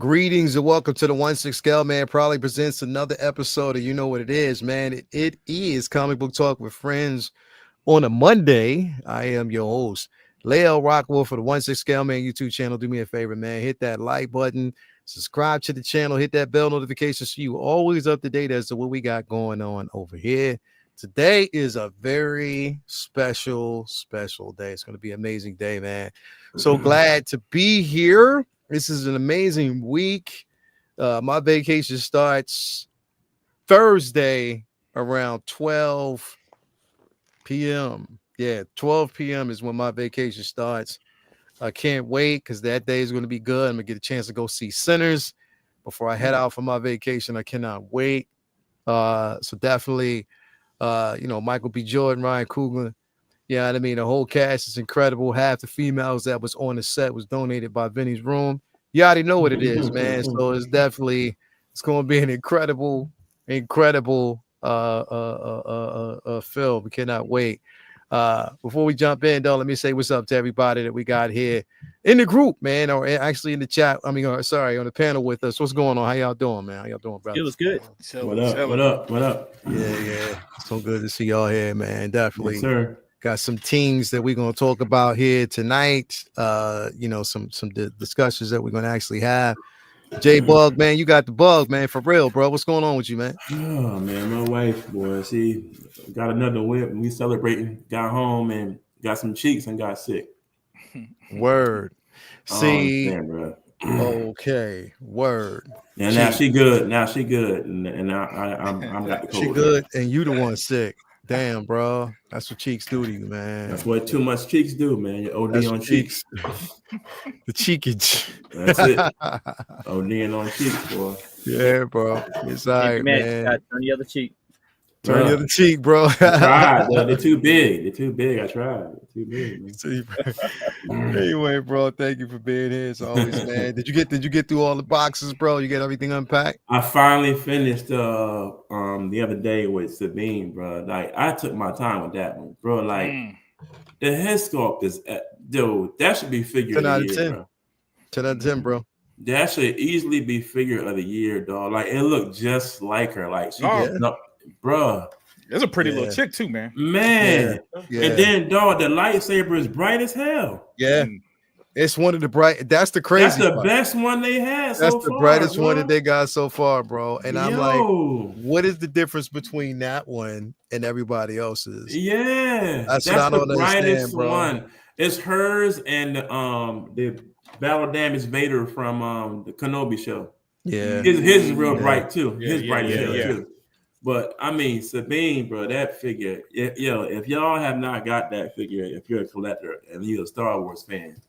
Greetings and welcome to the 1-6 Scale Man. Probably presents another episode of You Know What It Is, man. It is Comic Book Talk with Friends on a Monday. I am your host, Leo Rockwell for the 1-6 Scale Man YouTube channel. Do me a favor, man. Hit that like button, subscribe to the channel, hit that bell notification so you always up to date as to what we got going on over here. Today is a very special day. It's going to be an amazing day, man. So glad to be here. This is an amazing week. My vacation starts Thursday around 12 p.m. Yeah, 12 p.m. is when my vacation starts. I can't wait because that day is going to be good. I'm going to get a chance to go see Sinners before I head out for my vacation. I cannot wait. So definitely, Michael B. Jordan, Ryan Coogler. Yeah, I mean, the whole cast is incredible. Half the females that was on the set was donated by Vinny's Room. You already know what it is, man. So it's going to be an incredible film. We cannot wait. Before we jump in, though, let me say what's up to everybody that we got here in the group, man, or actually in the chat. I mean, on the panel with us. What's going on? How y'all doing, man? How y'all doing, brother? It was good. What up? Yeah. So good to see y'all here, man. Definitely. Yes, sir. Got some teams that we're going to talk about here tonight. Some discussions that we're going to actually have. J Bug, man, you got the bug, man, for real, bro. What's going on with you, man? Oh man, my wife, boy, she got another whip and we celebrating. Got home and got some cheeks and got sick. Word. See, bro. Okay, word. And now she good. And I'm got the cold. She good, and you the one sick. Damn, bro. That's what cheeks do to you, man. That's what too much cheeks do, man. You OD on cheeks. The cheekage. That's it. ODing on cheeks, boy. Yeah, bro. It's all right, man. Turn the other cheek. Turn the other cheek, bro. I tried. They're too big. I tried. They're too big, man. Anyway, bro, thank you for being here as always, man. Did you get through all the boxes, bro? You get everything unpacked? I finally finished the other day with Sabine, bro. Like I took my time with that one, bro. Like the head sculpt is, dude, that should be figure of the year, bro. 10 out of 10, bro. That should easily be figure of the year, dog. Like it looked just like her. Like she bro. That's a pretty little chick too, man. Man. Yeah. And then, dog, the lightsaber is bright as hell. Yeah. It's one of the bright. That's the crazy. That's the best one they had. That's the brightest one that they got so far, bro. And I'm like, what is the difference between that one and everybody else's? Yeah, that's what I don't the brightest bro. one. It's hers and the Battle Damage Vader from the Kenobi show. Yeah, his is real bright too. His bright too. But I mean, Sabine, bro, that figure. If y'all have not got that figure, if you're a collector and you're a Star Wars fan,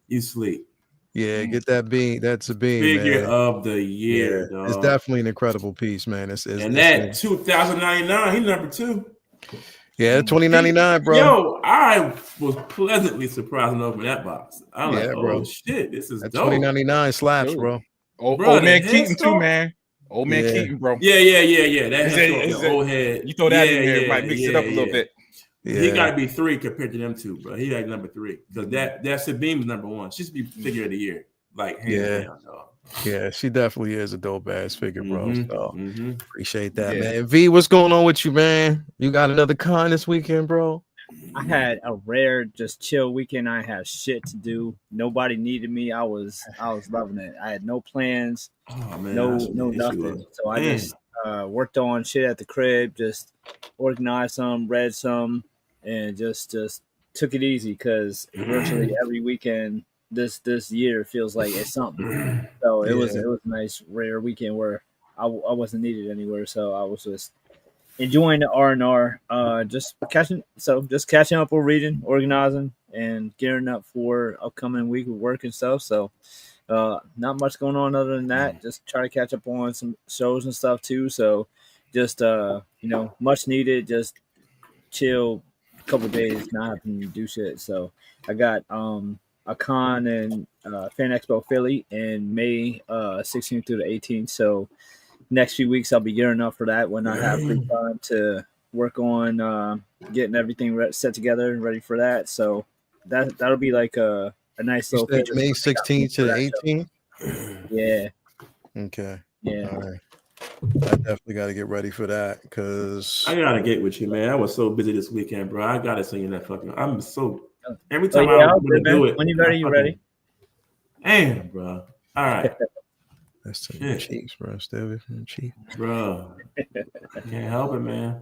you sleep. Yeah, get that bean. That's a bean. Figure man. of the year, dog. It's definitely an incredible piece, man. It's that 2099, he's number 2. Yeah, 2099, bro. Yo, I was pleasantly surprised when I opened that box. I was like, bro. Shit, this is dope. 2099 slaps, bro. Old man Keaton too, man. Old man Keaton, bro. Yeah. That old head. You throw that in there, might mix it up a little bit. Yeah. He got to be 3 compared to them 2, bro. He like number 3 because that Sabine's number 1. She should be figure of the year, like hands down, dog. Yeah, she definitely is a dope ass figure, bro. So appreciate that, man. V, what's going on with you, man? You got another con this weekend, bro? I had a rare, just chill weekend. I had shit to do. Nobody needed me. I was loving it. I had no plans, no nothing. So I just worked on shit at the crib, just organized some, read some, and just took it easy because virtually every weekend this year feels like it's something. So it was a nice rare weekend where I wasn't needed anywhere. So I was just enjoying the R&R, just catching up with reading, organizing, and gearing up for upcoming week of work and stuff. So not much going on other than that. Just try to catch up on some shows and stuff too. So just much needed, just chill a couple days, not having to do shit. So I got a con in Fan Expo Philly in May 16th through the 18th. So next few weeks I'll be gearing up for that when I have free time to work on getting everything set together and ready for that. So that'll be like a nice little feature. May 16th to the 18th. Yeah. Okay. Yeah. All right. I definitely got to get ready for that because I gotta get with you, man. I was so busy this weekend, bro. I gotta sing you that fucking. I'm so every Oh time I yeah, want to do it. when you're ready, you're ready. Damn, bro. All right. that's the cheeks, bro. Still cheeks, bro. Can't help it, man.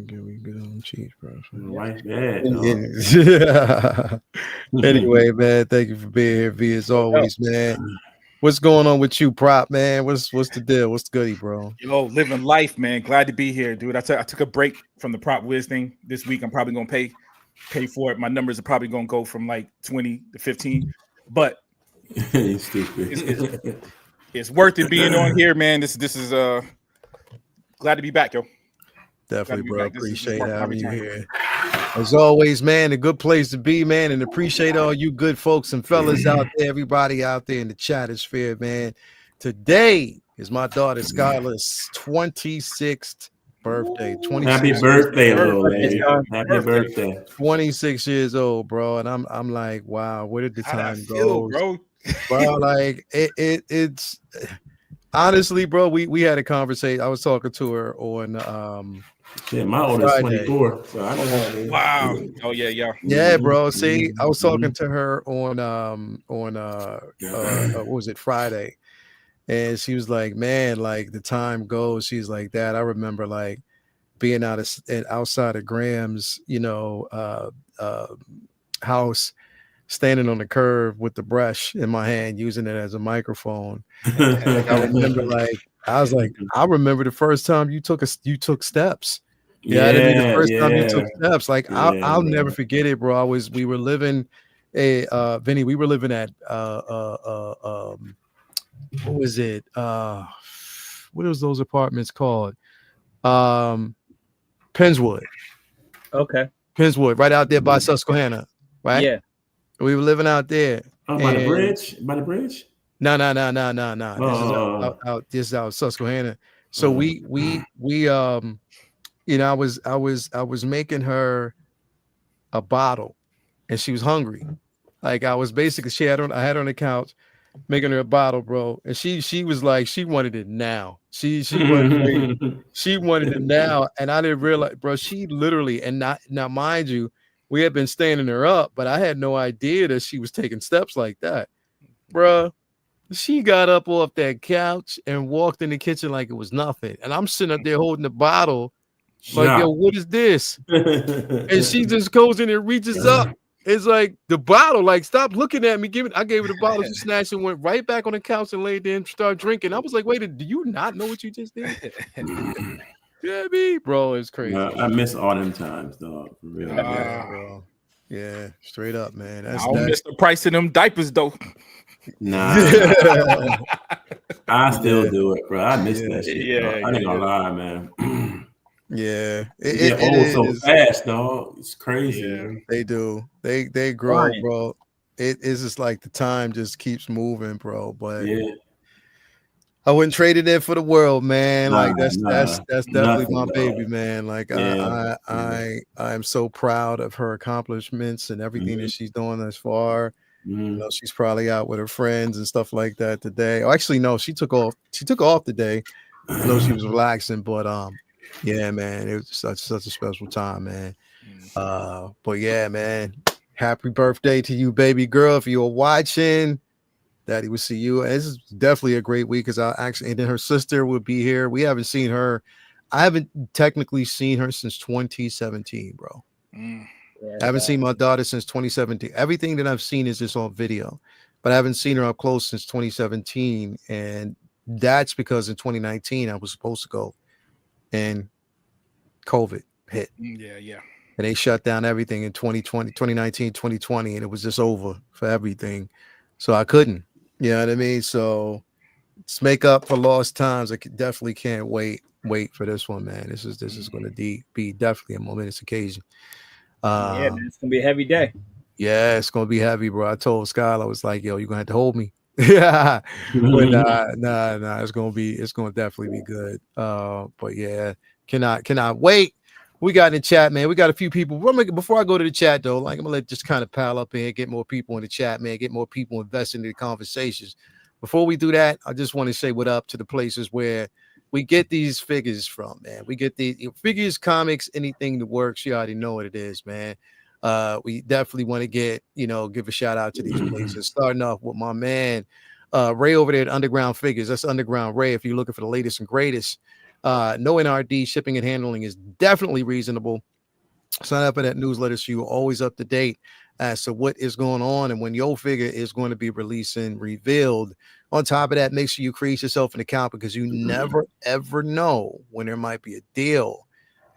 We good on cheeks, bro. Right bad, Anyway, man, thank you for being here, V, as always, man. What's going on with you, Prop, man? What's the deal? What's the goodie, bro? Yo, living life, man. Glad to be here, dude. I took a break from the Prop Wiz thing this week. I'm probably gonna pay for it. My numbers are probably gonna go from like 20 to 15, but you stupid. It's worth it being on here, man. This is glad to be back, yo. Definitely, bro. Appreciate having you here. As always, man, a good place to be, man, and appreciate all you good folks and fellas out there, everybody out there in the chattosphere, man. Today is my daughter Skylar's 26th birthday. 26 Happy birthday, little lady. Happy birthday. 26 years old, bro. And I'm like, wow, where did the time go, bro? Bro, like it's honestly, bro, we had a conversation. I was talking to her on shit, my oldest 24. So I know wow. Oh yeah. Yeah, bro. See, I was talking to her on what was it, Friday? And she was like, man, like the time goes. She's like, Dad, I remember like being outside of Graham's, house, standing on the curb with the brush in my hand, using it as a microphone. And I remember I remember the first time you took steps. Yeah, the first time you took steps. Like I'll never forget it, bro. We were living Vinny, we were living at what was it? What was those apartments called? Pennswood. Okay. Pennswood, right out there by Susquehanna, right? Yeah. We were living out there. Oh, by the bridge? By the bridge? No. This is out Susquehanna. So we I was making her a bottle, and she was hungry. Like I was basically, I had her on the couch making her a bottle, bro, and she was like, she wanted it now. She wanted it now, and I didn't realize, bro. She literally, and now mind you, we had been standing her up, but I had no idea that she was taking steps like that, bro. She got up off that couch and walked in the kitchen like it was nothing, and I'm sitting up there holding the bottle. Like, yo, what is this? And she just goes in and reaches up. It's like the bottle, like, stop looking at me. I gave her the bottle. She snatched and went right back on the couch and laid there and started drinking. I was like, wait, do you not know what you just did? Yeah, me, bro, it's crazy. I miss all them times, dog. For real. Bro. Yeah, straight up, man. I don't miss the price of them diapers, though. Nah. I still do it, bro. I miss that shit. Yeah, I ain't gonna lie, man. Yeah, it old so fast, dog. It's crazy. Yeah, they do. They grow, bro. It is just like the time just keeps moving, bro. But yeah, I wouldn't trade it in for the world, man. Like that's definitely my baby, man. Like I am so proud of her accomplishments and everything that she's doing thus far. You know, she's probably out with her friends and stuff like that today. Oh, actually, no, she took off today. I know she was relaxing, but yeah, man, it was such a special time, man. But yeah, man, happy birthday to you, baby girl. If you're watching, Daddy will see you. And this is definitely a great week because and then her sister will be here. We haven't seen her. I haven't technically seen her since 2017, bro. I haven't seen my daughter since 2017. Everything that I've seen is just on video, but I haven't seen her up close since 2017. And that's because in 2019, I was supposed to go and COVID hit. Yeah. And they shut down everything in 2019, 2020, and it was just over for everything. So I couldn't, you know what I mean? So let's make up for lost times. I definitely can't wait for this one, man. This is going to be definitely a momentous occasion. Yeah, man, it's gonna be a heavy day. Yeah, it's gonna be heavy, bro. I told Skylar, I was like, yo, you're gonna have to hold me. Yeah. But nah, it's gonna definitely be good. But yeah, cannot wait. We got in the chat, man. We got a few people. Before I go to the chat though, like I'm gonna let just kind of pile up in here, get more people in the chat, man, get more people invested in the conversations. before we do that, I just want to say what up to the places where we get these figures from, man. We get the figures, comics, anything that works. You already know what it is, man. We definitely want to give a shout out to these places. Starting off with my man, Ray over there at Underground Figures. That's Underground Ray. If you're looking for the latest and greatest, no NRD, shipping and handling is definitely reasonable. Sign up for that newsletter so you're always up to date as to what is going on and when your figure is going to be released and revealed. On top of that, make sure you create yourself an account because you never ever know when there might be a deal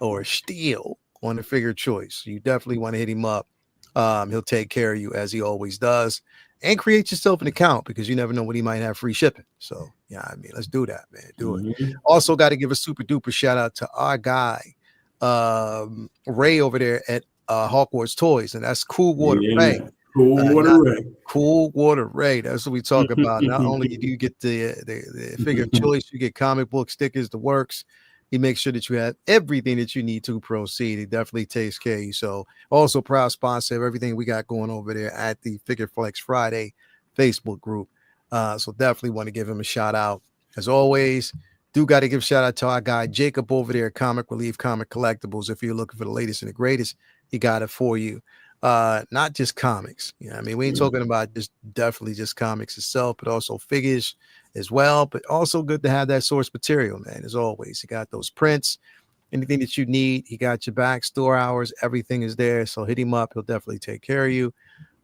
or a steal on the figure choice. You definitely want to hit him up. He'll take care of you as he always does. And create yourself an account because you never know when he might have free shipping. So yeah, I mean, let's do that, man. Do it. Also got to give a super duper shout out to our guy Ray over there at Hawkwarts Toys, and that's Cool Water Ray. Cool Water Ray. That's what we talk about. Not only do you get the figure of choice, you get comic book stickers, the works. He makes sure that you have everything that you need to proceed. He definitely takes care of you. So also proud sponsor of everything we got going over there at the Figure Flex Friday Facebook group. So definitely want to give him a shout out. As always, do got to give a shout out to our guy Jacob over there at Comic Relief Comic Collectibles. If you're looking for the latest and the greatest, he got it for you. Not just comics. You know, I mean, we ain't talking about definitely just comics itself, but also figures as well. But also good to have that source material, man. As always, he got those prints, anything that you need. He got your back, store hours, everything is there. So hit him up. He'll definitely take care of you.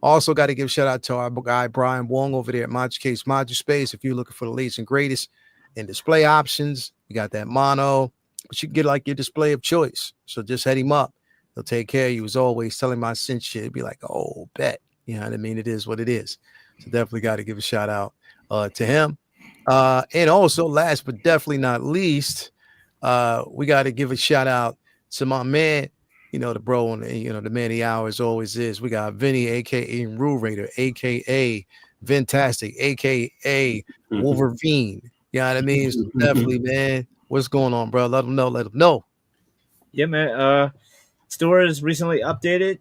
Also got to give a shout out to our guy Brian Wong over there at Module Case Module Space. If you're looking for the latest and greatest in display options, you got that mono, but you can get like your display of choice. So just hit him up. He'll take care of you. As always, telling my sin shit. It'd be like, oh, bet. You know what I mean? It is what it is. So definitely got to give a shout out to him. And also, last but definitely not least, we got to give a shout out to my man, the bro, and the man of the hour as always is. We got Vinny, aka Rule Raider, aka Fantastic, aka Wolverine. You know what I mean? So definitely, man. What's going on, bro? Let them know. Let them know. Yeah, man. Store is recently updated.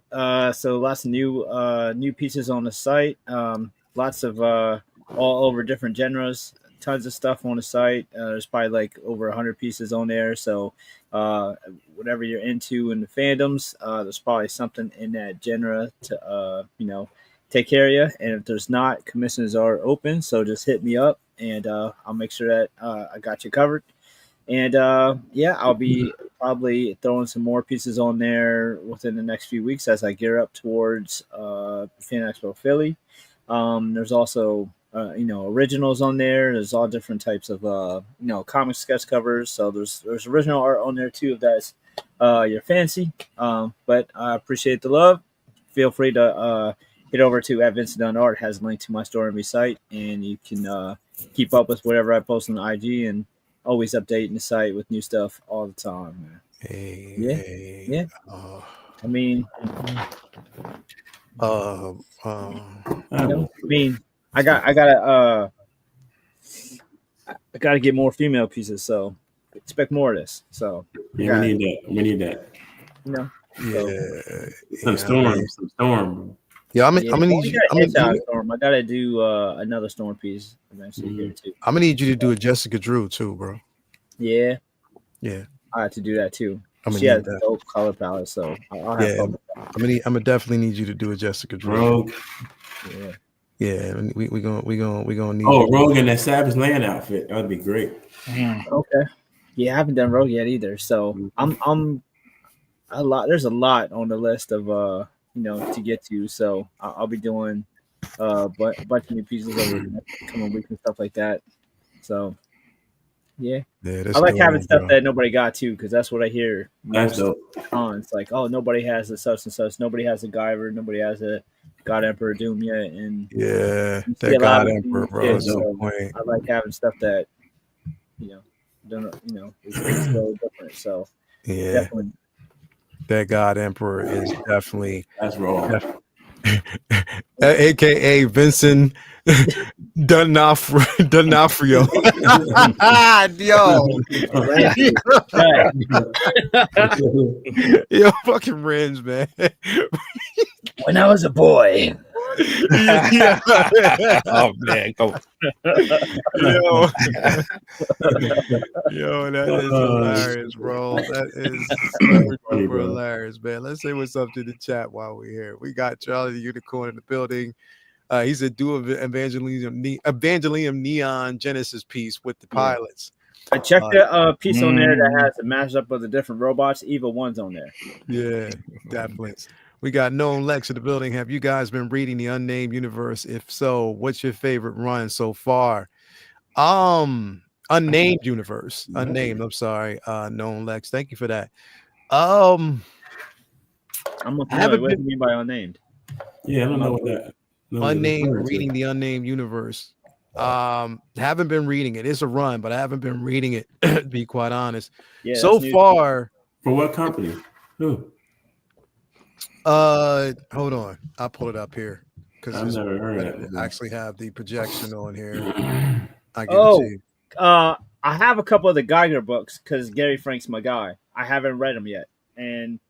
So lots of new pieces on the site. Lots of all over different genres. Tons of stuff on the site. There's probably like over 100 pieces on there. So whatever you're into in the fandoms, there's probably something in that genre to take care of you. And if there's not, commissions are open. So just hit me up and I'll make sure that I got you covered. And I'll be probably throwing some more pieces on there within the next few weeks as I gear up towards Fan Expo Philly. There's also originals on there. There's all different types of comic sketch covers. So there's original art on there too if that's your fancy. But I appreciate the love. Feel free to head over to @VincentDunnArt. Has a link to my store and site, and you can keep up with whatever I post on IG and always updating the site with new stuff all the time, man. Yeah. I mean, I gotta get more female pieces, so expect more of this. So yeah, we need that. Some storm. Yeah, I'm gonna need you. Storm. I gotta do another storm piece eventually here too. I'm gonna need you to do a Jessica Drew too, bro. Yeah. I have to do that too. She has a dope color palette, so I'll have fun with that. I'm gonna definitely need you to do a Jessica Drew. Rogue. Yeah, we gonna need. Oh, Rogue in that Savage Land outfit. That'd be great. Okay. Yeah, I haven't done Rogue yet either, so I'm a lot. There's a lot on the list of to get to. So I'll be doing a bunch of new pieces over the next coming weeks and stuff like that. So yeah I like having stuff that nobody got to because that's what I hear. That's dope. It's like, oh, nobody has a such and such. Nobody has a Guyver. Nobody has a God Emperor Doom yet. And that God Emperor, bro. So I like having stuff that is so different. So definitely. That God Emperor is definitely that's wrong. AKA Vincent D'Onofrio. Yo, fucking Renz, man. When I was a boy, Yeah. Oh man, go. Yo. Yo, that is hilarious, bro. That is super Funny, duper bro. hilarious, man. Let's say what's up to the chat while we're here. We got Charlie the Unicorn in the building. He said, do Evangelium Neon Genesis piece with the pilots. I checked the piece on there that has a mashup of the different robots. Eva 1's on there. Yeah, definitely. We got Known Lex in the building. Have you guys been reading the Unnamed Universe? If so, what's your favorite run so far? Unnamed Universe. Unnamed. I'm sorry. Known Lex. Thank you for that. I'm not familiar. What do you mean by unnamed? Yeah, I don't know what that. Unnamed. Reading the Unnamed Universe. Haven't been reading it. It's a run, but I haven't been reading it. To be quite honest. Yeah. So far. For what company? Who? Hold on. I'll pull it up here because I've never heard of it. I actually have the projection on here. I have a couple of the Geiger books because Gary Frank's my guy. I haven't read them yet, and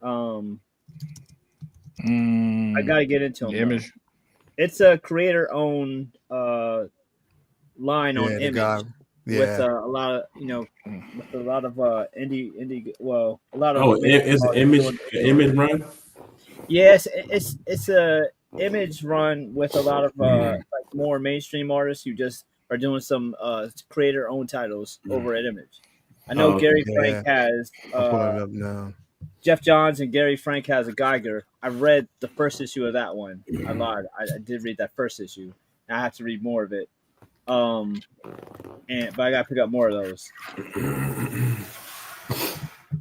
I got to get into them. Image. It's a creator-owned line on Image. With a lot of with a lot of indie. Well, a lot of it's an image run. Yes, it's a Image run with a lot of like more mainstream artists who just are doing some creator-owned titles over at Image. I know Gary Frank has Jeff Johns and Gary Frank has a Geiger. I read the first issue of that one. I lied. I did read that first issue. I have to read more of it. But I gotta pick up more of those.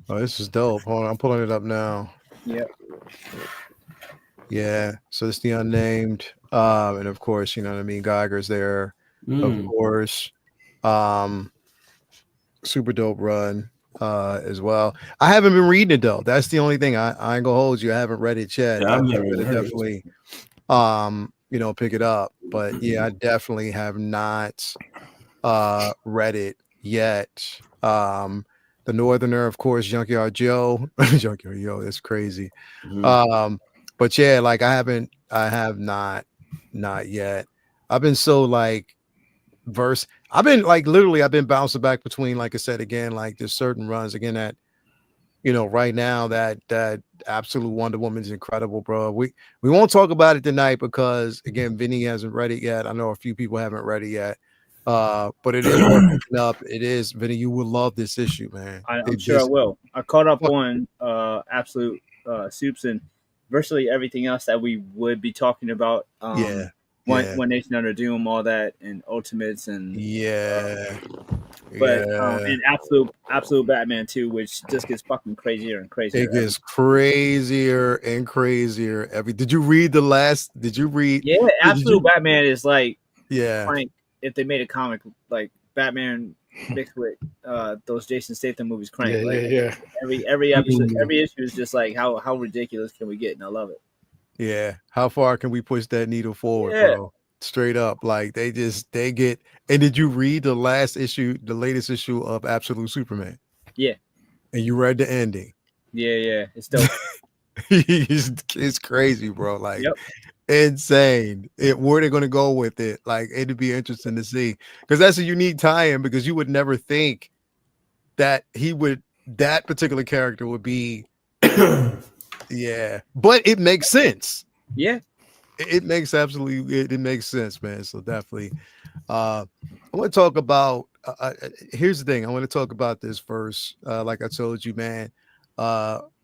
Oh, this is dope. Hold on, I'm pulling it up now. Yep. Yeah. So it's the Unnamed, and of course, you know what I mean. Geiger's there, of course. Super dope run, as well. I haven't been reading it though. That's the only thing. I ain't gonna hold you. I haven't read it yet. Yeah, I'm definitely, pick it up. But yeah, I definitely have not read it yet. The Northerner, of course, Junkyard Joe. Junkyard Joe, that's crazy. But yeah, like I have not yet. I've been so like I've been like literally I've been bouncing back between, like I said again, like there's certain runs again that right now that Absolute Wonder Woman is incredible, bro. We won't talk about it tonight because again, Vinny hasn't read it yet. I know a few people haven't read it yet. But it is working up. It is, Vinny. You will love this issue, man. I'm sure I will. I caught up on Absolute Soups and virtually everything else that we would be talking about. One Nation Under Doom, all that, and Ultimates, and and Absolute Batman 2, which just gets fucking crazier and crazier. It gets crazier and crazier. Did you read the last? Did you read? Yeah, Absolute Batman is like Frank. If they made a comic like Batman mixed with those Jason Statham movies, Crank. Every episode, every issue is just like how ridiculous can we get, and I love it. Yeah, how far can we push that needle forward, bro? Straight up, like they get. And did you read the latest issue of Absolute Superman? Yeah. And you read the ending? Yeah, it's dope. it's crazy, bro. Like. Insane. Where they're going to go with it, like it'd be interesting to see, because that's a unique tie-in, because you would never think that that particular character would be but it makes sense. It makes it makes sense, man. So definitely I want to talk about here's the thing. I want to talk about this first, like I told you, man.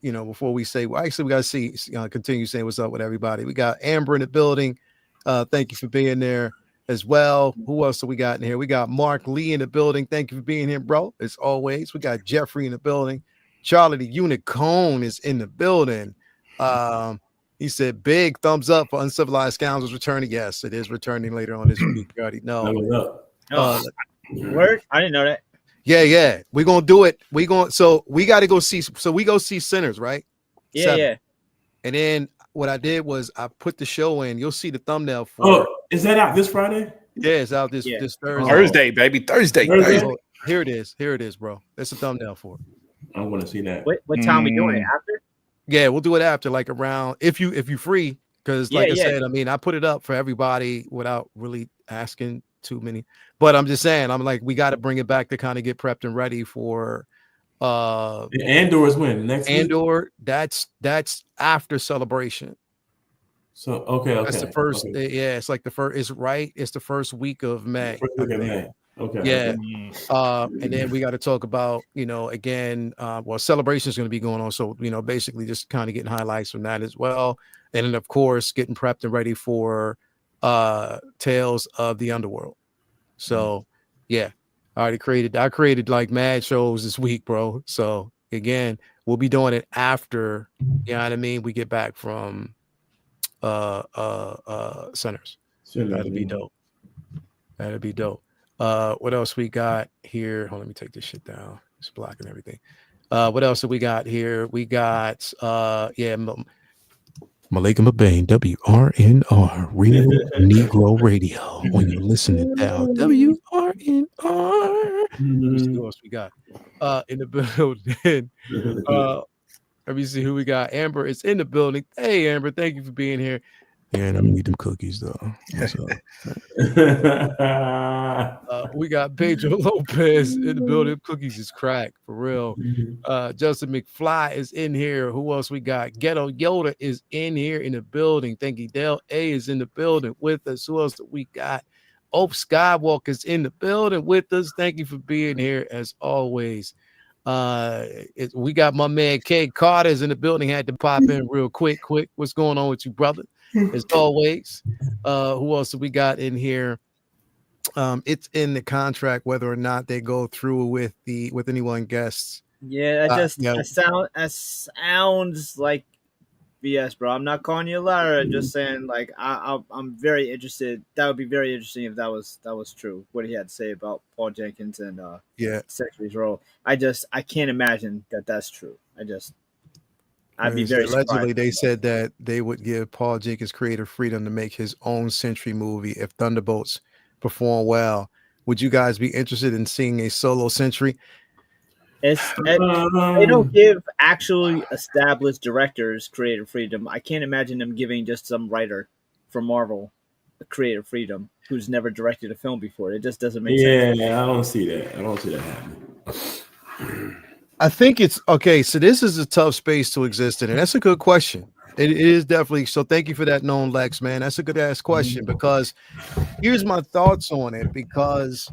Before we say, well, actually, we got to continue saying what's up with everybody. We got Amber in the building. Thank you for being there as well. Who else do we got in here? We got Mark Lee in the building. Thank you for being here, bro. As always, we got Jeffrey in the building. Charlie the Unicorn is in the building. He said, big thumbs up for Uncivilized Scoundrels returning. Yes, it is returning later on this week. You already know. Word? I didn't know that. Yeah. We're gonna do it. So we got to go see. So we go see Sinners, right? Yeah. And then what I did was I put the show in. You'll see the thumbnail for. Oh, is that out this Friday? Yeah, it's out this Thursday. Thursday, baby. Thursday. Oh, here it is, bro. That's a thumbnail for it. I want to see that. What time we doing it after? Yeah, we'll do it after, like around if you free. Because, like I said, I mean, I put it up for everybody without really asking too many. But I'm just saying, I'm like, we got to bring it back to kind of get prepped and ready for. Andor is when next week. Andor, that's after Celebration. So okay, that's the first. Yeah, it's like the first. It's right. It's the first week of May. First week of May. Okay. Yeah. Okay. And then we got to talk about, again, well, Celebration is going to be going on. So, basically just kind of getting highlights from that as well. And then, of course, getting prepped and ready for Tales of the Underworld. So, yeah, I created like mad shows this week, bro. So, again, we'll be doing it after, you know what I mean, we get back from centers. That'd be dope. That'd be dope. What else we got here? Hold on, let me take this shit down. It's blocking everything. What else have we got here? We got Malika Mabane, WRNR, Real Negro Radio. When you're listening now, WRNR. Let's see who else we got in the building. Let me see who we got. Amber is in the building. Hey, Amber, thank you for being here. And I'm gonna need them cookies though. We got Pedro Lopez in the building. Cookies is cracked for real. Justin McFly is in here. Who else we got? Ghetto Yoda is in here in the building. Thank you. Dale A is in the building with us. Who else do we got? Ope Skywalker is in the building with us. Thank you for being here as always. We got my man K Carter's in the building. Had to pop in real quick. What's going on with you, brother? As always. Who else do we got in here? It's in the contract whether or not they go through with anyone guests. Yeah, that sounds like BS, bro. I'm not calling you a liar. I'm just saying, like, I'm very interested. That would be very interesting if that was true. What he had to say about Paul Jenkins and Sentry's role. I can't imagine that that's true. I'd be very surprised. Allegedly, they said that they would give Paul Jenkins creative freedom to make his own Sentry movie if Thunderbolts perform well. Would you guys be interested in seeing a solo Sentry? They don't give actually established directors creative freedom. I can't imagine them giving just some writer for Marvel creative freedom who's never directed a film before. It just doesn't make sense. Yeah, I don't see that happening. I think it's okay. So this is a tough space to exist in, and that's a good question. It is definitely. So thank you for that, known Lex, man. That's a good ass question because here's my thoughts on it. Because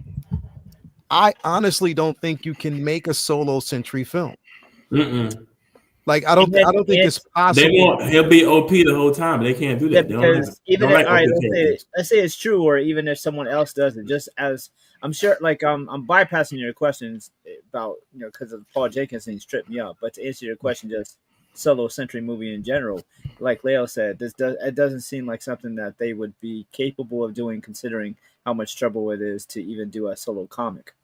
I honestly don't think you can make a solo Sentry film. Like I don't think it's possible. He'll be OP the whole time. They can't do that. Let's say it's true, or even if someone else does it, just as I'm sure, like I'm bypassing your questions about because of Paul Jenkins and he's tripped me up. But to answer your question, just solo Sentry movie in general, like Leo said, it doesn't seem like something that they would be capable of doing, considering how much trouble it is to even do a solo comic.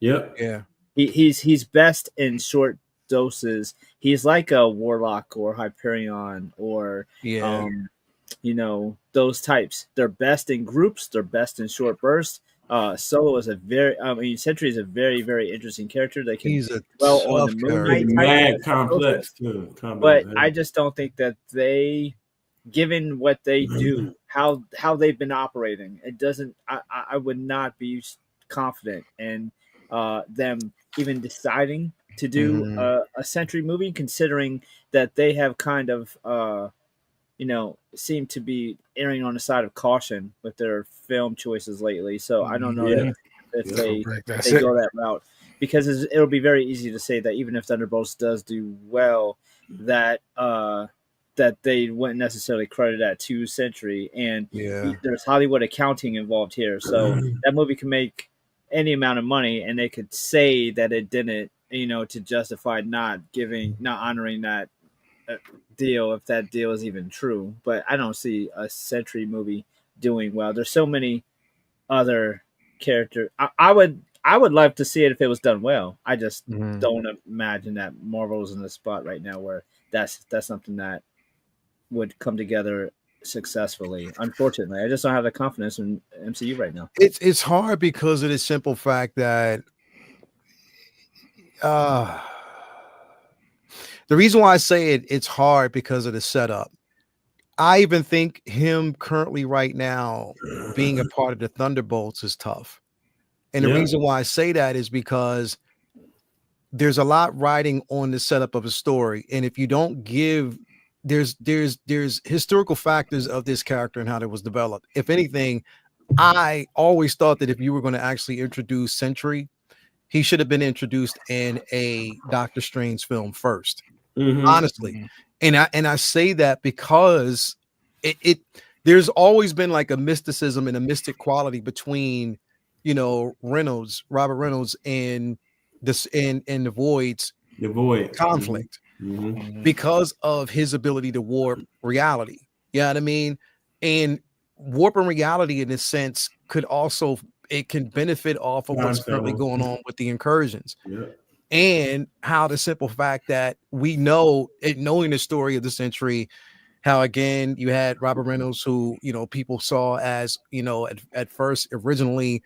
Yep. Yeah. He's best in short doses. He's like a Warlock or Hyperion or those types. They're best in groups. They're best in short bursts. Solo is Sentry is a very, very interesting character. They can he's a on the Moon Knight complex too. But I just don't think that they, given what they do, how they've been operating, it doesn't. I would not be confident in them even deciding to do a Sentry movie, considering that they have kind of seem to be erring on the side of caution with their film choices lately. So I don't know if they go that route, because it'll be very easy to say that even if Thunderbolts does do well, that they wouldn't necessarily credit that to Sentry, and there's Hollywood accounting involved here. So that movie can make any amount of money, and they could say that it didn't, to justify not honoring that deal, if that deal is even true. But I don't see a Sentry movie doing well. There's so many other characters. I would love to see it if it was done well. I just don't imagine that Marvel's in the spot right now where that's something that would come together successfully. Unfortunately, I just don't have the confidence in MCU right now. It's hard because of the simple fact that the reason why I say it's hard because of the setup. I even think him currently right now being a part of the Thunderbolts is tough. And the reason why I say that is because there's a lot riding on the setup of a story. And if you don't give, there's historical factors of this character and how it was developed. If anything, I always thought that if you were going to actually introduce Sentry, he should have been introduced in a Doctor Strange film first. Honestly. And I say that because it there's always been like a mysticism and a mystic quality between, you know, Robert Reynolds and this and the Void's conflict because of his ability to warp reality. You know what I mean? And warping reality in this sense could also, it can benefit off of what's currently going on with the incursions. And how the simple fact that we know it, knowing the story of the Sentry, how again you had Robert Reynolds, who, you know, people saw as, you know, at first originally,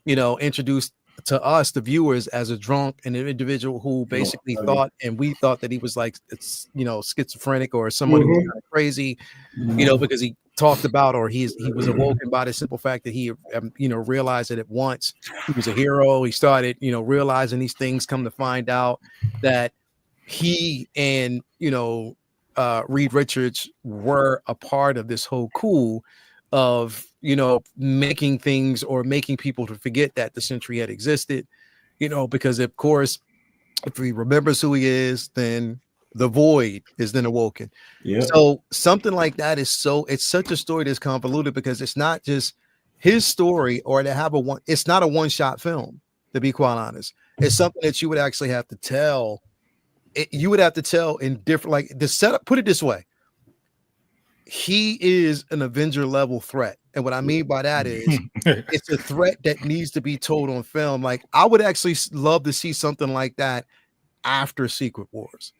you know, introduced to us, the viewers, as a drunk and an individual who basically thought, and we thought that he was like, it's, you know, schizophrenic or someone who was kind of crazy, you know, because he talked about, or he was awoken by the simple fact that he, you know, realized that at once he was a hero. He started, you know, realizing these things, come to find out that he and, you know, Reed Richards were a part of this whole coup of, you know, making things or making people to forget that the Sentry had existed, you know, because of course, if he remembers who he is, then the Void is then awoken. So something like that is it's such a story that's convoluted because it's not just his story, or to have it's not a one-shot film, to be quite honest. It's something that you would actually have to tell. You would have to tell in different, like the setup, put it this way. He is an Avenger level threat. And what I mean by that is it's a threat that needs to be told on film. Like I would actually love to see something like that after Secret Wars.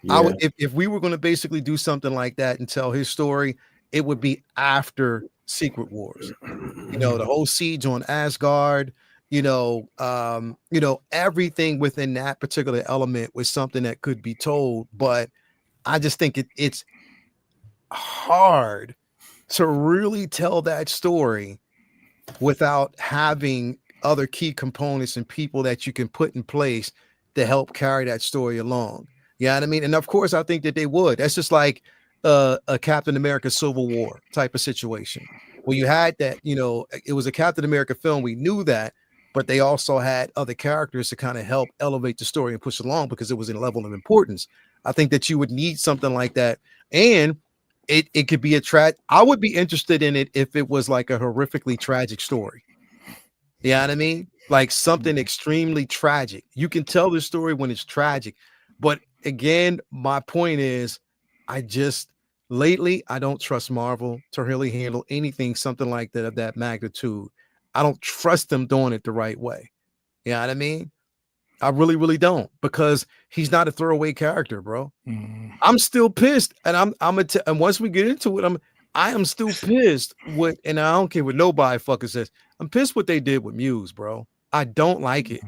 I would, if we were going to basically do something like that and tell his story, it would be after Secret Wars. You know, the whole siege on Asgard, you know, everything within that particular element was something that could be told. But I just think it's hard to really tell that story without having other key components and people that you can put in place to help carry that story along. You know what I mean? And of course, I think that they would. That's just like a Captain America Civil War type of situation where you had that, you know, it was a Captain America film. We knew that, but they also had other characters to kind of help elevate the story and push it along because it was in a level of importance. I think that you would need something like that. And it could be I would be interested in it if it was like a horrifically tragic story. You know what I mean? Like something extremely tragic. You can tell the story when it's tragic. But again, my point is, lately, I don't trust Marvel to really handle anything, something like that of that magnitude. I don't trust them doing it the right way. You know what I mean? I really, really don't, because he's not a throwaway character, bro. I'm still pissed, and and once we get into it, I am still pissed with, and I don't care what nobody fucking says. I'm pissed what they did with Muse, bro. I don't like it.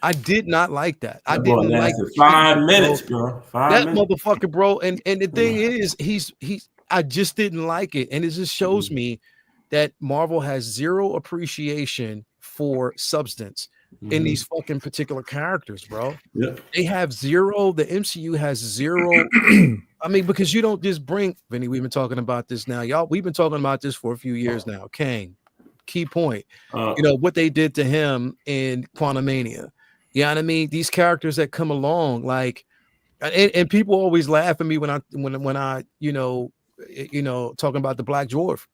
I did not like that. I didn't like 5 minutes, bro. That motherfucker, bro. And the thing is, I just didn't like it, and it just shows me that Marvel has zero appreciation for substance in these fucking particular characters, bro. They have zero. The MCU has zero. I mean, because you don't just bring Vinny. We've been talking about this now, y'all. We've been talking about this for a few years now. Kang, key point. You know what they did to him in Quantumania. You know what I mean? These characters that come along, like, and people always laugh at me when I you know talking about the Black Dwarf.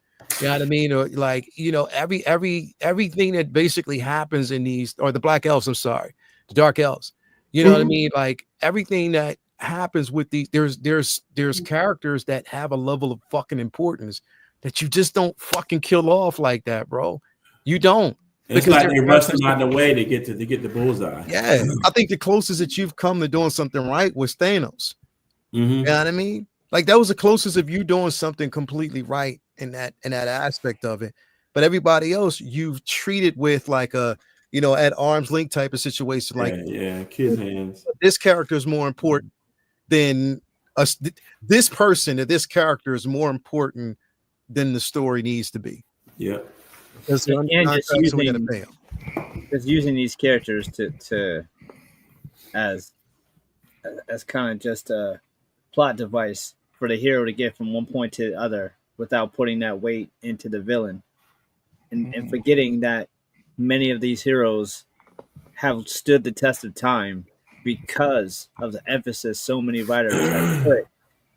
You know what I mean? Or like, you know, everything that basically happens in these, or the Black Elves, I'm sorry, the Dark Elves. You know what I mean? Like everything that happens with these, there's characters that have a level of fucking importance that you just don't fucking kill off like that, bro. You don't. It's because like they rush them out of the way to get the bullseye. Yeah, I think the closest that you've come to doing something right was Thanos. You know what I mean? Like that was the closest of you doing something completely right in that aspect of it. But everybody else you've treated with like a, you know, at arm's length type of situation. Like kiss hands. This character is more important than this person or this character is more important than the story needs to be. Yeah. And just using these characters to as kind of just a plot device for the hero to get from one point to the other without putting that weight into the villain, and forgetting that many of these heroes have stood the test of time because of the emphasis so many writers have put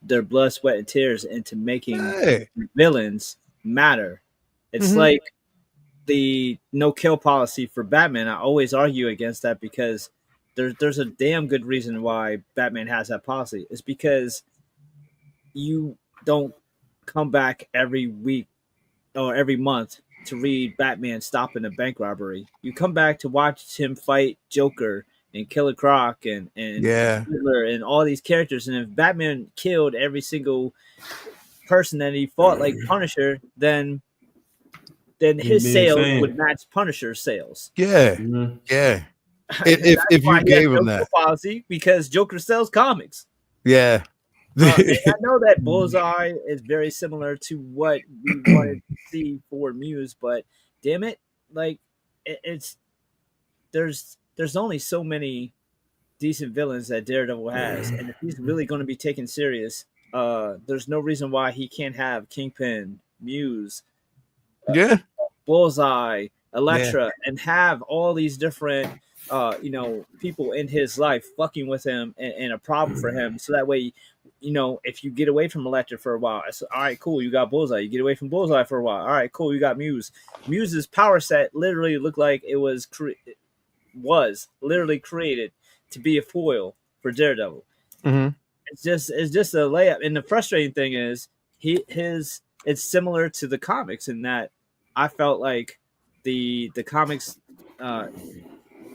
their blood, sweat, and tears into making villains matter. It's like the no-kill policy for Batman. I always argue against that because there's a damn good reason why Batman has that policy. It's because you don't come back every week or every month to read Batman stopping a bank robbery. You come back to watch him fight Joker and Killer Croc and Riddler and all these characters. And if Batman killed every single person that he fought like Punisher, then his sales would match Punisher's sales. Yeah, yeah. If you gave him that policy, because Joker sells comics. Yeah. I know that Bullseye is very similar to what we wanted to see for Muse, but damn it, like there's only so many decent villains that Daredevil has, and if he's really going to be taken serious, there's no reason why he can't have Kingpin, Muse, Bullseye, Elektra, and have all these different people in his life fucking with him and a problem for him, so that way, if you get away from Elektra for a while, it's all right, cool, you got Bullseye. You get away from Bullseye for a while, all right, cool, you got Muse. Muse's power set literally looked like it was literally created to be a foil for Daredevil. It's just a layup, and the frustrating thing is it's similar to the comics in that I felt like the comics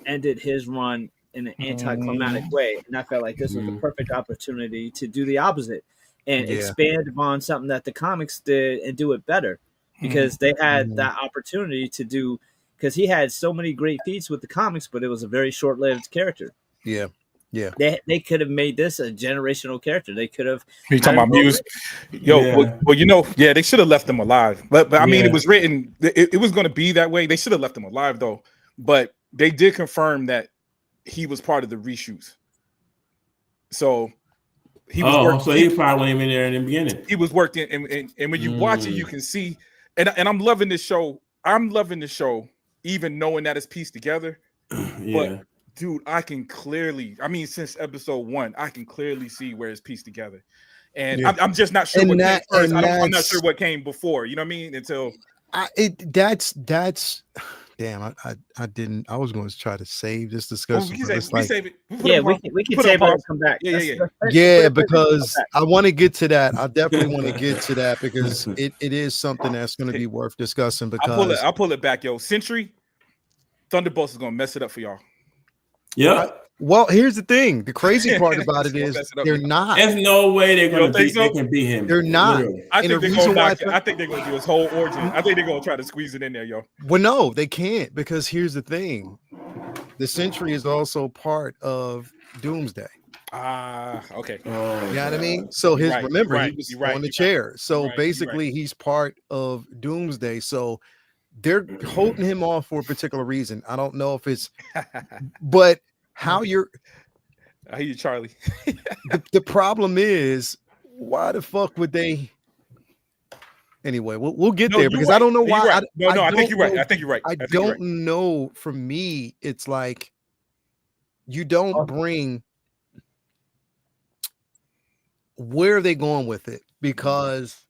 ended his run in an anticlimactic way, and I felt like this was the perfect opportunity to do the opposite and expand upon something that the comics did and do it better, because they had that opportunity to do, because he had so many great feats with the comics, but it was a very short-lived character. They could have made this a generational character. They could have. You talking about Muse? They should have left him alive. But I mean, it was written. It was going to be that way. They should have left him alive though. But they did confirm that he was part of the reshoots. So he was. Working, so he probably went in there in the beginning. He was working, and when you watch it, you can see. And I'm loving this show. I'm loving the show, even knowing that it's pieced together. But dude, I can clearly, since episode 1, I can clearly see where it's pieced together. And I'm just not sure what came first. I'm not sure what came before. You know what I mean? Until that's damn, I didn't. I was going to try to save this discussion. We can save it. We can save it and come back. Yeah, because I want to get to that. I definitely want to get to that because it is something that's going to be worth discussing. Because I'll pull it back, yo. Century Thunderbolts is going to mess it up for y'all. Yeah. Well, here's the thing. The crazy part about it is they're not. There's no way they're going to they can beat him. They're not. I think they're going to do his whole origin. I think they're going to try to squeeze it in there, yo. Well, no, they can't, because here's the thing. The Sentry is also part of Doomsday. Okay. You know what I mean? So he was on the chair. So basically he's part of Doomsday. So they're holding him off for a particular reason. I don't know if it's, but how you're. I hear you, Charlie. the problem is, why the fuck would they? Anyway, we'll get there because I don't know why. I think you're right. I think you're right. I don't know. For me, it's like you don't bring. Where are they going with it? Because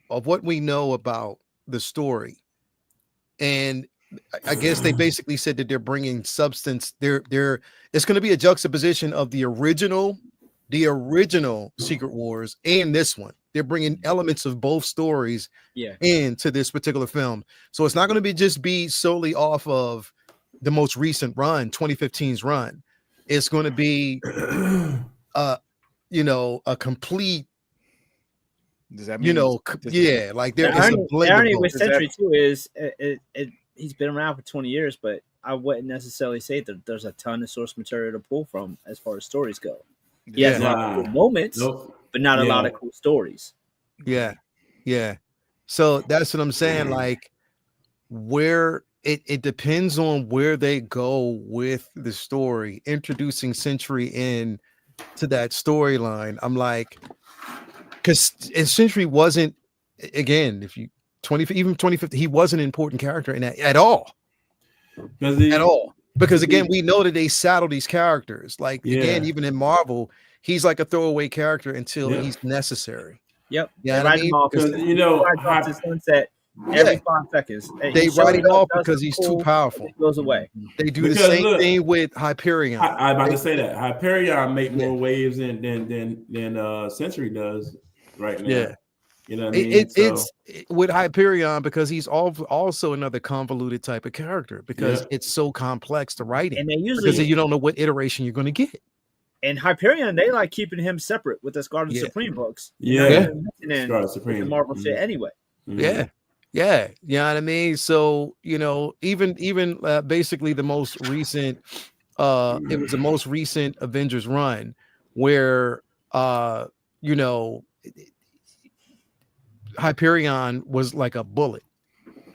of what we know about the story. And I guess they basically said that they're bringing substance. It's going to be a juxtaposition of the original Secret Wars and this one. They're bringing elements of both stories into this particular film. So it's not going to be solely off of the most recent run, 2015's run. It's going to be, a complete. Does that mean? Like there is a blend. The irony with Sentry too is he's been around for 20 years, but I wouldn't necessarily say that there's a ton of source material to pull from as far as stories go. He has a lot of moments. but not a lot of cool stories. Yeah. So that's what I'm saying. Like, where it depends on where they go with the story, introducing Sentry in to that storyline. I'm like, because Sentry wasn't, again, if you 2050, he wasn't an important character in that at all. At all. Because again, we know that they saddle these characters. Like again, even in Marvel, he's like a throwaway character until he's necessary. Yep. Yeah, I mean, because you know, to sunset every 5 seconds. They write him off because he's too powerful. It goes away. They do the same thing with Hyperion. I'm about to say that Hyperion make more waves than Sentry does right now. Yeah. You know what I mean? It's with Hyperion because he's also another convoluted type of character because it's so complex to write it. And they usually, because you don't know what iteration you're going to get. And Hyperion, they like keeping him separate with the Scarlet Supreme books. Scarlet Supreme. The Marvel shit anyway. Yeah. You know what I mean? So, you know, even basically the most recent, it was the most recent Avengers run where, you know, Hyperion was like a bullet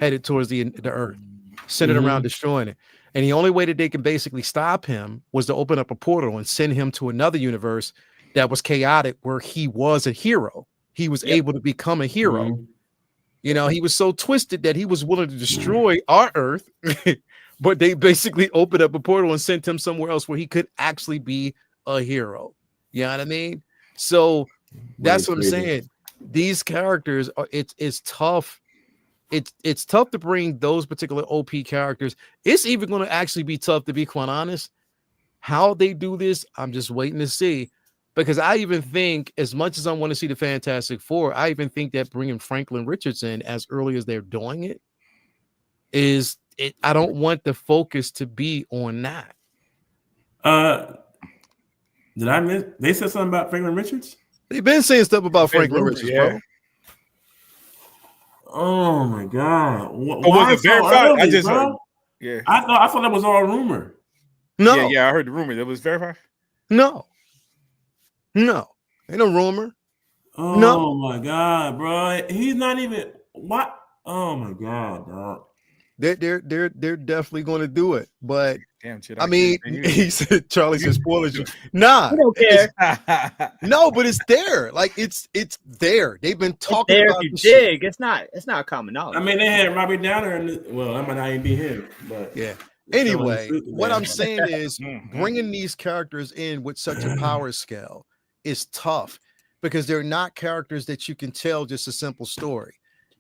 headed towards the Earth, centered around destroying it. And the only way that they can basically stop him was to open up a portal and send him to another universe that was chaotic, where he was a hero. He was able to become a hero. You know, he was so twisted that he was willing to destroy our Earth, but they basically opened up a portal and sent him somewhere else where he could actually be a hero. You know what I mean? So that's what I'm saying. These characters are it's tough. It's tough to bring those particular OP characters. It's even going to actually be tough, to be quite honest. How they do this, I'm just waiting to see. Because I even think, as much as I want to see the Fantastic Four, I even think that bringing Franklin Richardson as early as they're doing it is it. I don't want the focus to be on that. Did I miss? They said something about Franklin Richards. They've been saying stuff about Franklin Richards, bro. Oh my God! Was it verified? Early, I just bro? heard. Yeah, I thought that was all rumor. No, yeah, I heard the rumor. That was verified. No, ain't no rumor. Oh my God, bro! He's not even what? Oh my God, dog. They're definitely going to do it, but damn shit. I mean, he said Charlie said spoilers. Nah, I don't care. No, but it's there. Like it's there. They've been talking about it. Dig. It's not common knowledge. I mean, they had Robert Downer, well, that might not even be him, but yeah. Anyway, what I'm saying is bringing these characters in with such a power scale is tough because they're not characters that you can tell just a simple story.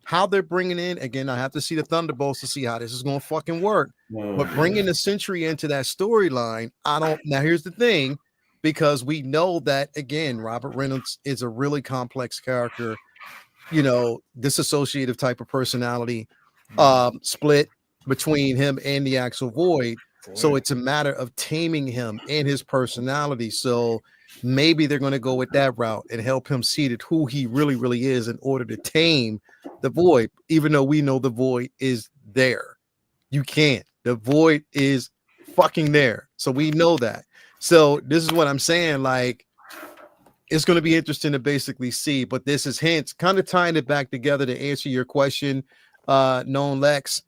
How they're bringing in, again, I have to see the Thunderbolts to see how this is going to fucking work. But bringing the Sentry into that storyline, now here's the thing, because we know that, again, Robert Reynolds is a really complex character, you know, disassociative type of personality, split between him and the actual Void. So it's a matter of taming him and his personality. So maybe they're going to go with that route and help him see that who he really is in order to tame the Void, even though we know the Void is there. You can't. The Void is fucking there. So we know that. So this is what I'm saying. Like, it's going to be interesting to basically see, but this is hints, kind of tying it back together to answer your question, known Lex.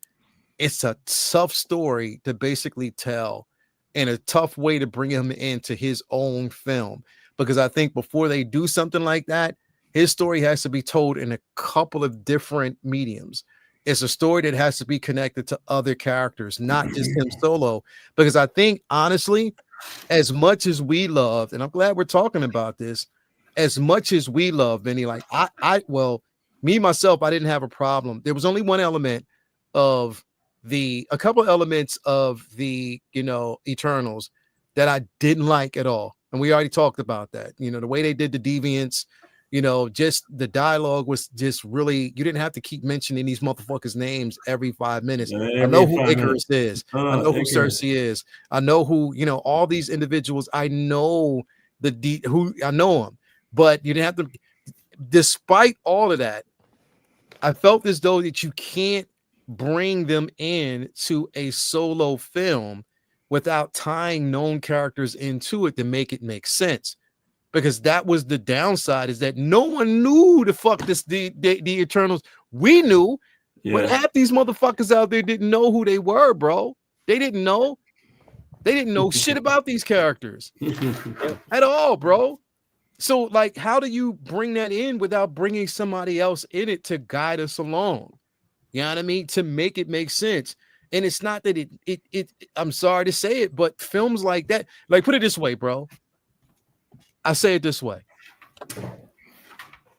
It's a tough story to basically tell and a tough way to bring him into his own film, because I think before they do something like that, his story has to be told in a couple of different mediums. It's a story that has to be connected to other characters, not just him solo. Because I think, honestly, as much as we loved, and I'm glad we're talking about this, as much as we love Vinny, like me myself, I didn't have a problem. There was only one element of a couple of elements of the, you know, Eternals that I didn't like at all. And we already talked about that. You know, the way they did the deviants, you know, just the dialogue was just really, you didn't have to keep mentioning these motherfuckers' names every 5 minutes. I know who Icarus is. I know who Cersei is. I know who, you know, all these individuals. I know who I know them, but you didn't have to. Despite all of that, I felt as though that you can't bring them in to a solo film without tying known characters into it to make it make sense. because that was the downside, is that no one knew who the fuck the Eternals. We knew, but half these motherfuckers out there didn't know who they were, bro. They didn't know shit about these characters at all, bro. So, like, how do you bring that in without bringing somebody else in it to guide us along? You know what I mean? To make it make sense. And it's not that it I'm sorry to say it, but films like that, like, put it this way, bro. I say it this way.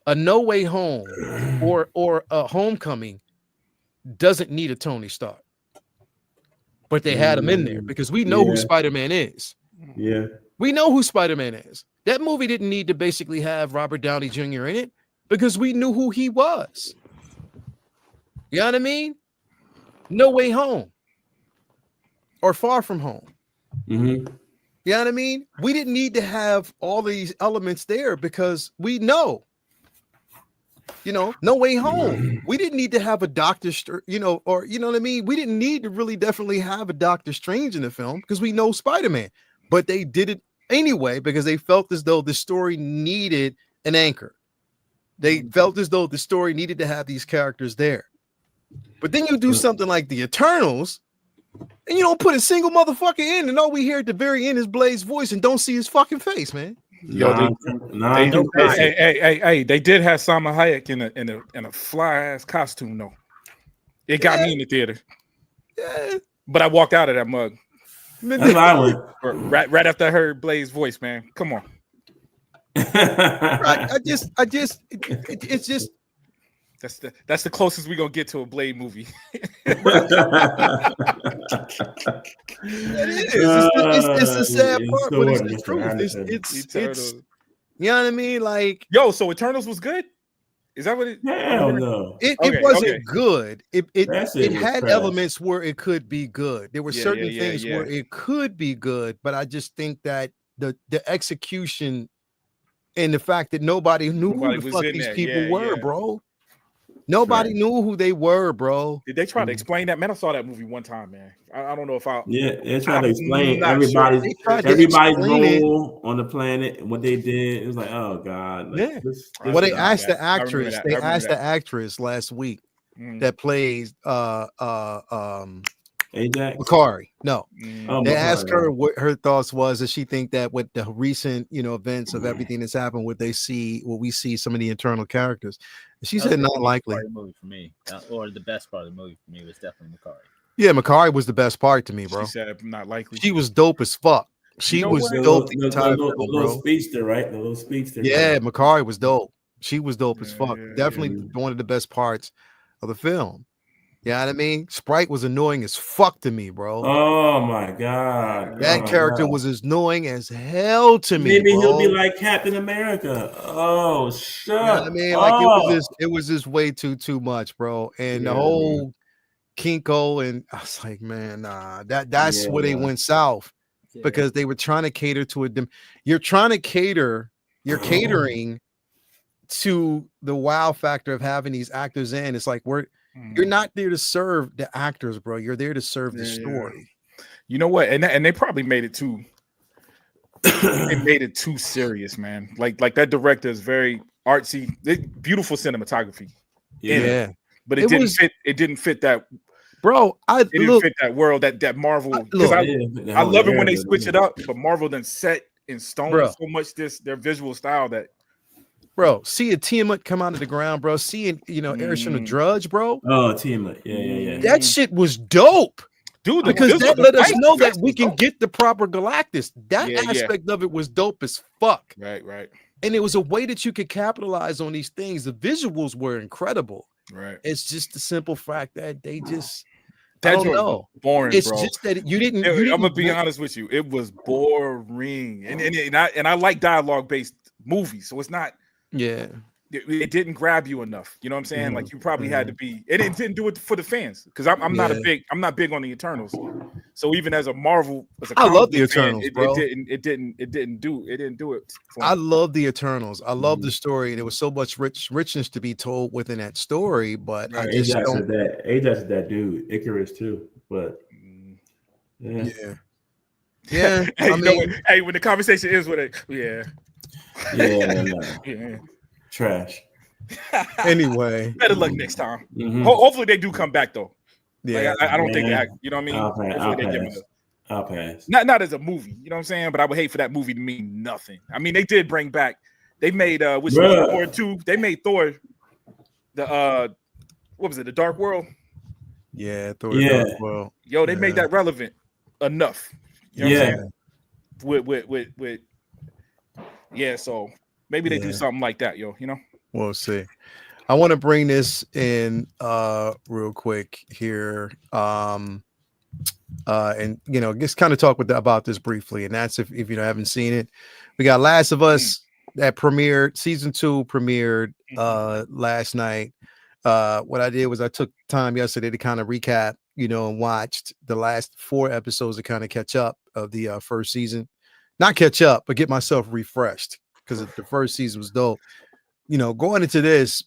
A No Way Home or a Homecoming doesn't need a Tony Stark. But they had him in there because we know who Spider-Man is. Yeah. We know who Spider-Man is. That movie didn't need to basically have Robert Downey Jr. in it because we knew who he was. You know what I mean? No Way Home or Far From Home. Mm-hmm. You know what I mean? We didn't need to have all these elements there because we know. You know, No Way Home. We didn't need to have a Doctor, you know, or you know what I mean? We didn't need to really definitely have a Doctor Strange in the film because we know Spider-Man. But they did it anyway because they felt as though the story needed an anchor. They felt as though the story needed to have these characters there. But then you do something like the Eternals, and you don't put a single motherfucker in, and all we hear at the very end is Blade's voice and don't see his fucking face, man. Yo, they did have Salma Hayek in a fly ass costume though. It got me in the theater. Yeah. But I walked out of that mug. That's I went. Right after I heard Blade's voice, man. Come on. It's just that's the closest we're gonna get to a Blade movie. It is. It's the sad part, but it's the truth. It's you know what I mean? Like, yo, so Eternals was good? Is that what it? Hell no. It wasn't good. It had trash. elements where it could be good. There were certain things where it could be good, but I just think that the execution and the fact that nobody knew who the fuck these people were, bro. Nobody knew who they were, bro. Did they try to explain that? Man, I saw that movie one time, man. I don't know if I. Yeah, they tried to explain everybody's role on the planet and what they did. It was like, oh god. Like, well, they asked the actress. They asked the actress last week that plays Ajax? Makari. No, they asked her right. what her thoughts was. Does she think that with the recent, events of everything that's happened, would we see some of the internal characters? She said not likely. Movie for me, or the best part of the movie for me was definitely Makari. Yeah, Makari was the best part to me, bro. She said not likely. She was dope as fuck. She was dope the entire film, bro. The little speedster, right? The little speedster. Yeah, Makari was dope. She was dope as fuck. Definitely one of the best parts of the film. You know what I mean? Sprite was annoying as fuck to me, bro. Oh my god. That character was as annoying as hell to me. Maybe bro. he'll be like Captain America. Oh, shut you know what I mean? Like it was just way too much, bro. And the whole Kinko, and I was like, man, nah, that's where they went south because they were trying to cater to you're catering to the wow factor of having these actors in. It's like you're not there to serve the actors, bro. You're there to serve the story. You know what? And they probably made it too. They made it too serious, man. Like that director is very artsy, beautiful cinematography. Yeah, but it didn't fit that. Bro, it didn't fit that world that Marvel. I love it when they switch it up, but Marvel then set in stone so much their visual style that. Bro, see a Tiamat come out of the ground, bro. Seeing, Eric from the Drudge, bro. Oh, Tiamat. Yeah. That shit was dope. Dude, because that let us know that we can get the proper Galactus. That aspect of it was dope as fuck. Right. And it was a way that you could capitalize on these things. The visuals were incredible. Right. It's just the simple fact that they just I don't know. Boring, it's bro. just that you didn't. I'm gonna be honest with you. It was boring, and I like dialogue based movies, so it's not. Yeah, it didn't grab you enough. You know what I'm saying? Like you probably had to be. It didn't do it for the fans because I'm not not big on the Eternals. So even as a Marvel, I love the Eternals, fan, bro. It didn't do it. I love the Eternals. I love the story, and there was so much richness to be told within that story. But I just don't. Ajax is that dude, Icarus too. But yeah. Yeah. Hey, you know what? Hey, when the conversation is with it, yeah. Trash. Anyway, better luck next time. Hopefully they do come back though. Yeah, like, I don't think they. You know what I mean? I'll pass. Not as a movie. You know what I'm saying? But I would hate for that movie to mean nothing. I mean, they did bring back. They made which was Thor 2. They made Thor the what was it? The Dark World. Yeah, Thor. Yeah. Dark World. Yo, they made that relevant enough. You know what I'm saying? With so maybe they do something like that, yo. You know. We'll see. I want to bring this in real quick here. And just kind of talk about this briefly. And that's if you haven't seen it. We got Last of Us that premiered, season 2 premiered last night. What I did was I took time yesterday to kind of recap, and watched the last 4 episodes to kind of catch up of the first season. Not catch up, but get myself refreshed because the first season was dope. Going into this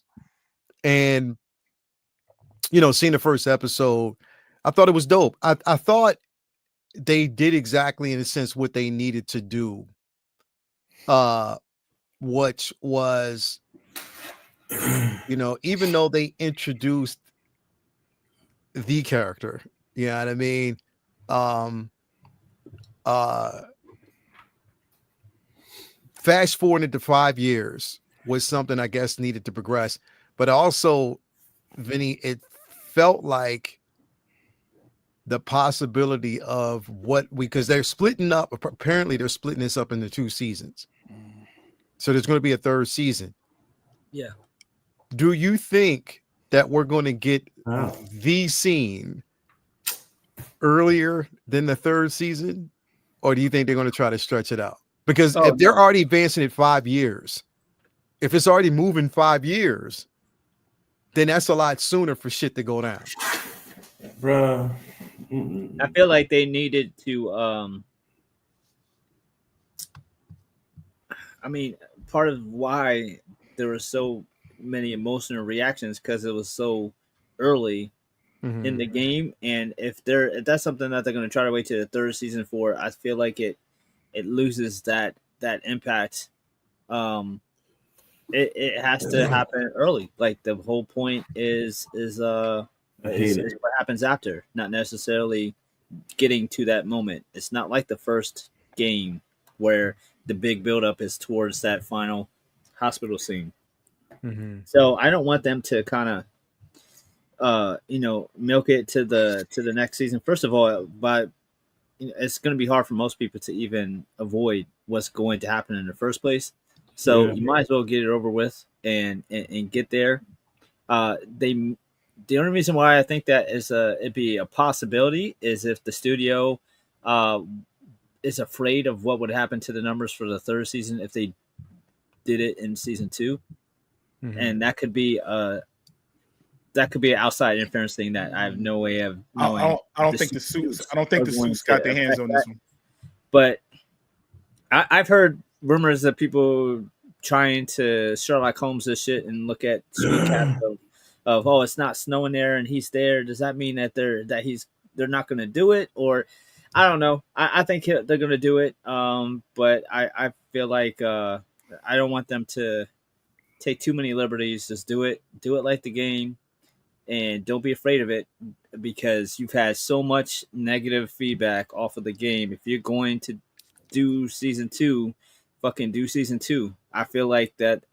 and, seeing the first episode, I thought it was dope. I thought they did exactly, in a sense, what they needed to do. Which was, even though they introduced the character, you know what I mean? Fast forward into 5 years was something I guess needed to progress, but also, Vinny, it felt like the possibility of because they're splitting up. Apparently, they're splitting this up into 2 seasons. So there's going to be a 3rd season. Yeah. Do you think that we're going to get the scene earlier than the 3rd season, or do you think they're going to try to stretch it out? Because if they're already advancing it 5 years, if it's already moving 5 years, then that's a lot sooner for shit to go down. Bruh. I feel like they needed to I mean, part of why there were so many emotional reactions because it was so early in the game, and if that's something that they're going to try to wait to the 3rd season for, I feel like it loses that impact. It has to happen early. Like the whole point is what happens after, not necessarily getting to that moment. It's not like the first game where the big buildup is towards that final hospital scene. So I don't want them to kind of milk it to the next season. First of all, but it's going to be hard for most people to even avoid what's going to happen in the first place. So you might as well get it over with and get there. The only reason why I think that it'd be a possibility is if the studio is afraid of what would happen to the numbers for the 3rd season if they did it in season 2, and that could be an outside interference thing that I have no way of knowing. I don't think the suits got their hands on this one. But I've heard rumors of people trying to Sherlock Holmes this shit and look at screen caps of it's not snowing there and he's there. Does that mean that they're not going to do it? Or I don't know. I think they're going to do it. But I feel like I don't want them to take too many liberties. Just do it like the game, and don't be afraid of it, because you've had so much negative feedback off of the game. If you're going to do season 2, fucking do season 2. I feel like that.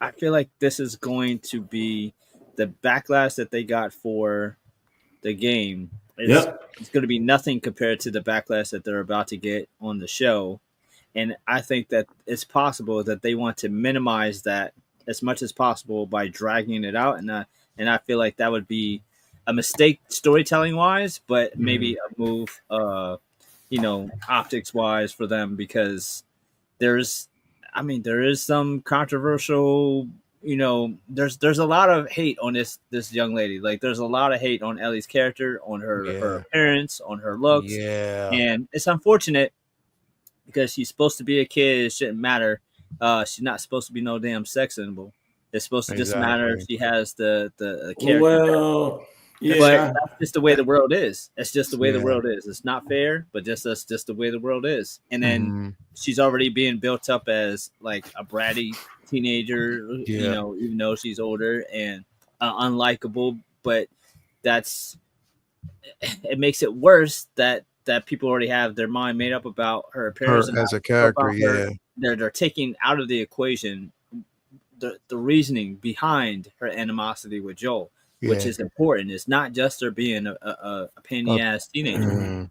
I feel like this is going to be the backlash that they got for the game. It's going to be nothing compared to the backlash that they're about to get on the show. And I think that it's possible that they want to minimize that as much as possible by dragging it out. And I feel like that would be a mistake storytelling wise, but maybe a move, optics wise for them, because there is some controversial, there's a lot of hate on this young lady. Like there's a lot of hate on Ellie's character, on her appearance, on her looks. Yeah. And it's unfortunate because she's supposed to be a kid. It shouldn't matter. She's not supposed to be no damn sex symbol. It's supposed to just matter if she has the character. Well, Yeah. But that's just the way the world is. It's just the way the world is. It's not fair, but that's just the way the world is. And then she's already being built up as like a bratty teenager, you know, even though she's older and unlikable. But it makes it worse that people already have their mind made up about her appearance as a character. They're taking out of the equation the reasoning behind her animosity with Joel, which is important. It's not just her being a pain in the ass teenager.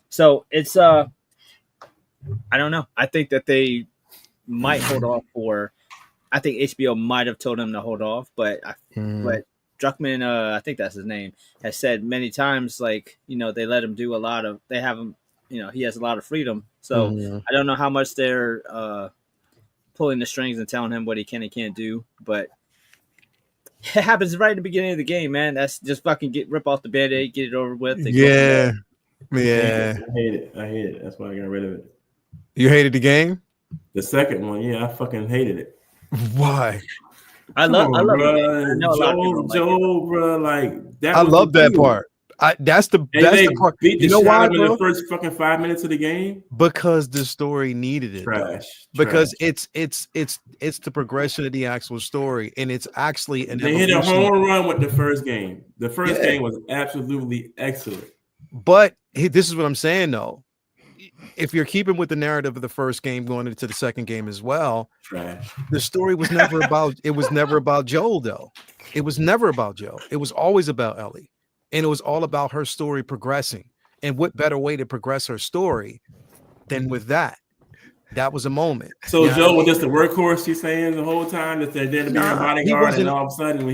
So it's I don't know. I think that they might hold off I think HBO might have told them to hold off, but Druckmann, I think that's his name, has said many times, like, you know, they let him do they have him, you know, he has a lot of freedom. So I don't know how much they're pulling the strings and telling him what he can and can't do, but it happens right at the beginning of the game, man. That's just fucking rip off the Band-Aid, get it over with. Yeah. I hate it. That's why I got rid of it. You hated the game? The second one, yeah, I fucking hated it. Why? I love Joel, bro. Like that. I love that part. That's the part. You know why, bro? The first fucking 5 minutes of the game, because the story needed it. Trash. Because it's the progression of the actual story, and it's actually an. They hit a home run with the first game. The first game was absolutely excellent. But this is what I'm saying, though. If you're keeping with the narrative of the first game going into the second game as well, trash. The story was never about. It was never about Joel, though. It was never about Joel. It was always about Ellie. And it was all about her story progressing. And what better way to progress her story than with that? That was a moment. So Joe was just the workhorse, she's saying the whole time that they're there to be a bodyguard, and all of a sudden,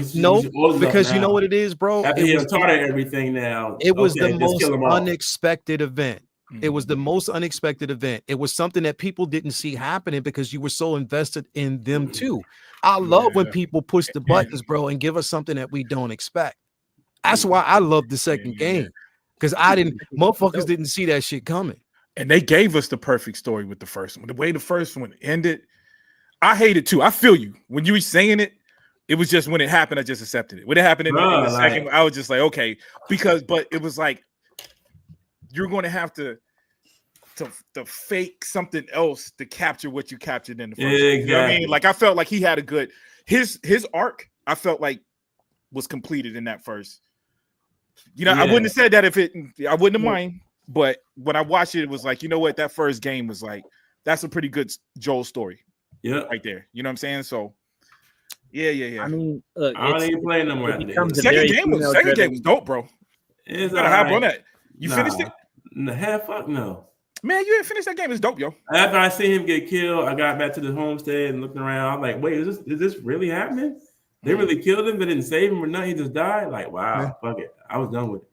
because you know what it is, bro. After he taught her everything now, it was the most unexpected event. It was the most unexpected event. It was something that people didn't see happening because you were so invested in them too. I love when people push the buttons, bro, and give us something that we don't expect. That's why I love the second game, because motherfuckers didn't see that shit coming. And they gave us the perfect story with the first one. The way the first one ended, I hate it too. I feel you. When you were saying it, it was just when it happened, I just accepted it. When it happened in the second, I was just like, okay, but it was like, you're going to have to fake something else to capture what you captured in the first. Exactly. You know what I mean? Like, I felt like he had a good his arc. I felt like was completed in that first. You know, I wouldn't have said that I wouldn't have mind. But when I watched it, it was like, you know what? That first game was like, that's a pretty good Joel story. Yeah, right there. You know what I'm saying? So, yeah. I mean, look, I don't even play no more. Second game was dope, bro. It's gotta have on that. You finished it? Fuck no. Man, you didn't finish that game. It's dope, yo. After I seen him get killed, I got back to the homestead and looking around. I'm like, wait, is this really happening? They really killed him. They didn't save him or nothing. He just died. Like, wow, fuck it. I was done with it.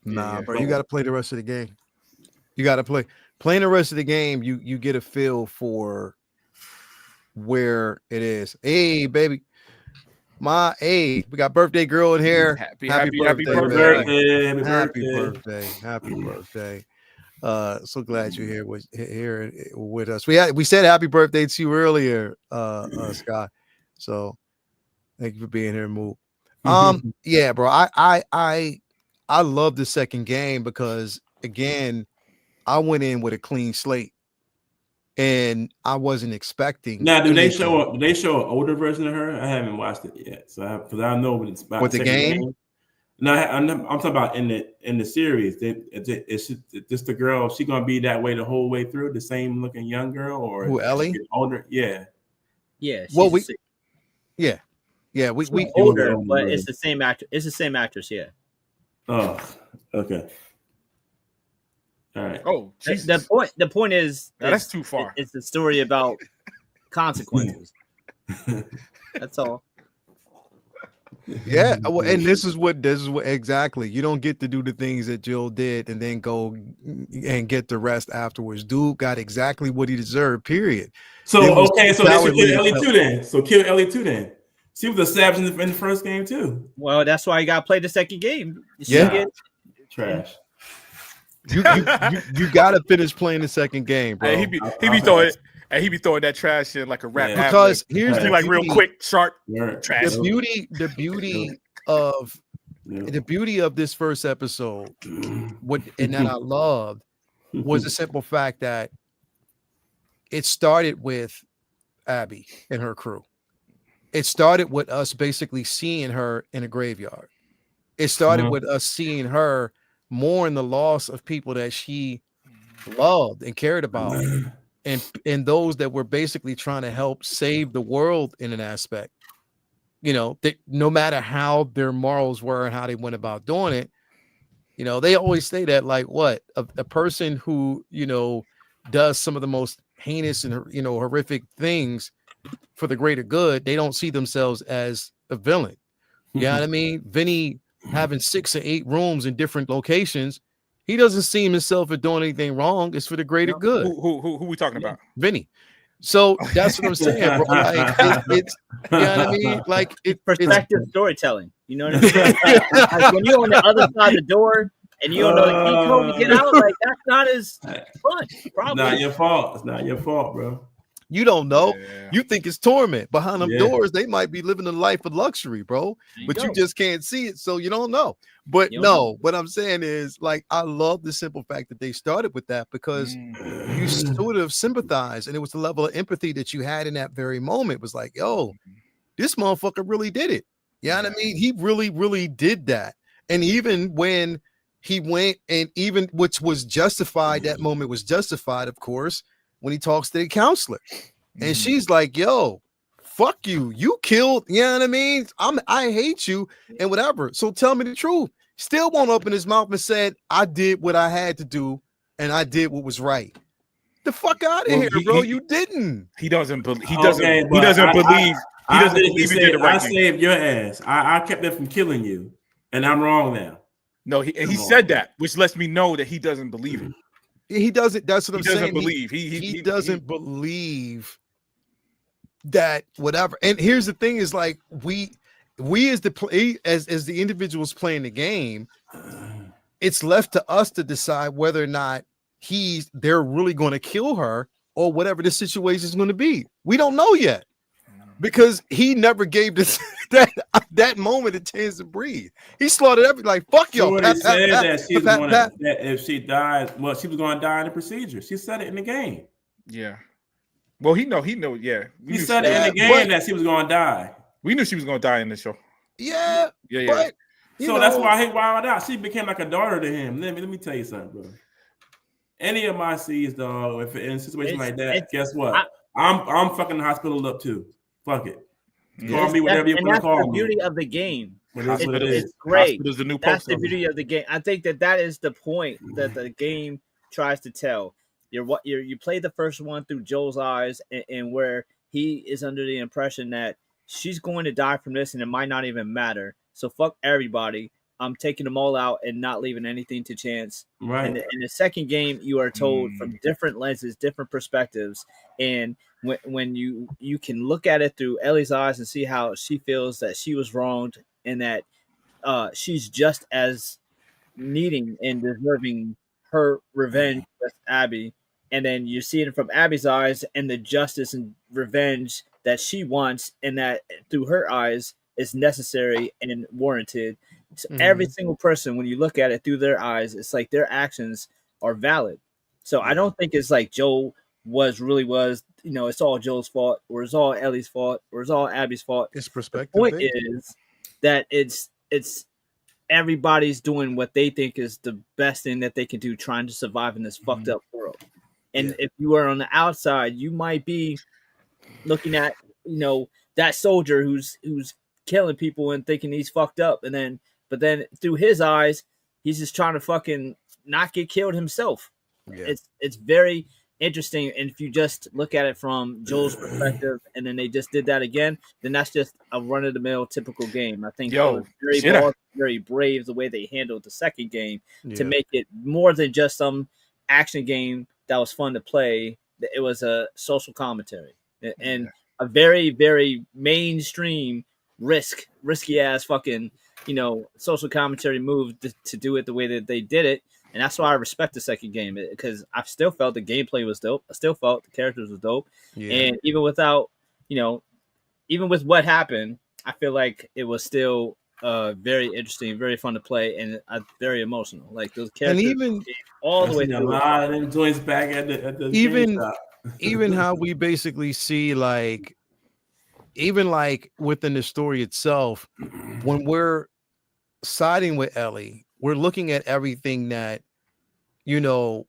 Nah, bro, you got to play the rest of the game. You got to playing the rest of the game. You get a feel for where it is. Hey, baby, we got birthday girl in here. Happy birthday. So glad you're here with us. We said happy birthday to you earlier, Scott. So thank you for being here, Moo. Yeah, bro. I love the second game because, again, I went in with a clean slate, and I wasn't expecting. Now, do they show an older version of her? I haven't watched it yet, so because I know what it's about. With the game? No, I'm talking about in the series. Is this the girl? Is she gonna be that way the whole way through? The same looking young girl, or who, Ellie? Older? Yeah. Well, we older, but it's the same actor. It's the same actress. Yeah. Oh, okay. All right. Oh, the point is that's too far. It's the story about consequences. That's all. Yeah, and this is what exactly. You don't get to do the things that Jill did and then go and get the rest afterwards. Dude got exactly what he deserved. Period. So they should kill Ellie too then. So kill Ellie too then. She was a savage in the first game too. Well, that's why you got to play the second game. Trash. You got to finish playing the second game, bro. Hey, he be throwing that trash in like a rap. Because here's the like real quick, sharp trash. The beauty of The beauty of this first episode, and that I loved, was the simple fact that it started with Abby and her crew. It started with us basically seeing her in a graveyard. It started with us seeing her mourn the loss of people that she loved and cared about, and those that were basically trying to help save the world in an aspect. That no matter how their morals were and how they went about doing it, they always say that, like, what a person who does some of the most heinous and horrific things for the greater good, they don't see themselves as a villain. You know what I mean? Vinny having 6 or 8 rooms in different locations, he doesn't see himself as doing anything wrong. It's for the greater good. Who we talking about? Vinny. So that's what I'm saying, bro. Like it's you know what I mean? Like it's perspective storytelling. You know what I mean? Like when you're on the other side of the door and you don't know the key code to get out, like that's not as fun. Probably. Not your fault. It's not your fault, bro. You don't know. Yeah. You think it's torment. Behind them doors, they might be living a life of luxury, bro. But you just can't see it, so you don't know. But what I'm saying is, like, I love the simple fact that they started with that, because you sort of sympathize, and it was the level of empathy that you had in that very moment. It was like, yo, this motherfucker really did it. You know what I mean? He really, really did that. And even when he went, and even which was justified, that moment was justified, of course, when he talks to the counselor, and she's like, yo, fuck you. You killed, you know what I mean? I hate you and whatever. So tell me the truth. Still won't open his mouth and said, I did what I had to do and I did what was right. The fuck out of here, bro. You didn't. He doesn't believe he doesn't believe he doesn't believe he did the right thing. I saved your ass. I kept them from killing you. And I'm wrong now. No, he said that, which lets me know that he doesn't believe it. He doesn't. That's what I'm saying. Believe. He doesn't believe that whatever. And here's the thing: is like we as the individuals playing the game, it's left to us to decide whether or not they're really going to kill her or whatever the situation is going to be. We don't know yet, because he never gave this that moment a chance to breathe. He slaughtered everything. Like, fuck y'all. He said that if she died, well, she was going to die in the procedure. She said it in the game. Yeah. Well, he know. Yeah. He said it in the game that she was going to die. We knew she was going to die in the show. Yeah. Yeah. But, that's why he wilded out. She became like a daughter to him. Let me tell you something, bro. Any of my C's, dog, if in a situation like that, guess what? I'm fucking the hospital up too. Fuck it. Call me whatever you want to call me. That's the beauty of the game. It's great. That's the beauty of the game. I think that is the point that the game tries to tell. You play the first one through Joel's eyes, and where he is under the impression that she's going to die from this, and it might not even matter. So fuck everybody. I'm taking them all out and not leaving anything to chance. Right. And in the second game, you are told from different lenses, different perspectives, and when you can look at it through Ellie's eyes and see how she feels that she was wronged, and that she's just as needing and deserving her revenge with Abby. And then you see it from Abby's eyes and the justice and revenge that she wants, and that through her eyes is necessary and warranted. So every single person, when you look at it through their eyes, it's like their actions are valid. So I don't think it's like Joel was, it's all Joel's fault, or it's all Ellie's fault, or it's all Abby's fault. It's perspective. The point is that it's everybody's doing what they think is the best thing that they can do, trying to survive in this fucked up world. And if you are on the outside, you might be looking at, that soldier who's killing people and thinking he's fucked up, but then through his eyes, he's just trying to fucking not get killed himself. Yeah. It's very interesting. And if you just look at it from Joel's perspective, and then they just did that again, then that's just a run-of-the-mill typical game. I think very brave the way they handled the second game to make it more than just some action game that was fun to play. It was a social commentary and a very, very mainstream risky ass fucking, social commentary move to do it the way that they did it. And that's why I respect the second game, because I still felt the gameplay was dope. I still felt the characters was dope. Yeah. And even without, even with what happened, I feel like it was still very interesting, very fun to play, and very emotional. Like those characters, and even all the way a through. lot of them joints back at the even GameStop. even how we basically see like even like within the story itself, when we're siding with Ellie, we're looking at everything that you know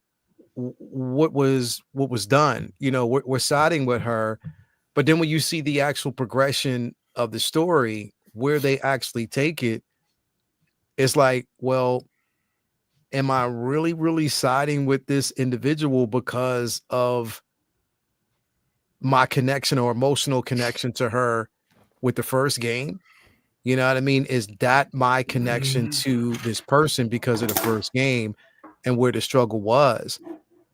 what was done. You know, we're siding with her, but then when you see the actual progression of the story, where they actually take it, it's like, well, am I really, really siding with this individual because of my connection or emotional connection to her with the first game? You know what I mean? Is that my connection to this person because of the first game and where the struggle was?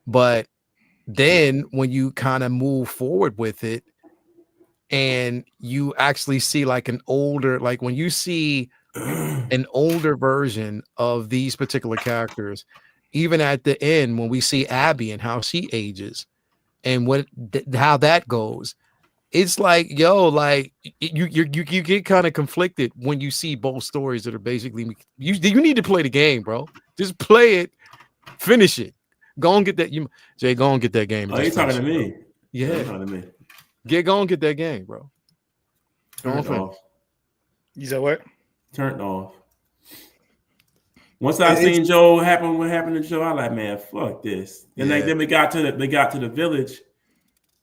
But then when you kind of move forward with it and you actually see like like when you see an older version of these particular characters, even at the end when we see Abby and how she ages and how that goes, it's like, yo, like you get kind of conflicted when you see both stories that are basically you need to play the game, bro. Just play it, finish it. Go and get that. Jay, go and get that game. Oh, you talking to me? Yeah, talking to me. Go and get that game, bro. Turned off. You said what? Turned off. Once I seen Joe happen, what happened to Joe, I like, man, fuck this. And then we got to the village.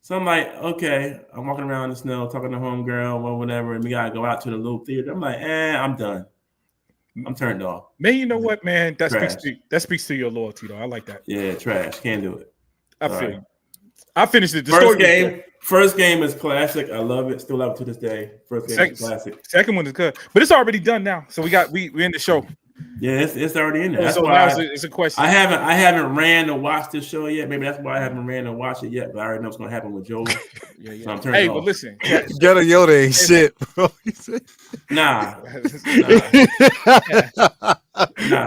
So I'm like, okay, I'm walking around in the snow, talking to homegirl or whatever, and we gotta go out to the little theater. I'm like, I'm done. I'm turned off. Man, you know what, man? That speaks to your loyalty, though. I like that. Yeah, trash. Can't do it. I feel you. I finished it. First game is classic. I love it. Still love it to this day. First game is classic. Second one is good, but it's already done now. So we in the show. Yeah, it's already in there. That's so why now it's a question. I haven't ran to watch this show yet. Maybe that's why I haven't ran to watch it yet. But I already know what's gonna happen with Joel. Yeah. So I'm turning off. But listen, Get a Yoda ain't shit, bro. Nah.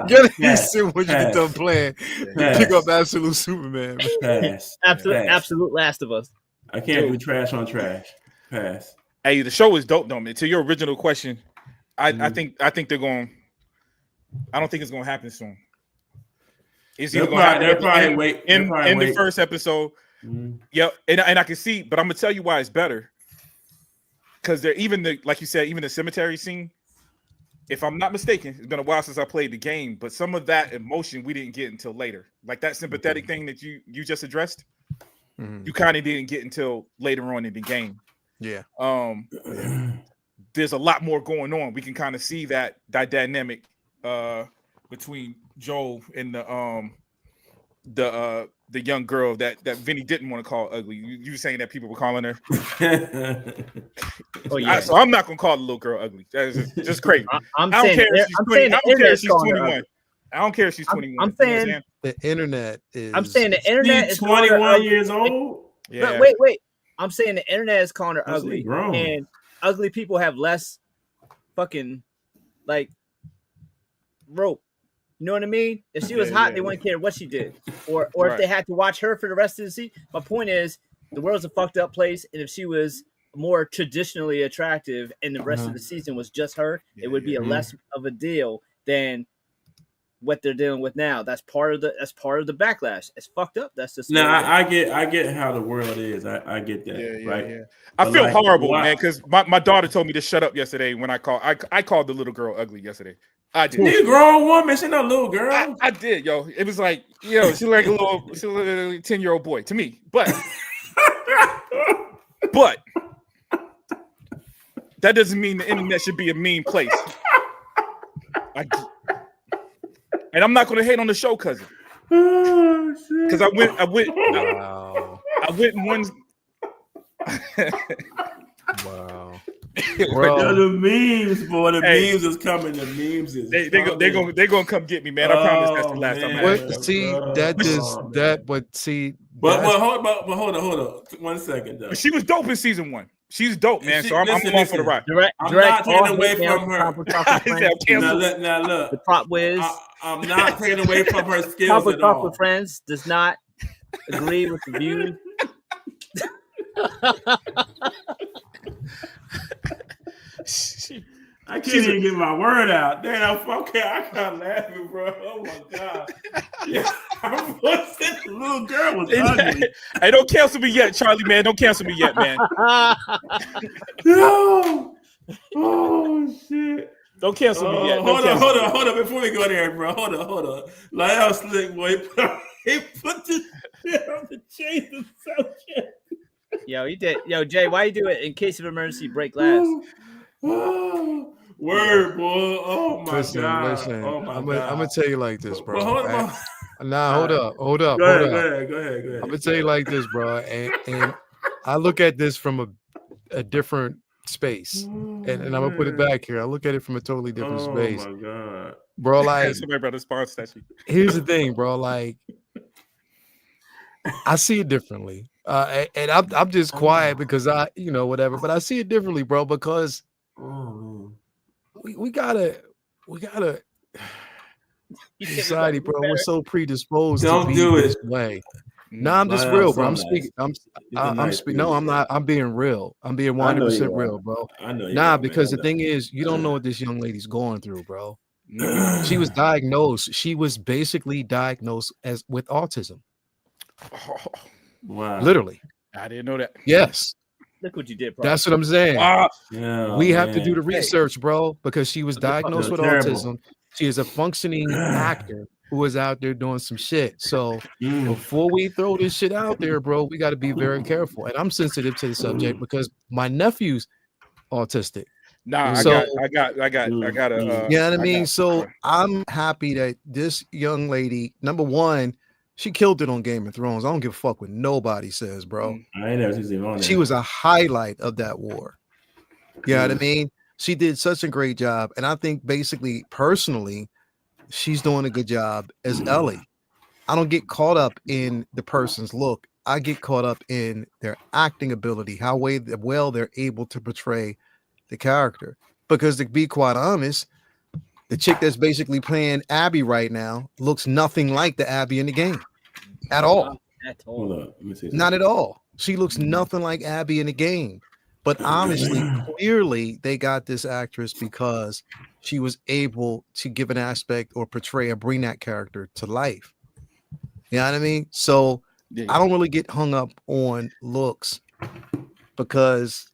Get a shit when you get done playing. Pick up Absolute Superman. Pass. Absolute Last of Us. I can't do trash on trash. Pass. Hey, the show is dope, though, man. To your original question, I think they're going. I don't think it's going to happen soon. It's either going to happen in the first episode. Mm-hmm. Yep, and I can see, but I'm gonna tell you why it's better. Because they're like you said, even the cemetery scene. If I'm not mistaken, it's been a while since I played the game, but some of that emotion we didn't get until later. Like that sympathetic thing that you just addressed, you kind of didn't get until later on in the game. Yeah. There's a lot more going on. We can kind of see that dynamic between Joel and the young girl that Vinny didn't want to call ugly. You were saying that people were calling her. Oh yeah. So I'm not gonna call the little girl ugly. That is just crazy. I don't care if she's 21. I don't care if she's 21. I'm saying the internet is. I'm saying the internet is 21 years old. Yeah. Wait. I'm saying the internet is calling her ugly, and ugly people have less fucking like rope. You know what I mean? If she was hot, they wouldn't care what she did, or if they had to watch her for the rest of the season. My point is, the world's a fucked up place, and if she was more traditionally attractive and the rest of the season was just her, it would be a less of a deal than what they're dealing with now. That's part of the backlash. It's fucked up. That's just I get how the world is. I get that. Right. Yeah. I feel horrible, man, because my daughter told me to shut up yesterday when I called the little girl ugly yesterday. I did. You grown woman, she's not a little girl. I did, yo. It was like, she's like a little 10-year-old boy to me. But that doesn't mean the internet should be a mean place. And I'm not going to hate on the show, cousin. Because I went and won. Wow. The memes, boy. The memes is coming. The memes is they're gonna come get me, man. I promise that's the last time. Hold on. 1 second, though. But she was dope in season 1. She's dope, man. So I'm along for the ride. I'm not taking away from her. Now look, the prop whiz. I'm not taking away from her skills at all. With friends does not agree with the view. I can't even get my word out. Damn, okay, I got laughing, bro. Oh my god. Yeah, the little girl was ugly. Hey, don't cancel me yet, Charlie, man. Don't cancel me yet, man. No. Oh shit. Don't cancel me yet. Hold on. Before we go there, bro. Hold on. Lyle Slick boy, he put this shit on the chain of subject. Yo, he did. Yo, Jay, why you do it in case of emergency? Break last. Word, boy. Oh my god. Listen. Oh my I'm god. gonna tell you like this, bro. Well, hold on. Hold up. Go ahead. I'm gonna tell you like this, bro. And I look at this from a different space, and I'm gonna put it back here. I look at it from a totally different space. Oh my god, bro. Like, somebody brought a sponsor statue. Here's the thing, bro. Like, I see it differently, and I'm just quiet because whatever. But I see it differently, bro, because we gotta. Society, bro, we're so predisposed to be this way. No, I'm just real, bro. I'm speaking. I'm speaking. No, I'm not. I'm being real. I'm being 100% real, bro. I know. Nah, because the thing is, you don't know what this young lady's going through, bro. She was diagnosed. She was basically diagnosed with autism. Oh, wow. Literally. I didn't know that. Yes. Look what you did, bro. That's what I'm saying. We have to do the Hey. research, bro, because she was diagnosed with autism. She is a functioning actor who is out there doing some shit. So before we throw this shit out there, bro, we got to be very careful. And I'm sensitive to the subject because my nephew's autistic. Nah, so, I got a. You know what I mean? So I'm happy that this young lady, number one, she killed it on Game of Thrones. I don't give a fuck what nobody says, bro. I ain't never seen on She was a highlight of that war. You know what I mean? She did such a great job. And I think basically, personally, she's doing a good job as Ellie. I don't get caught up in the person's look. I get caught up in their acting ability, how well they're able to portray the character. Because to be quite honest, the chick that's basically playing Abby right now looks nothing like the Abby in the game at all. Hold on. Let me see. Not at all. She looks nothing like Abby in the game. But honestly, clearly, they got this actress because she was able to give an aspect or portray or bring that character to life. You know what I mean? So I don't really get hung up on looks because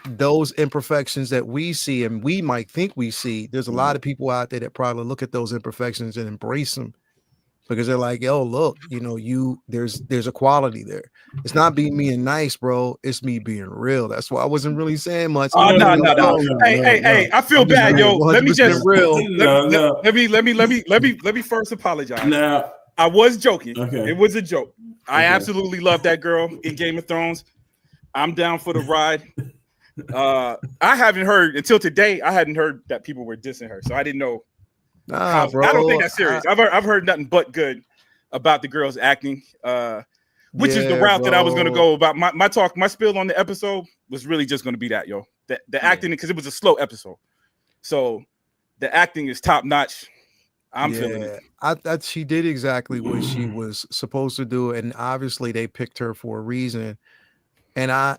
those imperfections that we see and we might think we see, there's a lot of people out there that probably look at those imperfections and embrace them because they're like, yo, look, there's a quality there. It's not being mean nice, bro. It's me being real. That's why I wasn't really saying much. Oh, no. Hey, I feel bad, yo. Let me just let me first apologize. No. I was joking. Okay. It was a joke. I absolutely love that girl in Game of Thrones. I'm down for the ride. I haven't heard until today. I hadn't heard that people were dissing her, so I didn't know. Bro, I don't think that's serious. I've heard nothing but good about the girl's acting, which is the route that I was going to go about. My spiel on the episode was really just going to be that, yo. The acting, because it was a slow episode, so the acting is top notch. I'm feeling it. She did exactly what she was supposed to do, and obviously they picked her for a reason. And I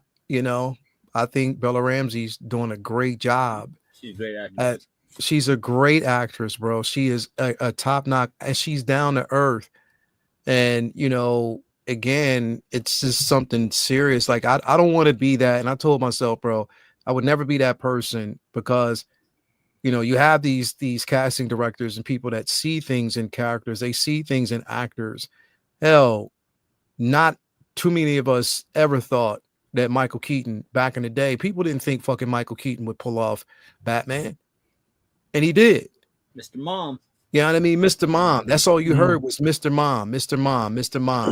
think Bella Ramsey's doing a great job. She's a great actress. She's a great actress, bro. She is a top notch, and she's down to earth. And again, it's just something serious. Like I don't want to be that. And I told myself, bro, I would never be that person because you have these casting directors and people that see things in characters. They see things in actors. Hell, not too many of us ever thought that Michael Keaton back in the day, people didn't think fucking Michael Keaton would pull off Batman. And he did. Mr. Mom. You know what I mean? Mr. Mom. That's all you heard was Mr. Mom, Mr. Mom, Mr. Mom.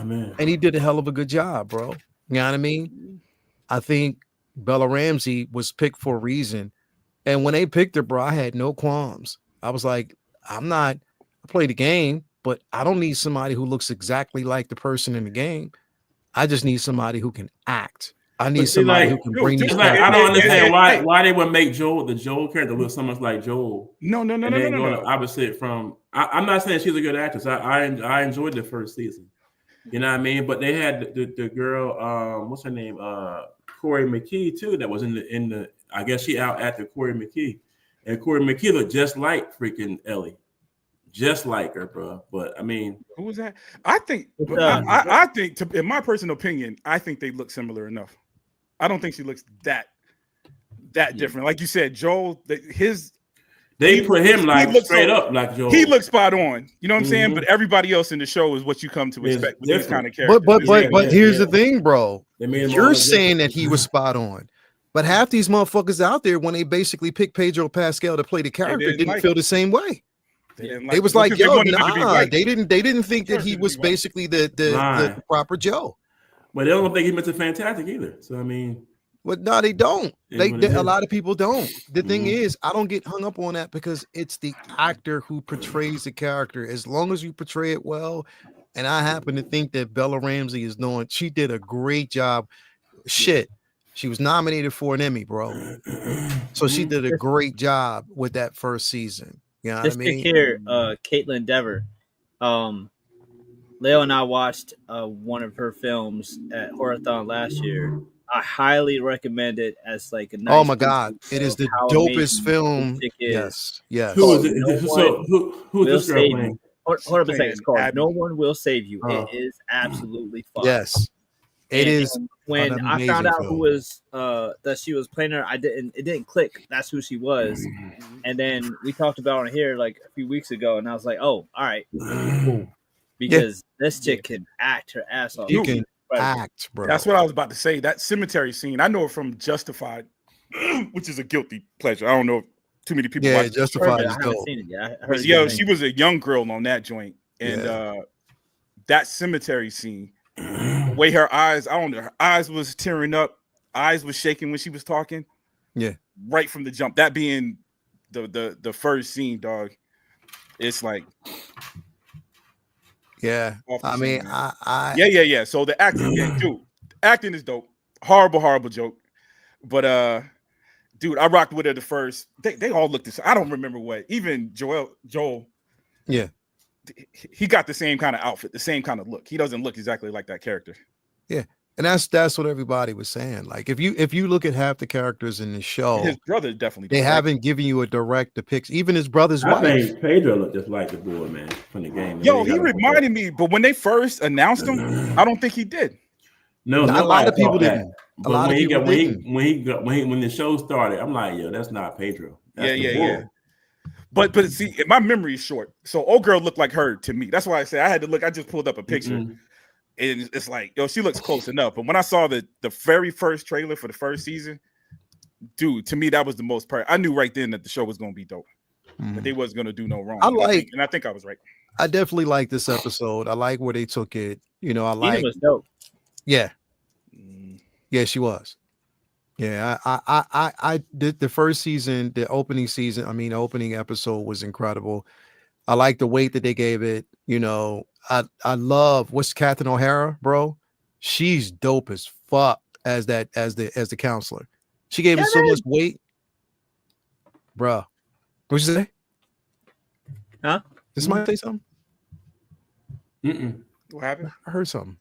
Man. And he did a hell of a good job, bro. You know what I mean? I think Bella Ramsey was picked for a reason. And when they picked her, bro, I had no qualms. I was like, I play the game, but I don't need somebody who looks exactly like the person in the game. I just need somebody who can act. I need somebody who can bring these. I don't understand why they would make the Joel character look so much like Joel. No. Opposite from. I'm not saying she's a good actress. I enjoyed the first season. You know what I mean? But they had the girl. What's her name? Corey McKee too. That was in the. I guess she out acted Corey McKee. And Corey McKee looked just like freaking Ellie. Just like her, bro. But I mean, who was that? I think I think in my personal opinion, I think they look similar enough. I don't think she looks that different. Like you said, Joel, they put him like straight up like Joel. He looks spot on. You know what I'm saying? But everybody else in the show is what you come to expect with this kind of character. But here's the thing, bro. You're saying that he was spot on. But half these motherfuckers out there, when they basically picked Pedro Pascal to play the character, didn't feel the same way. They was like, yo, nah, they didn't think that he was basically the proper Joe. But they don't think he meant fantastic either. So I mean, but no, they don't. A lot of people don't. The thing is, I don't get hung up on that because it's the actor who portrays the character. As long as you portray it well, and I happen to think that Bella Ramsey she did a great job. Shit, she was nominated for an Emmy, bro. So she did a great job with that first season. You know what I mean? Here, Caitlin Dever. Leo and I watched one of her films at Horathon last year. I highly recommend it as like a nice. Oh my god, it is the dopest film. Yes. Who is it? Who is this girl playing? Hold up a second. It's called No One Will Save You. It is absolutely fun. Yes, it is. When I found out who was that she was playing her, it didn't click. That's who she was. And then we talked about it here like a few weeks ago, and I was like, oh, all right, cool. Because this chick can act her ass off. You can act, bro. That's what I was about to say. That cemetery scene, I know it from Justified, which is a guilty pleasure. I don't know if too many people. Yeah, Justified is dope. Yo, she was a young girl on that joint, and that cemetery scene. The way her eyes, I don't know, her eyes was tearing up, eyes was shaking when she was talking. Yeah, right from the jump. That being the first scene, dog. It's like, yeah. I mean, yeah. So the acting, dude, acting is dope. Horrible joke, but dude, I rocked with her the first. They all looked the same. I don't remember what. Even Joel. Yeah. He got the same kind of outfit, the same kind of look. He doesn't look exactly like that character. Yeah, and that's what everybody was saying. Like if you look at half the characters in the show, his brother definitely. They haven't given you a direct depiction. Even his brother's wife. I think Pedro looked just like the boy, man, from the game. Yo, he reminded me, but when they first announced him, I don't think he did. No, a lot of people didn't. A lot of people didn't. When the show started, I'm like, yo, that's not Pedro. That's yeah. But see, my memory is short. So old girl looked like her to me. That's why I said I had to look. I just pulled up a picture, and it's like, yo, she looks close enough. But when I saw the very first trailer for the first season, dude, to me that was the most part. I knew right then that the show was going to be dope. That they wasn't going to do no wrong. I think I was right. I definitely like this episode. I like where they took it. You know, I like. Was dope. Yeah, yeah, she was. Yeah, I did the first season, the opening episode was incredible. I like the weight that they gave it. You know, I love what's Catherine O'Hara, bro. She's dope as fuck as the counselor. She gave it so much weight, bro. What'd you say? Huh? Did somebody say something? What happened? I heard something.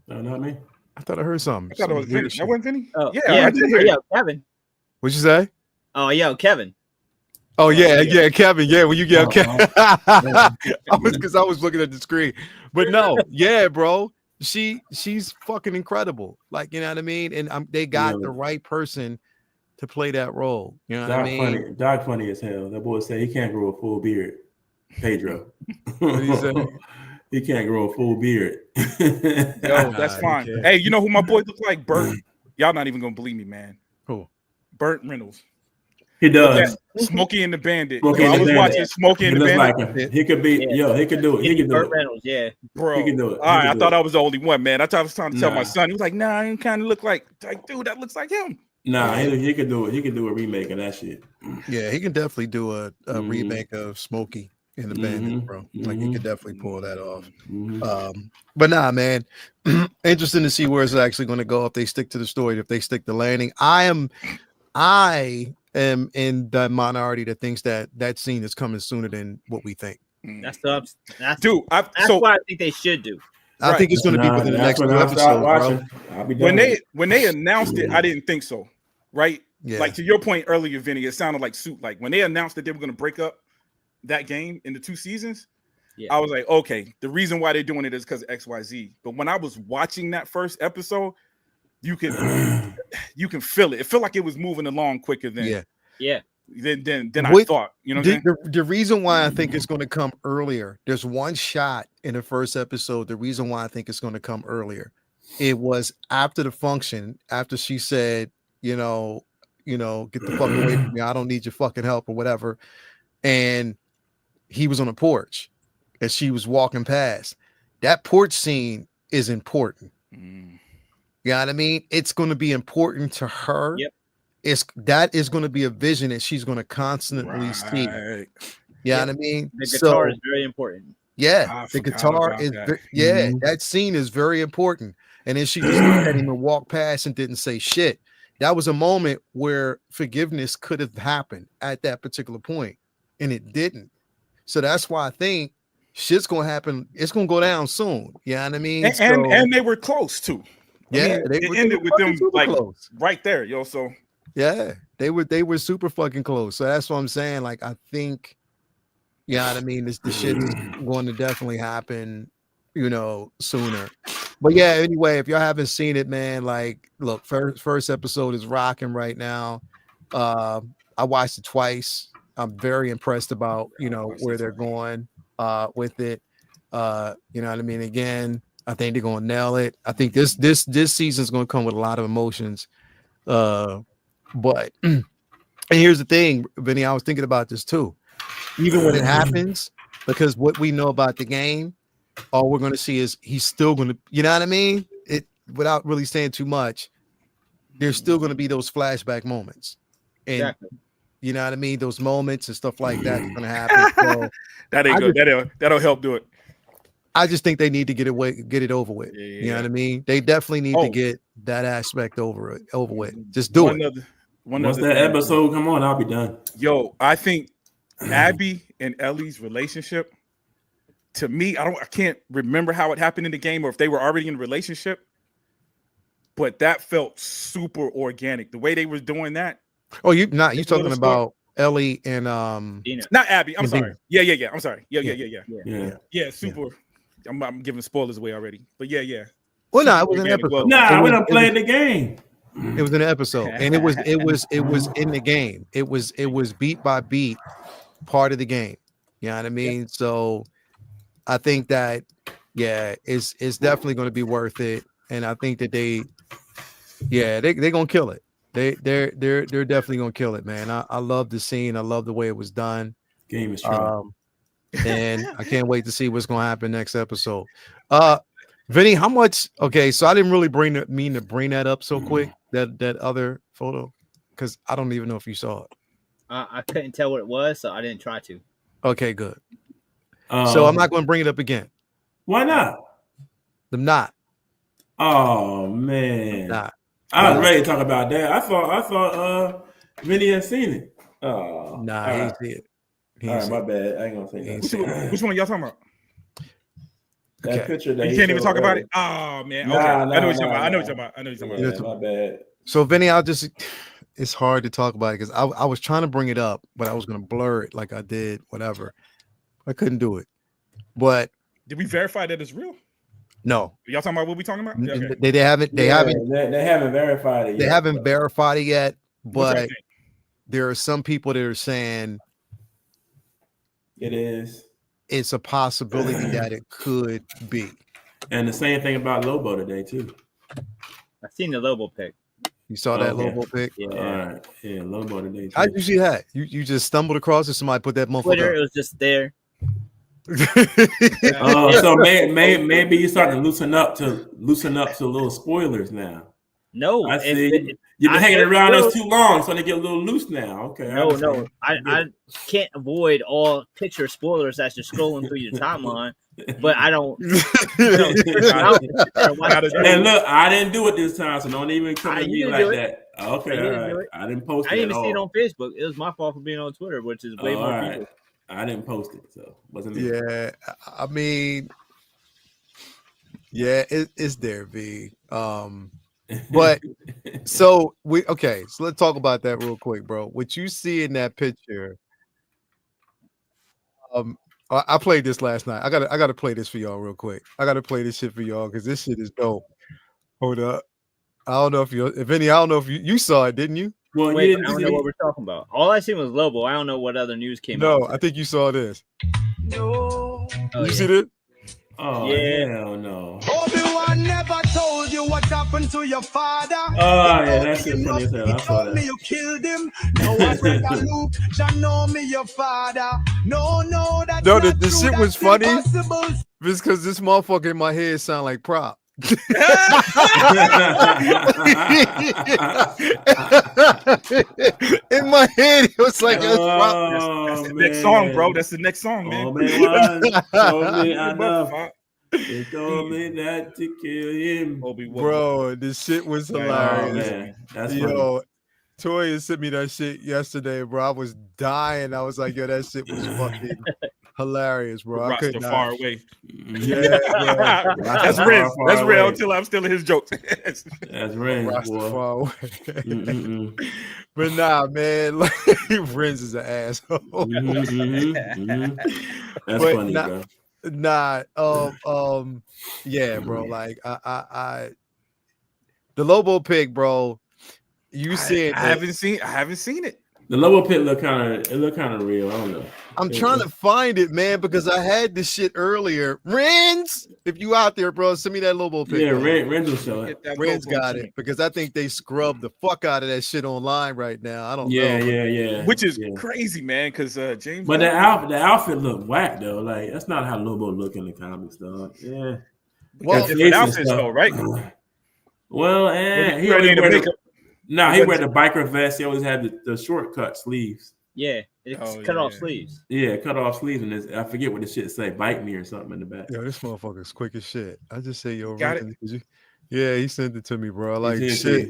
No, not me. I thought I heard something. I thought it was Vinny. That wasn't Vinny? Oh, I did hear it. Kevin. What'd you say? Oh, Kevin. Oh, yeah, Kevin. Yeah, when you get Kevin. I was looking at the screen. But no, yeah, bro. She's fucking incredible. Like, you know what I mean? And they got the right person to play that role. You know what I mean? Doc funny as hell. That boy said he can't grow a full beard. Pedro. What did he say? He can't grow a full beard. Yo, that's fine. Hey, you know who my boy looks like? Burt. Y'all not even gonna believe me, man. Who? Burt Reynolds. He does. Smokey and the Bandit. I was watching Smokey and the Bandit. He could be. He could do it. He could do Burt it. Reynolds, yeah, bro. He can do it. All right, I thought I was the only one, man. I was trying to tell my son. He was like, "Nah, I kind of look like, dude, that looks like him." Nah, he could do it. He could do a remake of that shit. Yeah, he can definitely do a remake of Smokey and the Bandit, bro. Like he could definitely pull that off. But nah, man, interesting to see where it's actually going to go if they stick to the story, if they stick to landing. I am in the minority that thinks that scene is coming sooner than what we think. That's why I think they should do. I think it's going to be within the next 2 episodes, bro. When they announced it, I didn't think so. Right? Yeah. Like to your point earlier, Vinny, it sounded like Suit. Like when they announced that they were going to break up that game into 2 seasons, I was like, okay, the reason why they're doing it is because of XYZ. But when I was watching that first episode, you can feel it. It felt like it was moving along quicker than than I thought. You know what I'm saying? The reason why I think it's going to come earlier, there's one shot in the first episode. The reason why I think it's going to come earlier, it was after the function, after she said, get the fuck away from me. I don't need your fucking help or whatever. And he was on the porch and she was walking past. That porch scene is important. You know what I mean? It's going to be important to her. Yep. That is going to be a vision that she's going to constantly see. You know what I mean? The guitar is very important. Yeah, the guitar is that scene is very important. And then she just looked at him and walked past and didn't say shit. That was a moment where forgiveness could have happened at that particular point, and it didn't. So that's why I think shit's gonna happen. It's gonna go down soon. You know what I mean? And they were close too. Yeah, I mean, it ended with them like close. Right there, yo. So yeah, they were super fucking close. So that's what I'm saying. Like I think, you know what I mean? The shit is going to definitely happen, sooner. But yeah, anyway, if y'all haven't seen it, man, like look, first episode is rocking right now. I watched it twice. I'm very impressed about where they're going with it. You know what I mean? Again, I think they're gonna nail it. I think this season is gonna come with a lot of emotions. But and here's the thing, Vinny, I was thinking about this too. Even when it happens, because what we know about the game, all we're gonna see is he's still gonna, you know what I mean? It without really saying too much, there's still gonna be those flashback moments. And exactly. You know what I mean? Those moments and stuff like that is gonna happen. So that ain't good. That'll help do it. I just think they need to get it over with. Yeah. You know what I mean? They definitely need to get that aspect over with. Just do it. Once that episode come on, I'll be done. Yo, I think Abby and Ellie's relationship, to me, I can't remember how it happened in the game or if they were already in a relationship, but that felt super organic. The way they were doing that. Oh, you talking about Ellie and Dina. Not Abby. I'm sorry. Yeah. I'm sorry. Yeah. Super. I'm giving spoilers away already, but yeah. Well, no, it was an episode. We don't play the game. It was an episode, and it was in the game. It was beat by beat, part of the game. You know what I mean? Yeah. So, I think that it's definitely going to be worth it, and I think that they're gonna kill it. They're definitely gonna kill it, man. I love the scene. I love the way it was done. Game is true. And I can't wait to see what's gonna happen next episode. Vinny, how much? Okay, so I didn't really mean to bring that up so quick. That other photo, because I don't even know if you saw it. I couldn't tell what it was, so I didn't try to. Okay, good. So I'm not going to bring it up again. Why not? I'm not. Oh man, I'm not. I was ready to talk about that. I thought Vinny had seen it. Oh, nah, he didn't see it. All right, my bad. I ain't gonna say that. Which one y'all talking about? That picture that you can't even talk about it. Oh man, okay. I know what you're talking about. Yeah, my bad. So Vinny, it's hard to talk about it because I was trying to bring it up, but I was gonna blur it like I did, whatever. I couldn't do it. But did we verify that it's real? No. Y'all talking about what we talking about? Okay. They haven't verified it yet. They haven't verified it yet, but there are some people that are saying it's a possibility that it could be. And the same thing about Lobo today too. I seen the Lobo pic. You saw that Lobo pic? Yeah. All right. Yeah, Lobo today too. How did you see that? You just stumbled across it, somebody put that motherfucker Twitter, it was just there. So maybe you're starting to loosen up to little spoilers now. No, I see. You've been hanging around us too long, so they get a little loose now. Okay. No, I can't avoid all picture spoilers as you're scrolling through your timeline, but I don't. And look, I didn't do it this time, so don't even come at me like that. Okay, all right. I didn't post it. I didn't even see it on Facebook. It was my fault for being on Twitter, which is way more people. I didn't post it, so wasn't it? Yeah, I mean, yeah, it's there, V. But so so let's talk about that real quick, bro. What you see in that picture, I played this last night. I gotta play this for y'all real quick. I gotta play this shit for y'all because this shit is dope. Hold up. I don't know if you saw it, didn't you? Well, wait, I don't know what we're talking about. All I seen was Lobo. I don't know what other news came out. No, I think you saw this. No. You see this? Oh, yeah. Hell no. Obi-Wan never told you what happened to your father. Oh, yeah, that's it funny as hell. I saw that. Me you killed him. No, I said that Luke, John know me your father. No, that's no, not the true. shit was funny. Impossible. It's because this motherfucker in my head sound like Prop. In my head, it was like that's the next song, bro. That's the next song, man. Oh, man, told me I know. They told me not to kill him. Bro, this shit was hilarious. Oh, man. That's funny. Toya sent me that shit yesterday, bro. I was dying. I was like, yo, that shit was fucking hilarious, bro. I couldn't far away. Yeah, bro. That's Renz. That's real until I'm stealing his jokes. That's Renz, boy. Far away. But nah, man, like, Renz is an asshole. That's funny, bro. Nah, yeah, bro. Like I the Lobo pick, bro. You see it? I haven't seen it. The Lobo pit look kind of real. I don't know. I'm trying to find it, man, because I had this shit earlier. Renz, if you out there, bro, send me that Lobo pic. Yeah, Renz will show it. Renz got it because I think they scrubbed the fuck out of that shit online right now. I don't know. Yeah. Which is crazy, man, because James. But the outfit look whack though. Like that's not how Lobo look in the comics, though. Yeah. Well, different outfits though, right? Well, he wear the biker vest. He always had the shortcut sleeves. Yeah, it's cut off sleeves. Yeah, cut off sleeves, and I forget what the shit say. Bite me or something in the back. Yo, this motherfucker's quick as shit. I just say, yo, got it. Yeah, he sent it to me, bro. Like shit.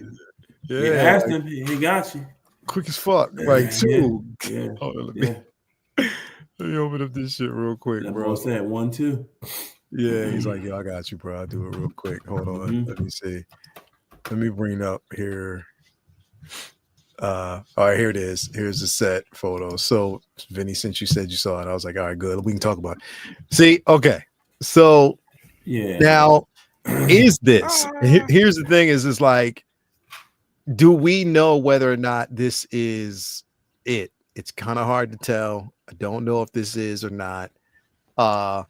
Yeah, you asked him. He got you. Quick as fuck. Like two. Yeah. Hold on, let me open up this shit real quick, that bro. Said 1, 2. Yeah, he's like, yo, I got you, bro. I'll do it real quick. Hold on. Let me see. Let me bring up here. All right, here it is. Here's the set photo. So Vinny, since you said you saw it, I was like, all right, good. We can talk about it. See, okay. So now is this here's the thing is like, do we know whether or not this is it? It's kind of hard to tell. I don't know if this is or not. I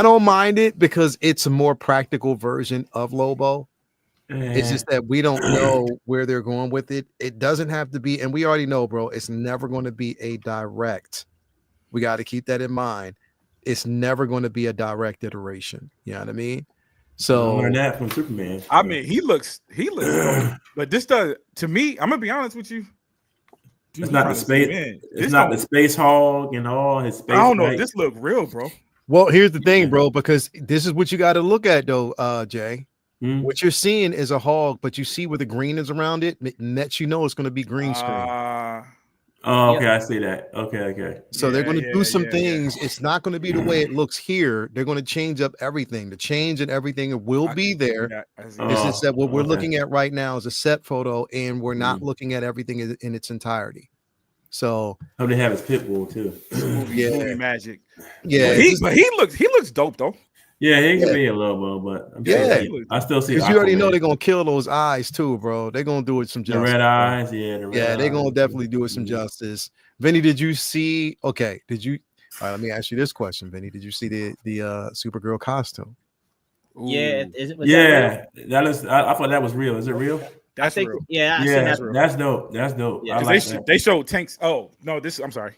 don't mind it because it's a more practical version of Lobo. It's just that we don't know where they're going with it. It doesn't have to be, and we already know, bro, it's never going to be a direct. We got to keep that in mind. It's never going to be a direct iteration. You know what I mean? So I learned that from Superman. I mean, he looks dope, but this does, to me, I'm gonna be honest with you. It's not the space. It's not the space hog and all his space. I don't know if this look real, bro. Well, here's the thing, bro, because this is what you got to look at, though, Jay. What you're seeing is a hog, but you see where the green is around it, and that you know it's going to be green screen. Okay, I see that. Okay. So they're going to do some things. It's not going to be the way it looks here. They're going to change up everything. The change and everything will be there. It's just that what we're looking at right now is a set photo, and we're not looking at everything in its entirety. So they have his pit bull too. Movie magic. Yeah, but he looks dope though. Yeah, he can be a little, but I still see. Because you already know they're gonna kill those eyes too, bro. They're gonna do it some justice. The red eyes, they're gonna definitely do it some justice. Vinny, did you see? Okay, did you? All right, let me ask you this question, Vinny. Did you see the Supergirl costume? Ooh. Yeah, that is. I thought that was real. Is it real? That's real. Yeah, that's dope. That's dope. Yeah, they showed tanks. Oh no, I'm sorry.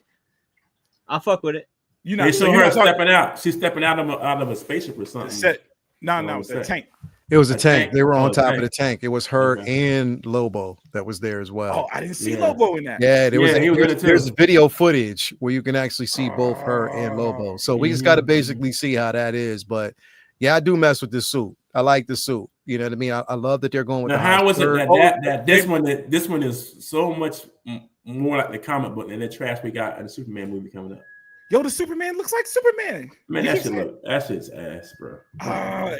I fuck with it. They show her stepping out. She's stepping out of a spaceship or something. No, a tank. It was a tank. They were on top of the tank. It was her and Lobo that was there as well. Oh, I didn't see Lobo in that. Yeah, there's video footage where you can actually see both her and Lobo. So we just got to basically see how that is. But yeah, I do mess with this suit. I like the suit. You know what I mean? I love that they're going with. Now, how is it that this one is so much more like the comic book than the trash we got in the Superman movie coming up? Yo, the Superman looks like Superman. Man, that shit's ass, bro.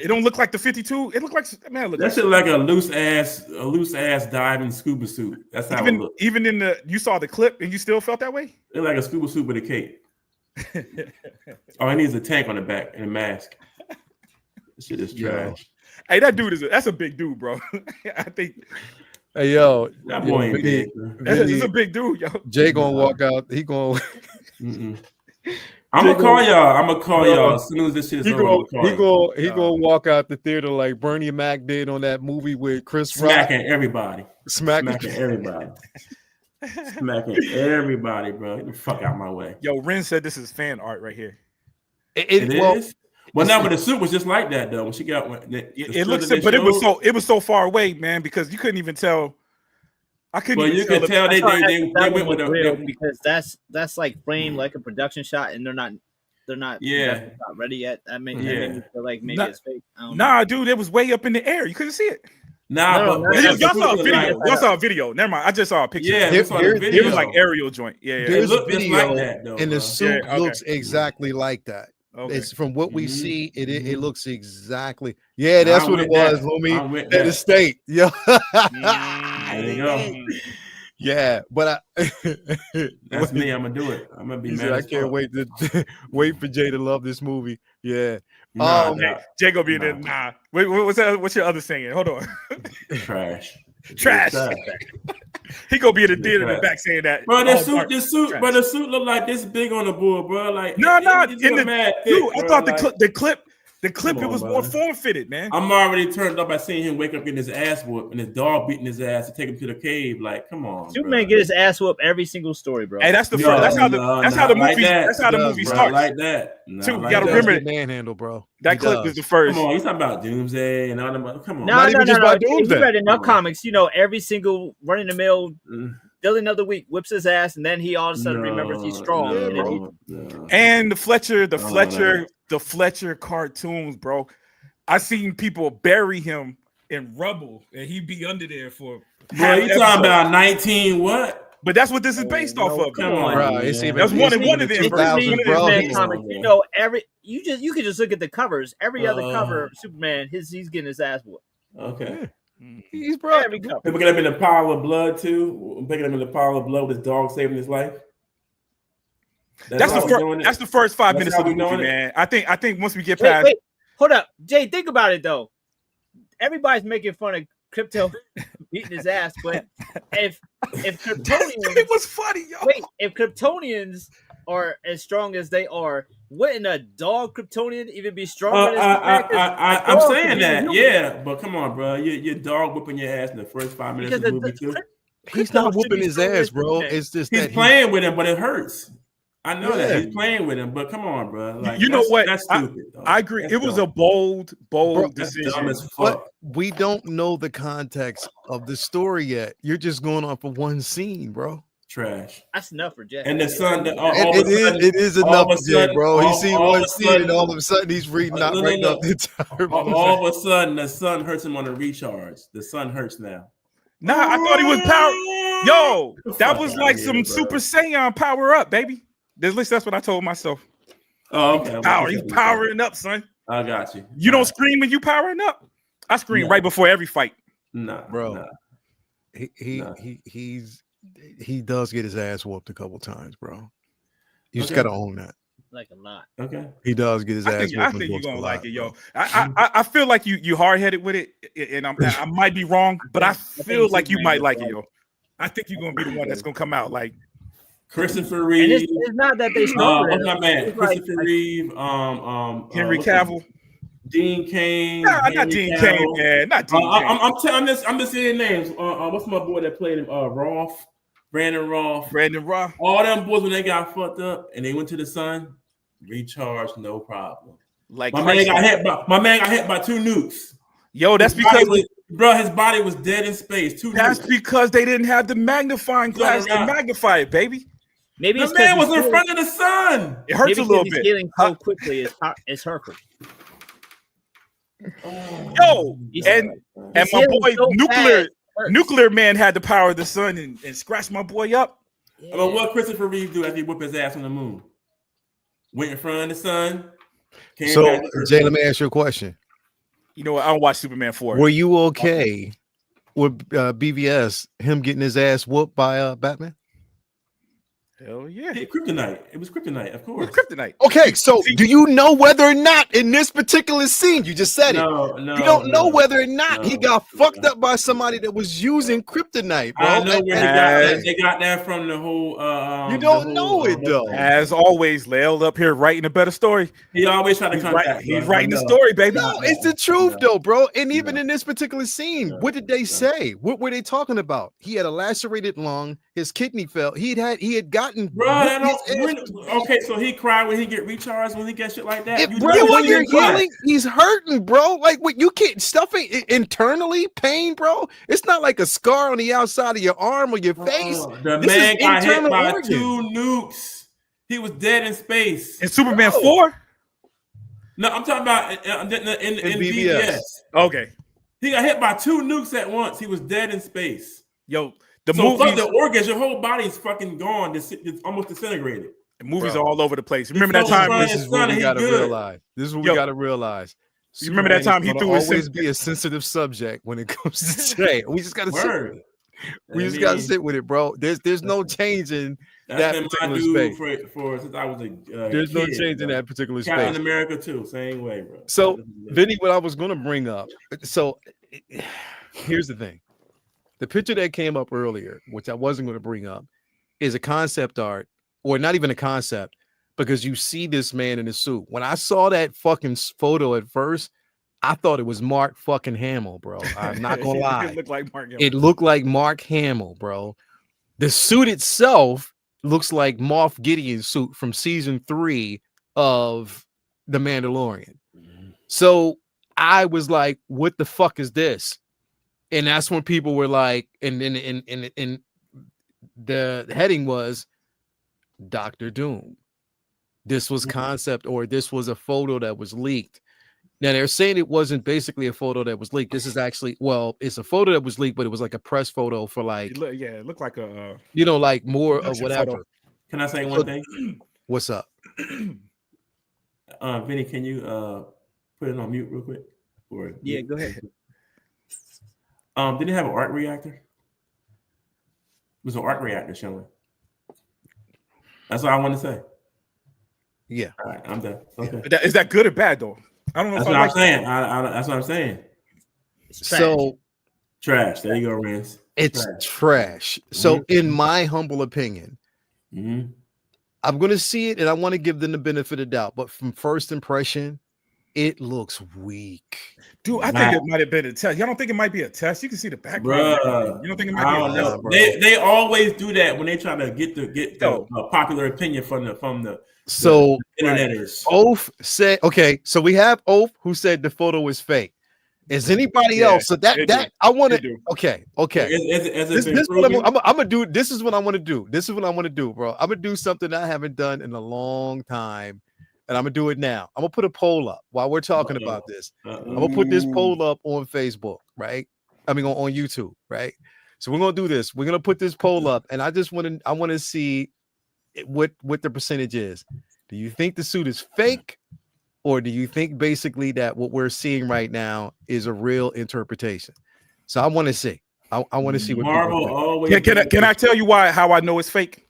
It don't look like the 52. It look like that shit like a loose ass diving scuba suit. That's how it looks. Even in you saw the clip and you still felt that way? It's like a scuba suit with a cape. Oh, he needs a tank on the back and a mask. This shit is trash. Hey, that dude that's a big dude, bro. I think. Hey, yo, that boy ain't big. That's a big dude, yo. Jay gonna walk out. He gonna. I'm gonna call y'all as soon as this shit is over. He gonna walk out the theater like Bernie Mac did on that movie with Chris Rock. Smacking everybody, smacking everybody, bro. Get the fuck out of my way. Yo, Ren said this is fan art right here. It is. Well, now, but the suit was just like that though. When she got it looks, but it was so far away, man, because you couldn't even tell. I couldn't. Well, you could tell they went with real because that's like framed like a production shot, and they're not not ready yet. That made me feel like maybe it's fake. Nah, dude, it was way up in the air. You couldn't see it. Y'all saw a video. Y'all saw a video. Never mind. I just saw a picture. Yeah, it was like aerial joint. Yeah. There's a video, like that, though, and the suit looks exactly like that. Okay. It's from what we see. It looks exactly. Yeah, that's what it was, Lumi. That estate. Yeah. There you go. Yeah, but that's me. I'm gonna do it. I'm gonna be mad. I can't wait for Jay to love this movie. Yeah. Jay gonna be in there. Nah. Wait, what's that? What's your other singing? Hold on. Trash. He gonna be in the theater in the back saying that. Bro, the suit look like this big on the board, bro. Like no, I thought the clip it was more form fitted, man. I'm already turned up by seeing him wake up getting his ass whooped and his dog beating his ass to take him to the cave. Like, come on, Superman get his ass whooped every single story, bro. Hey, that's the first. That's how the movie. That's how the movie starts. Like that. You gotta remember manhandle, bro. That clip is the first. Come on, he's talking about Doomsday and all them. Come on, no. If you read enough comics, you know every single run in the mill villain of the week whips his ass, and then he all of a sudden remembers he's strong. And the Fletcher cartoons, bro. I seen people bury him in rubble, and he'd be under there for. Bro, you talking about 19 what? But that's what this is based off of. Come on, bro. That's one of the comics. You know, you could just look at the covers. Every other cover of Superman, he's getting his ass whooped. Okay. He's bro. People get up in the pile of blood too. Picking up in the pile of blood with his dog saving his life. That's the first 5 minutes of the movie, man. I think once we get past. Wait, hold up, Jay. Think about it though. Everybody's making fun of Crypto beating his ass, but if Kryptonians, it was funny, yo. Wait, if Kryptonians are as strong as they are, wouldn't a dog Kryptonian even be stronger? I'm saying that, yeah, but come on, bro. Your dog whipping your ass in the first 5 minutes of the movie too. He's not whooping his ass, bro. It's just he's playing with him, but it hurts. I know that he's playing with him, but come on, bro. Like, you know what? That's stupid. I agree. It was a bold decision. But we don't know the context of the story yet. You're just going off of one scene, bro. Trash. That's enough for Jeff. And the son, it is enough for Jeff, bro. He seen one scene, and all of a sudden he's reading out right up the entire. All of a sudden, the sun hurts him on the recharge. The sun hurts now. Nah, I thought he was power. Yo, that was like some Super Saiyan power up, baby. At least that's what I told myself. Oh, okay. He's powering up, son. I got you. You don't scream when you powering up. I scream right before every fight. Nah, bro. Nah. He does get his ass whooped a couple times, bro. You just gotta own that. Like a lot. Okay. He does get his ass whooped. I think you're gonna like it, yo. I feel like you hard headed with it, and I might be wrong, but I feel like you might like it, yo. I think you're gonna be the one that's gonna come out like. Christopher Reeve. And it's not that they what's my man? Christopher Reeve. Henry Cavill. Dean Cain. Nah, not Dean Cain, man. Not Dean Cain. I'm just saying names. What's my boy that played him? Brandon Roth. All them boys when they got fucked up and they went to the sun, recharged, no problem. Like my man got hit by 2 nukes. Yo, that's because his body was dead in space. That's because they didn't have the magnifying glass to magnify it, baby. Maybe the man was in front of the sun. It hurts a little bit. Healing so quickly, it's hurtful. Yo, and my boy Nuclear Man had the power of the sun and scratched my boy up. Yeah. But what Christopher Reeve do after he whip his ass on the moon? went in front of the sun. So, Jay, let me ask you a question. You know what? I don't watch Superman 4. Were you okay with BVS, him getting his ass whooped by Batman? Hell yeah. Kryptonite. It was Kryptonite, of course. It was Kryptonite. Okay, so do you know whether or not in this particular scene, you just said No, you don't know whether or not he got fucked up by somebody that was using kryptonite, bro. I know where they got that from the whole. You don't know it though. As always, Lael up here writing a better story. He always trying to come back. He's writing the story, baby. No, it's the truth though, bro. And even in this particular scene, what did they say? What were they talking about? He had a lacerated lung. His kidney fell. He had gotten. Bro, okay, so he cried when he get recharged when he gets shit like that. When you're healing, he's hurting, bro. Like what you can't stuff it internally pain, bro. It's not like a scar on the outside of your arm or your face. The man got hit by 2 nukes. He was dead in space. In Superman 4? No, I'm talking about in BVS. Okay. He got hit by 2 nukes at once. He was dead in space. Yo, the organs, your whole body's fucking gone. It's almost disintegrated. The movies are all over the place. Remember that time? This is what we gotta realize. This is what we gotta realize. You remember that time he threw his always be a sensitive subject when it comes to Jay. We just gotta sit. We just gotta sit with it, bro. There's no changing that particular space. For since I was a there's no change in that particular space. Captain America too, same way, bro. So, Vinny, what I was gonna bring up. So, here's the thing. The picture that came up earlier, which I wasn't going to bring up, is a concept art, or not even a concept, because you see this man in a suit. When I saw that fucking photo at first, I thought it was Mark fucking Hamill, bro. I'm not gonna lie. It looked like Mark Hamill. It looked like Mark Hamill, bro. The suit itself looks like Moff Gideon's suit from season 3 of The Mandalorian. So I was like, what the fuck is this? And that's when people were like, and the heading was Dr. Doom. This was concept, or this was a photo that was leaked. Now they're saying it wasn't basically a photo that was leaked. This is actually, well, it's a photo that was leaked, but it was like a press photo for like, it looked like a, like more of whatever. Photo. Can I say one thing? What's up? Vinny, can you put it on mute real quick? Yeah, go ahead. Did it have an arc reactor? It was an arc reactor showing. That's all I want to say. Yeah. All right, I'm done. Okay. Is that good or bad though? I don't know. That's what I'm saying. That's what I'm saying. So trash. There you go, Rance. It's trash. So in my humble opinion, I'm going to see it and I want to give them the benefit of doubt. But from first impression, it looks weak. Dude, I think it might have been a test. Y'all don't think it might be a test? You can see the background. Bruh, you don't think it might be a test? Bro. They always do that when they try to get the popular opinion from the interneters. Oath said, okay, so we have Oath who said the photo is fake. Is anybody else? So that I want to. Okay. This is what I'm gonna do. This is what I want to do. This is what I want to do, bro. I'm gonna do something I haven't done in a long time. And I'm gonna do it now. I'm gonna put a poll up while we're talking about this. I'm gonna put this poll up on Facebook, right? I mean on YouTube, right? So we're gonna do this. We're gonna put this poll up, and I want to see what the percentage is. Do you think the suit is fake, or do you think basically that what we're seeing right now is a real interpretation? So I want to see. I want to see what Marvel always. Can I tell you how I know it's fake?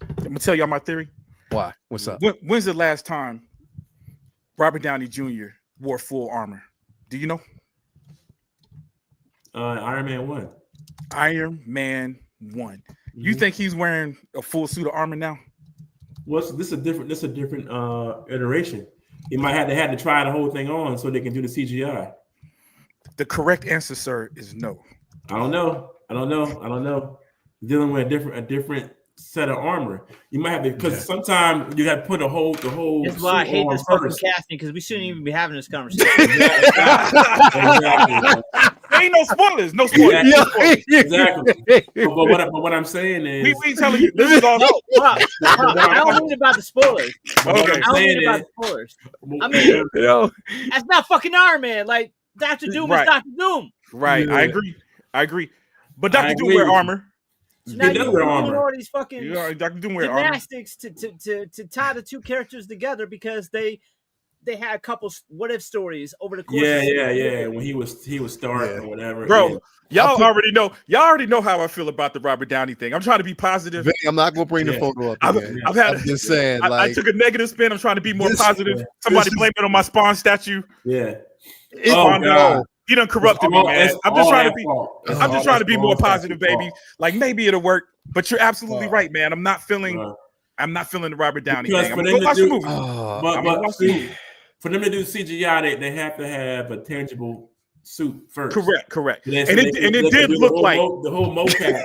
I'm gonna tell y'all my theory. Why? What's up? When's the last time Robert Downey Jr. wore full armor? Do you know? Iron Man 1. Iron Man 1. You think he's wearing a full suit of armor now? Well, this is a different iteration. He might have to try the whole thing on so they can do the CGI. The correct answer, sir, is no. I don't know. Dealing with a different set of armor. You might have to, because sometimes you have to put the whole. That's why I hate this fucking casting, because we shouldn't even be having this conversation. Exactly. There ain't no spoilers. No spoilers. Exactly. But what I'm saying is, we telling you this is all. I don't mean about the spoilers. Okay. I don't mean about the spoilers. I mean, that's not fucking Iron Man. Like Dr. Doom is Dr. Doom. Right. I agree. But Dr. Doom wear armor. So now you're doing all these fucking gymnastics to tie the two characters together because they had a couple what if stories over the course. Yeah. When he was Stark or whatever, bro. Y'all already know how I feel about the Robert Downey thing. I'm trying to be positive. I'm not gonna bring the photo up. I'm just saying. I took a negative spin. I'm trying to be more positive. Somebody blame it on my Spawn statue. Yeah. God. He done corrupted me, man. I'm just trying to be more positive, baby. Like maybe it'll work. But you're absolutely right, man. I'm not feeling the Robert Downey thing. I'm gonna go watch the movie. But for them to do CGI, they have to have a tangible suit first. Correct. And it did look like the whole mocap.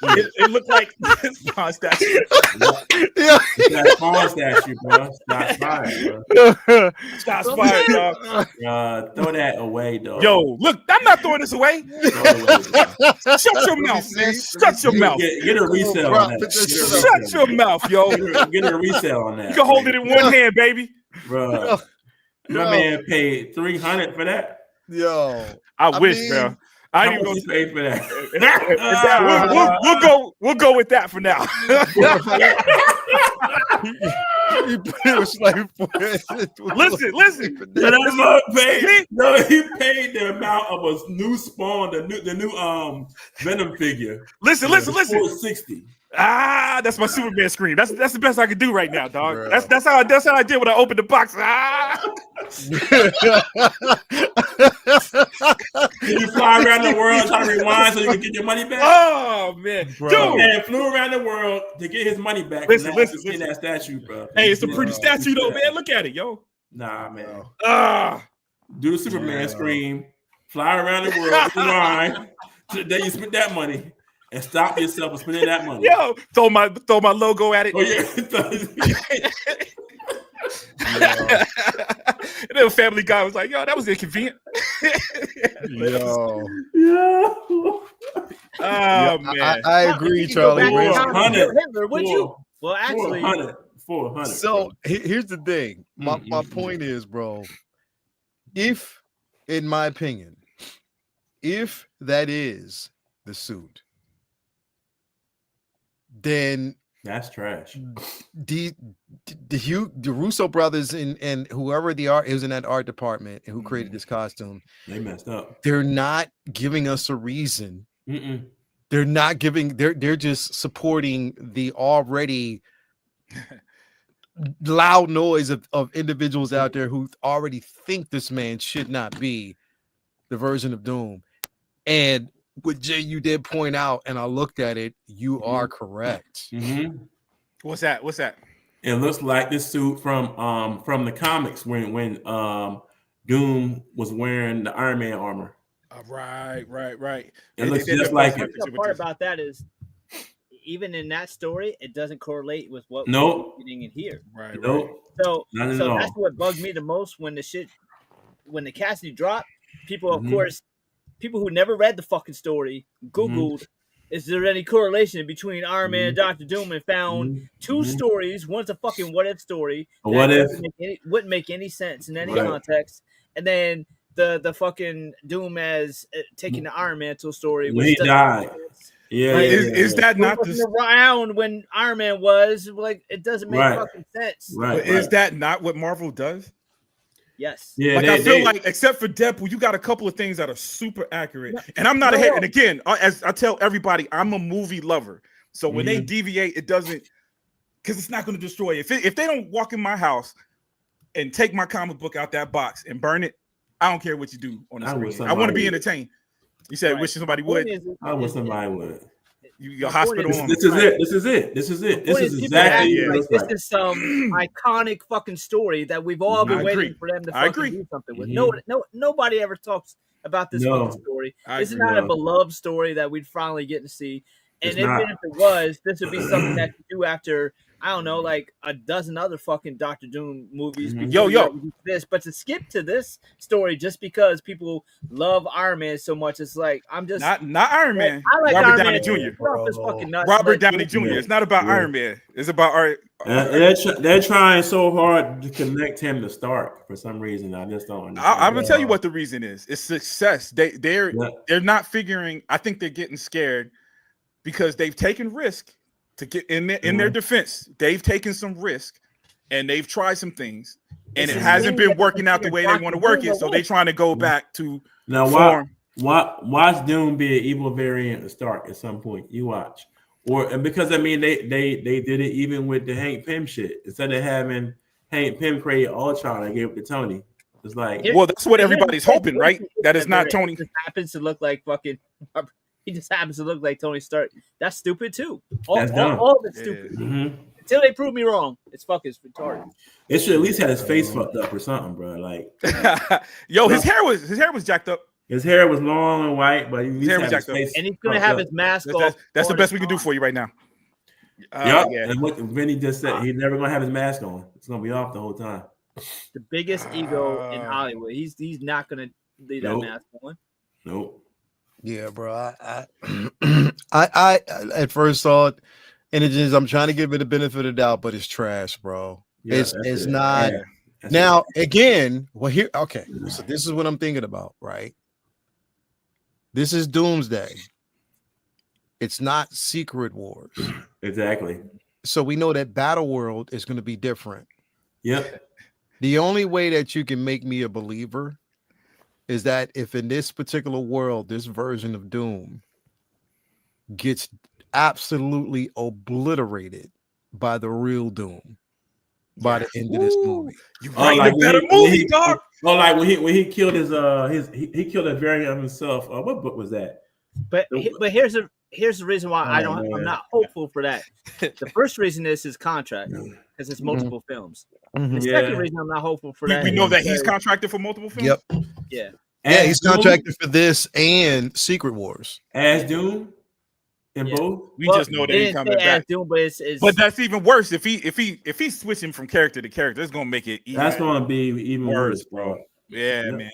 it looked like Spawn statue. That Spawn statue, bro. Shots fired, bro. Shots fired, dog. Throw that away, dog. Yo, look, I'm not throwing this away. Shut your mouth, man. Shut your mouth. Get a resale on that. Shut your mouth, yo. Get a resale on that. You can hold it in one hand, baby. Bro, my man paid $300 for that. Yo, I wish, bro. I ain't even gonna pay for that. We'll go with that for now. Listen. He paid the amount of a new Spawn, the new Venom figure. Listen. 460. That's my Superman scream. That's the best I can do right now, dog. Bro. That's how I did when I opened the box. You fly around the world trying to rewind so you can get your money back. Oh man, bro. Dude, man flew around the world to get his money back. Listen. That statue, bro. Hey, it's a pretty statue though, man. Look at it, yo. Nah, man. Do the Superman scream. Fly around the world, rewind. Then you spend that money. And stop yourself from spending that money. Yo, throw my logo at it. Oh yeah. And then Family Guy was like, "Yo, that was inconvenient." Yo. Oh man, I agree, Charlie. Hitler, would you? Well, actually, 400. So here's the thing. My point is, bro. If, in my opinion, if that is the suit, then that's trash. The Russo brothers and whoever the art is in that art department and who created this costume, they messed up. They're not giving us a reason. They're not giving. They're just supporting the already loud noise of individuals out there who already think this man should not be the version of Doom. And what Jay, you did point out, and I looked at it, you are correct. What's that? It looks like this suit from the comics when Doom was wearing the Iron Man armor. Right. It looks just like it. The part about that is, even in that story, it doesn't correlate with what we're getting in here. Right. So that's what bugged me the most when the Cassidy dropped. People, of course, people who never read the fucking story Googled, is there any correlation between Iron Man and Dr. Doom, and found two stories. One's a fucking what if story. What if? Wouldn't make any sense in any context. And then the fucking Doom as taking the Iron Mantle story. When he died. Yeah, is that not around when Iron Man was like? It doesn't make fucking sense. Right. Is that not what Marvel does? Yes. Yeah. I feel like, except for Deadpool, you got a couple of things that are super accurate. And I'm not ahead. And again, as I tell everybody, I'm a movie lover. So when they deviate, it doesn't, because it's not going to destroy it. If they don't walk in my house and take my comic book out that box and burn it, I don't care what you do on the screen. I want to be entertained. You said wish somebody would. I wish somebody would. Your hospital. This is it. This is exactly. This is some iconic fucking story that we've all been waiting for them to fucking do something with. Nobody ever talks about this fucking story. This is not a beloved story that we'd finally get to see. And even if it was, this would be something that you do after, I don't know, like a dozen other fucking Dr. Doom movies. This, but to skip to this story just because people love Iron Man so much, it's like I'm just not Iron Man. I like Robert Iron Downey Man. Jr. Robert Downey Jr. It's not about Iron Man. It's about art. They're trying so hard to connect him to Stark for some reason. I just don't understand. I'm gonna tell you what the reason is. It's success. They're not figuring. I think they're getting scared. because they've taken risk to get in their defense. They've taken some risk and they've tried some things, and it hasn't been working out the way they want to work it. So they're trying to go back to form. Watch Doom be an evil variant of Stark at some point. You watch, and because I mean they did it even with the Hank Pym shit. Instead of having Hank Pym create Ultron, I gave it to Tony. It's like, well, that's what everybody's hoping, right? That it's not Tony. He just happens to look like fucking. He just happens to look like Tony Stark. That's stupid too. All of it's stupid. Mm-hmm. Until they prove me wrong, it's fucking retarded. It should at least have his face fucked up or something, bro. Like, yo, his hair was jacked up. His hair was long and white, but his hair was jacked up. And he's gonna have his mask off. That's the best we can do for you right now. Yeah. And what Vinny just said, he's never gonna have his mask on. It's gonna be off the whole time. The biggest ego in Hollywood. He's not gonna leave that mask on. Nope. Yeah, bro. I at first thought, and it just, I'm trying to give it the benefit of the doubt, but it's trash, bro. Yeah, it's not. Yeah. Now again, well here, okay. So this is what I'm thinking about, right? This is Doomsday. It's not Secret Wars. Exactly. So we know that Battle World is going to be different. Yep. The only way that you can make me a believer is that if in this particular world, this version of Doom gets absolutely obliterated by the real Doom by the end of this movie. You like a better movie, dog. Oh, like when he killed he killed a variant of himself. What book was that? But here's the reason why I'm not hopeful for that. The first reason is his contract because it's multiple films. The second reason I'm not hopeful for that. We know that he's contracted for multiple films. Yep. Yeah. Yeah, he's contracted for this and Secret Wars as Doom. In both, we just know that he's coming back. Doom, but that's even worse. If he's switching from character to character, it's gonna make it. That's gonna be even worse, bro. Yeah, man.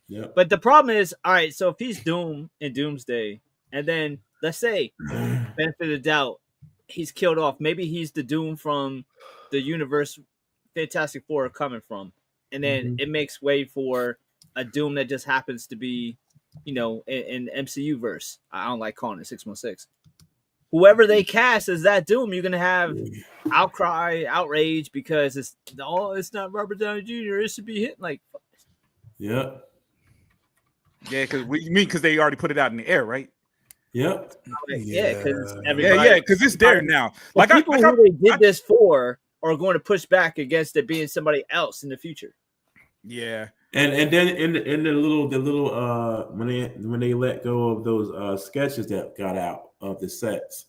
Yeah. But the problem is, all right. So if he's Doom in Doomsday, and then let's say, benefit of the doubt, he's killed off. Maybe he's the Doom from the universe Fantastic Four are coming from, and then it makes way for a Doom that just happens to be, in MCU verse. I don't like calling it 616. Whoever they cast as that Doom, you're gonna have outcry, outrage because it's not Robert Downey Jr. It should be hitting like. Yeah. Yeah, because they already put it out in the air, right? Yep. Yeah, because because it's there now. Like people who they did this for are going to push back against it being somebody else in the future. Yeah. And then in the little when they let go of those sketches that got out of the sets,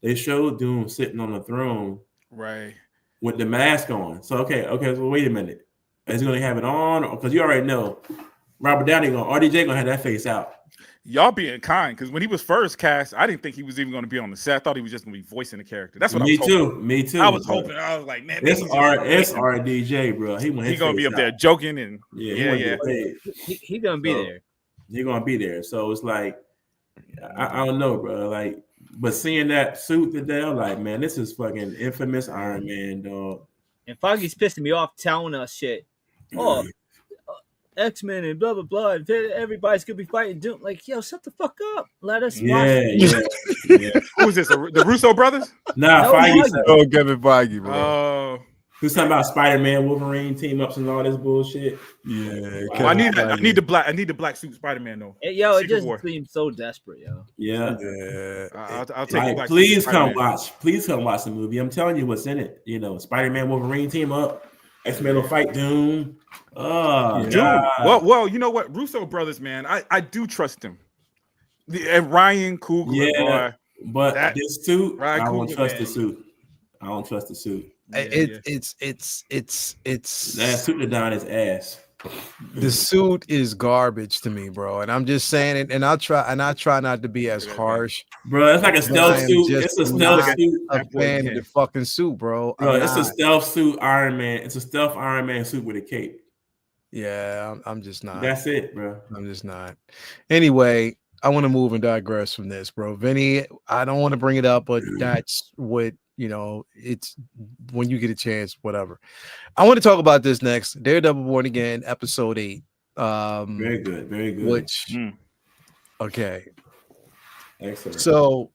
they showed Doom sitting on the throne, right, with the mask on. So okay, so wait a minute, is he gonna have it on? Because you already know Robert Downey RDJ gonna have that face out. Y'all being kind, because when he was first cast, I didn't think he was even going to be on the set. I thought he was just going to be voicing the character. That's what I was hoping. Me too. I was hoping. I was like, man, it's RDJ, bro. He gonna be up there joking and He's gonna be there. He's gonna be there. So it's like, I don't know, bro. Like, but seeing that suit today, I'm like, man, this is fucking infamous Iron Man, dog. And Foggy's pissing me off, telling us shit. Oh. X-Men and blah blah blah. Everybody's gonna be fighting Doom. Like, yo, shut the fuck up. Let us watch. Yeah. Who's this? The Russo brothers? Nah, Feige. Kevin Feige, bro. Who's talking about Spider-Man, Wolverine team ups and all this bullshit? Yeah. Well, I need the black suit Spider-Man though. Yo, it just seems so desperate, yo. Yeah. I'll take it. Please come watch the movie. I'm telling you what's in it. Spider-Man, Wolverine team up. X-Men will fight Doom. Doom. Well, you know what? Russo brothers, man. I do trust them. And Ryan Coogler. Yeah, but this suit, Ryan I don't Coogler, trust man. the suit. I don't trust the suit. It's that suit to down his ass. The suit is garbage to me, bro. And I'm just saying it, and I try not to be as harsh. Bro, it's like a stealth suit. It's a stealth suit. A fan of the fucking suit, bro. It's a stealth suit Iron Man. It's a stealth Iron Man suit with a cape. Yeah, I'm just not. That's it, bro. I'm just not. Anyway, I want to move and digress from this, bro. Vinny, I don't want to bring it up, but that's what it's when you get a chance, whatever. I want to talk about this next. Daredevil Born Again, episode 8. Very good. Which okay. Excellent. So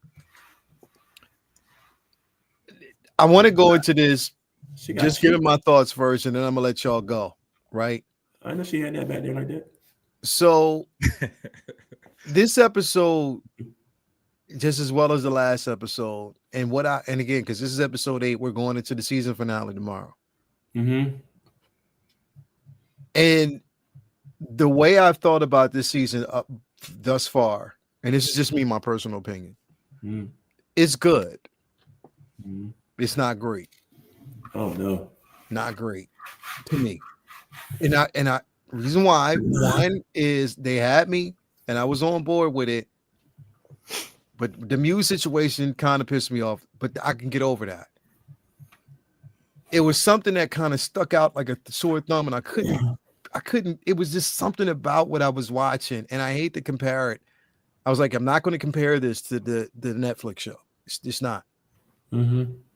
I want to go into this, just giving my thoughts first, and then I'm gonna let y'all go. Right? I know she had that back there like that. So this episode, just as well as the last episode, and again, because this is episode 8, we're going into the season finale tomorrow. Mm-hmm. And the way I've thought about this season thus far, and this is just me, my personal opinion, it's good. It's not great. Oh no, not great to me. And I reason why, one is they had me and I was on board with it, but the Muse situation kind of pissed me off, but I can get over that. It was something that kind of stuck out like a sore thumb, and I couldn't, it was just something about what I was watching, and I hate to compare it. I was like, I'm not going to compare this to the Netflix show. It's just not.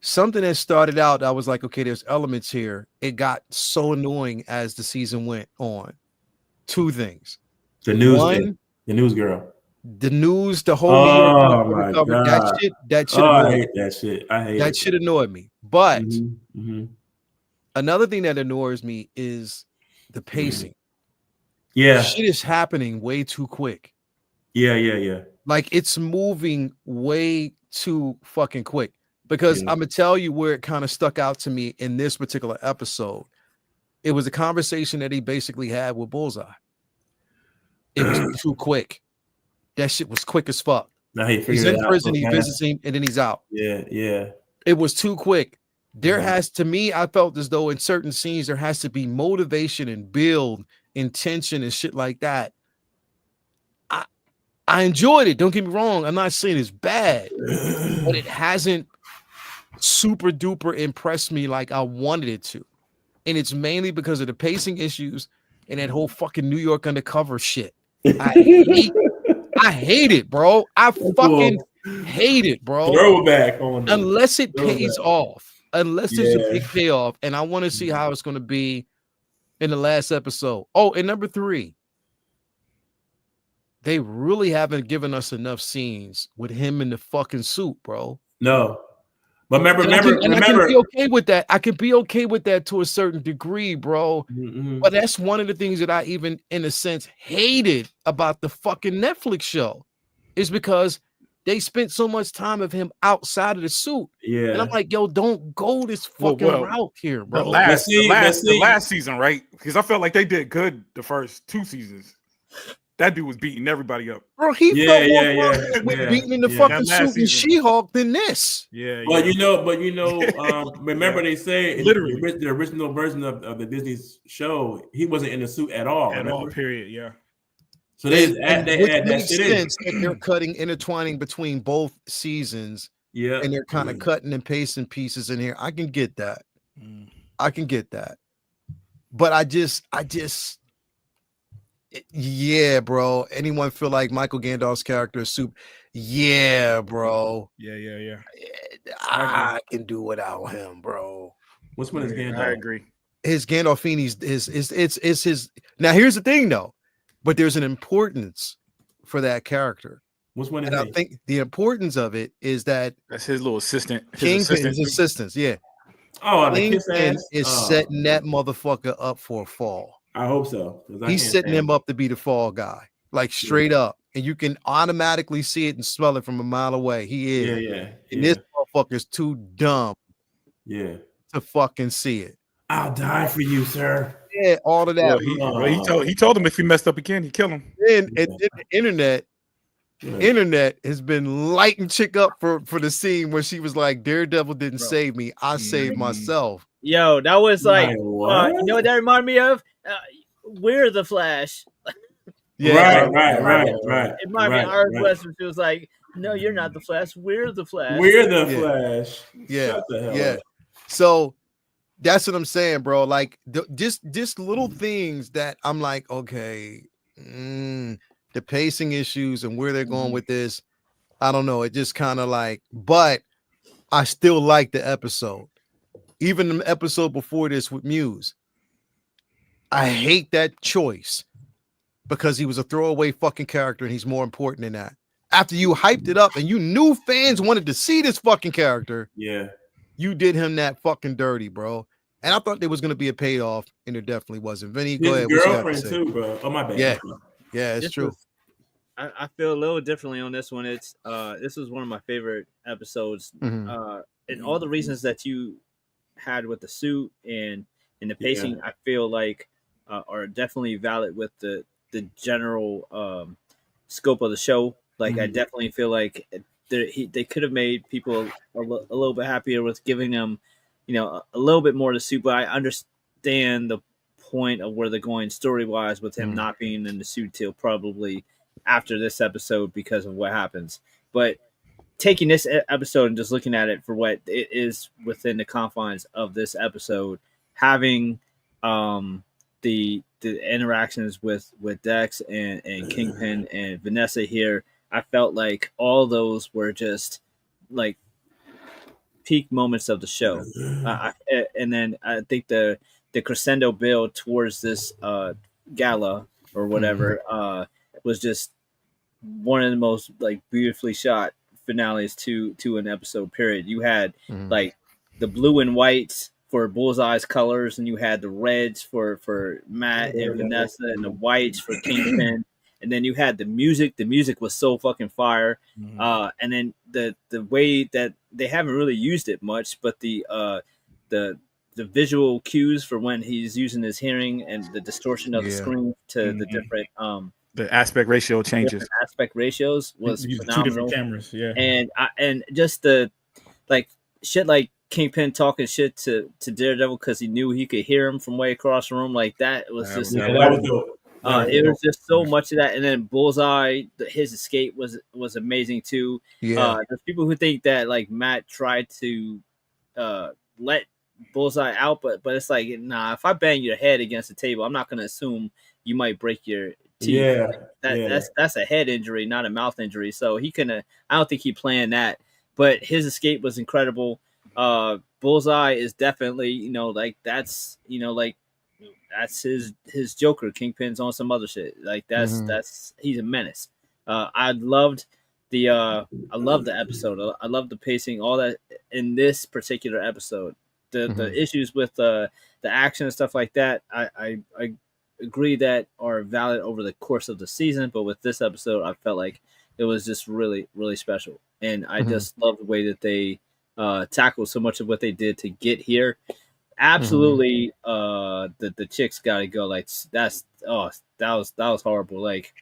Something that started out, I was like, okay, there's elements here. It got so annoying as the season went on. Two things. The news girl. The news, the whole New York cover, that shit I hate that shit. I hate that shit annoyed me. But another thing that annoys me is the pacing. Yeah. Shit is happening way too quick. Yeah. Like it's moving way too fucking quick. Because I'm gonna tell you where it kind of stuck out to me in this particular episode. It was a conversation that he basically had with Bullseye. It was too quick. That shit was quick as fuck. He's in prison, he visits him, and then he's out. Yeah. It was too quick. There has, to me, I felt as though in certain scenes there has to be motivation and build, intention and shit like that. I enjoyed it. Don't get me wrong. I'm not saying it's bad, but it hasn't super duper impressed me like I wanted it to. And it's mainly because of the pacing issues and that whole fucking New York undercover shit. I hate it, bro. I fucking hate it, bro. Throwback on unless it pays off. Unless there's a big payoff. And I want to see how it's going to be in the last episode. Oh, and number 3. They really haven't given us enough scenes with him in the fucking suit, bro. No. But remember, I can be okay with that. I can be okay with that to a certain degree, bro. But that's one of the things that I even, in a sense, hated about the fucking Netflix show, is because they spent so much time of him outside of the suit. Yeah. And I'm like, yo, don't go this fucking route here, bro. The last season, right? Because I felt like they did good the first 2 seasons. That dude was beating everybody up. Bro, he felt more beating in the fucking suit and She-Hulk than this. But you know, remember they say literally the original version of the Disney show, he wasn't in the suit at all. Period. Yeah. So they add that shit in. That they're intertwining between both seasons. Yeah. And they're kind of cutting and pasting pieces in here. I can get that. I can get that. But I just yeah, bro. Anyone feel like Michael Gandalf's character is soup? Yeah, bro. Yeah. I can do without him, bro. Which one is Gandalf? I agree. His Gandolfini's is his. Now here's the thing, though, but there's an importance for that character. Which one is I think the importance of it is that that's his little assistant. His assistants, yeah. Oh, Kingpin is setting that motherfucker up for a fall. I hope so. He's setting him up to be the fall guy, like straight up, and you can automatically see it and smell it from a mile away. He is. Yeah. And this motherfucker's too dumb. Yeah. To fucking see it. I'll die for you, sir. Yeah, all of that. He told him if he messed up again, he'd kill him. And the internet has been lighting chick up for the scene when she was like, Daredevil didn't save me, I saved myself. Yo, that was like, you know what that reminded me of? We're the Flash. Yeah, right. It reminded me of Art West, when she was like, no, you're not the Flash. We're the Flash. We're the Flash. Yeah. Shut the hell up. So that's what I'm saying, bro. Like just little things that I'm like, okay, the pacing issues and where they're going with this, I don't know. It just kind of like, but I still like the episode. Even the episode before this with Muse. I hate that choice because he was a throwaway fucking character and he's more important than that. After you hyped it up and you knew fans wanted to see this fucking character. Yeah. you did him that fucking dirty, bro. And I thought there was going to be a payoff, and there definitely wasn't. Vinny, go ahead. His girlfriend too, bro. Oh, my bad. Yeah, yeah, it's true. I feel a little differently on this one. It's this was one of my favorite episodes. And all the reasons that you had with the suit and the pacing, I feel like are definitely valid with the general scope of the show. Like I definitely feel like they could have made people a little bit happier with giving them, a little bit more to suit. But I understand the point of where they're going story wise with him not being in the suit till probably after this episode because of what happens. But taking this episode and just looking at it for what it is within the confines of this episode, having the interactions with Dex and Kingpin and Vanessa here, I felt like all those were just like peak moments of the show. And then I think the crescendo build towards this gala or whatever was just one of the most like beautifully shot finales to an episode period. You had like the blue and whites for Bullseye's colors, and you had the reds for Matt and Vanessa, and the whites for Kingpin. And then you had the music. The music was so fucking fire. And then the way that they haven't really used it much, but the visual cues for when he's using his hearing and the distortion of the screen to the different the aspect ratio changes. Aspect ratios was phenomenal. 2 different cameras, yeah. And just the like shit like Kingpin talking shit to Daredevil because he knew he could hear him from way across the room. Like that was just that was dope. It was just so much of that. And then Bullseye, his escape was amazing too. There's people who think that like Matt tried to let Bullseye out, but it's like, nah, if I bang your head against the table, I'm not gonna assume you might break your teeth. That's a head injury, not a mouth injury. So I don't think he planned that. But his escape was incredible. Bullseye is definitely, that's his Joker. Kingpin's on some other shit. Like that's he's a menace. I loved the episode. I love the pacing, all that in this particular episode. The issues with the action and stuff like that, I agree that are valid over the course of the season. But with this episode, I felt like it was just really, really special. And I just love the way that they tackled so much of what they did to get here. Absolutely, the chicks got to go. Like that was horrible. Like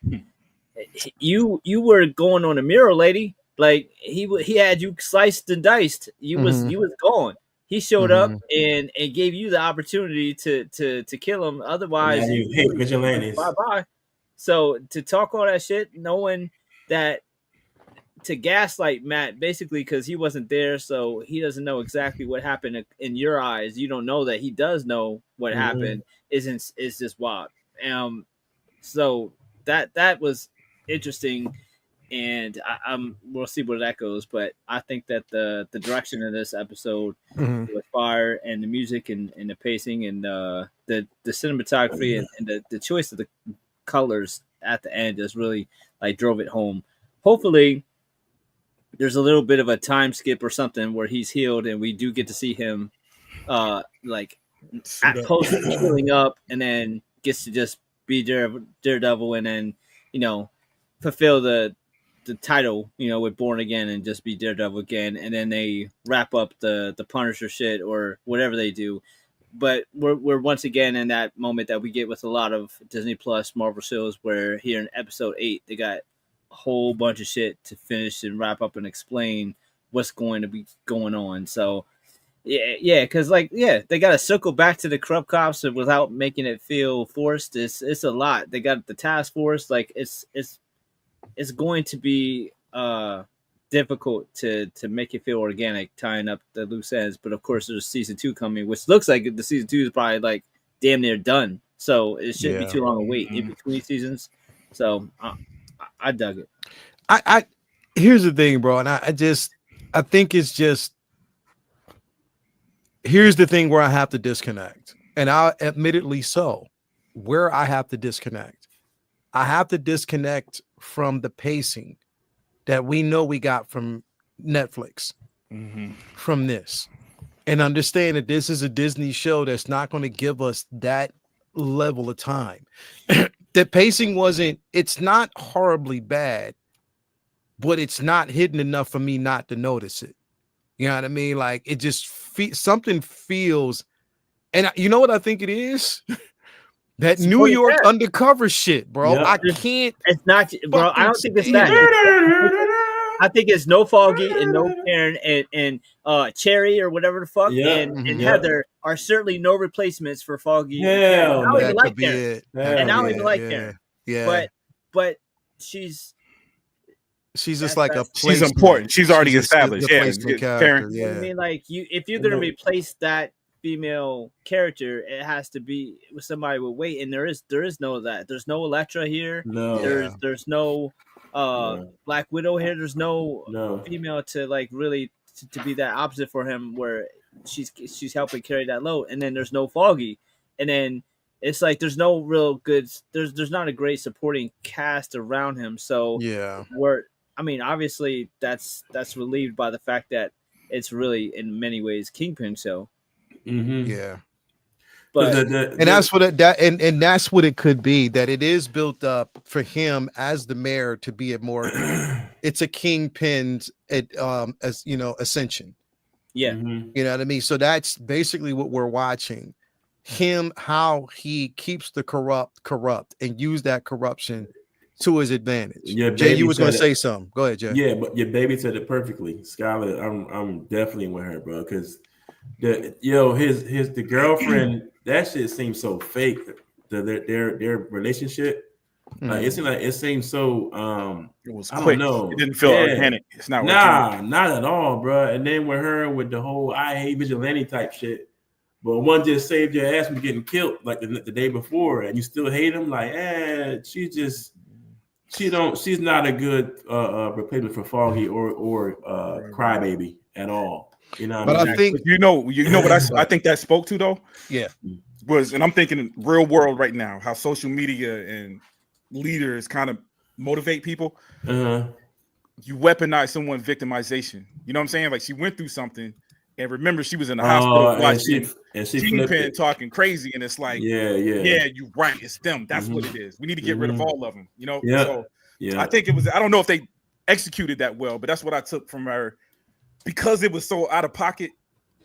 you were going on a mirror, lady. Like he had you sliced and diced. You was gone. He showed up and gave you the opportunity to kill him. Otherwise, you hate vigilantes. Bye. So to talk all that shit, knowing that, to gaslight Matt basically because he wasn't there, so he doesn't know exactly what happened in your eyes. You don't know that he does know what happened. Is just wild. So that was interesting, and we'll see where that goes. But I think that the direction of this episode was fire, and the music and the pacing and the cinematography and the choice of the colors at the end just really like drove it home. Hopefully there's a little bit of a time skip or something where he's healed and we do get to see him like at post healing up and then gets to just be Daredevil and then, fulfill the title, with Born Again and just be Daredevil again. And then they wrap up the Punisher shit or whatever they do. But we're once again in that moment that we get with a lot of Disney Plus Marvel shows where here in episode 8, they got whole bunch of shit to finish and wrap up and explain what's going to be going on. So because they got to circle back to the corrupt cops without making it feel forced. It's a lot. They got the task force. Like it's going to be difficult to make it feel organic, tying up the loose ends. But of course, there's season 2 coming, which looks like the season 2 is probably like damn near done. So it shouldn't be too long a wait in between seasons. So I dug it. I here's the thing, bro, and I think it's just here's the thing where I have to disconnect, and I admittedly so where I have to disconnect. I have to disconnect from the pacing that we know we got from Netflix from this. and understand that this is a Disney show that's not going to give us that level of time. The pacing it's not horribly bad, but it's not hidden enough for me not to notice it. You know what I mean? Like it just something feels, and you know what I think it is? That New York undercover shit, bro. Yep. I can't. It's not, bro. I don't think it's that. I think it's no Foggy and no Karen and Cherry or whatever the fuck and Heather are certainly no replacements for Foggy. Yeah, I don't even like Karen. And I don't even like Karen. Yeah. But she's just like a she's important. She's already established. Karen. Yeah. I mean, like if you're gonna replace that female character, it has to be with somebody with weight, and there is no that. There's no Elektra here. No. There's no Black Widow here. There's no female to like really to be that opposite for him, where she's helping carry that load. And then there's no Foggy, and then it's like there's no real good. There's not a great supporting cast around him. So obviously that's relieved by the fact that it's really in many ways Kingpin show. Mm-hmm. Yeah, but and that's what and that's what it could be. That it is built up for him as the mayor to be a more. It's a Kingpin's as ascension. Yeah, you know what I mean. So that's basically what we're watching. Him, how he keeps the corrupt and use that corruption to his advantage. Jay, you was going to say something. Go ahead, Jay. Yeah, but your baby said it perfectly. Skylar, I'm definitely with her, bro, because the girlfriend, that shit seems so fake. Their relationship, it seems so. It was quick. I don't know. It didn't feel organic. It's not organic. Not at all, bro. And then with her with the whole I hate vigilante type shit. But one just saved your ass from getting killed like the day before, and you still hate him. Like, she's not a good replacement for Foggy or Crybaby at all. You know, but I think you know what I think that spoke to though. Yeah, was, and I'm thinking real world right now, how social media and leaders kind of motivate people. Uh-huh. You weaponize someone's victimization. You know what I'm saying? Like she went through something. And remember, she was in the hospital watching Kingpin talking crazy, and it's like, yeah, you're right. It's them. That's what it is. We need to get rid of all of them. You know. Yeah. So I think it was. I don't know if they executed that well, but that's what I took from her because it was so out of pocket.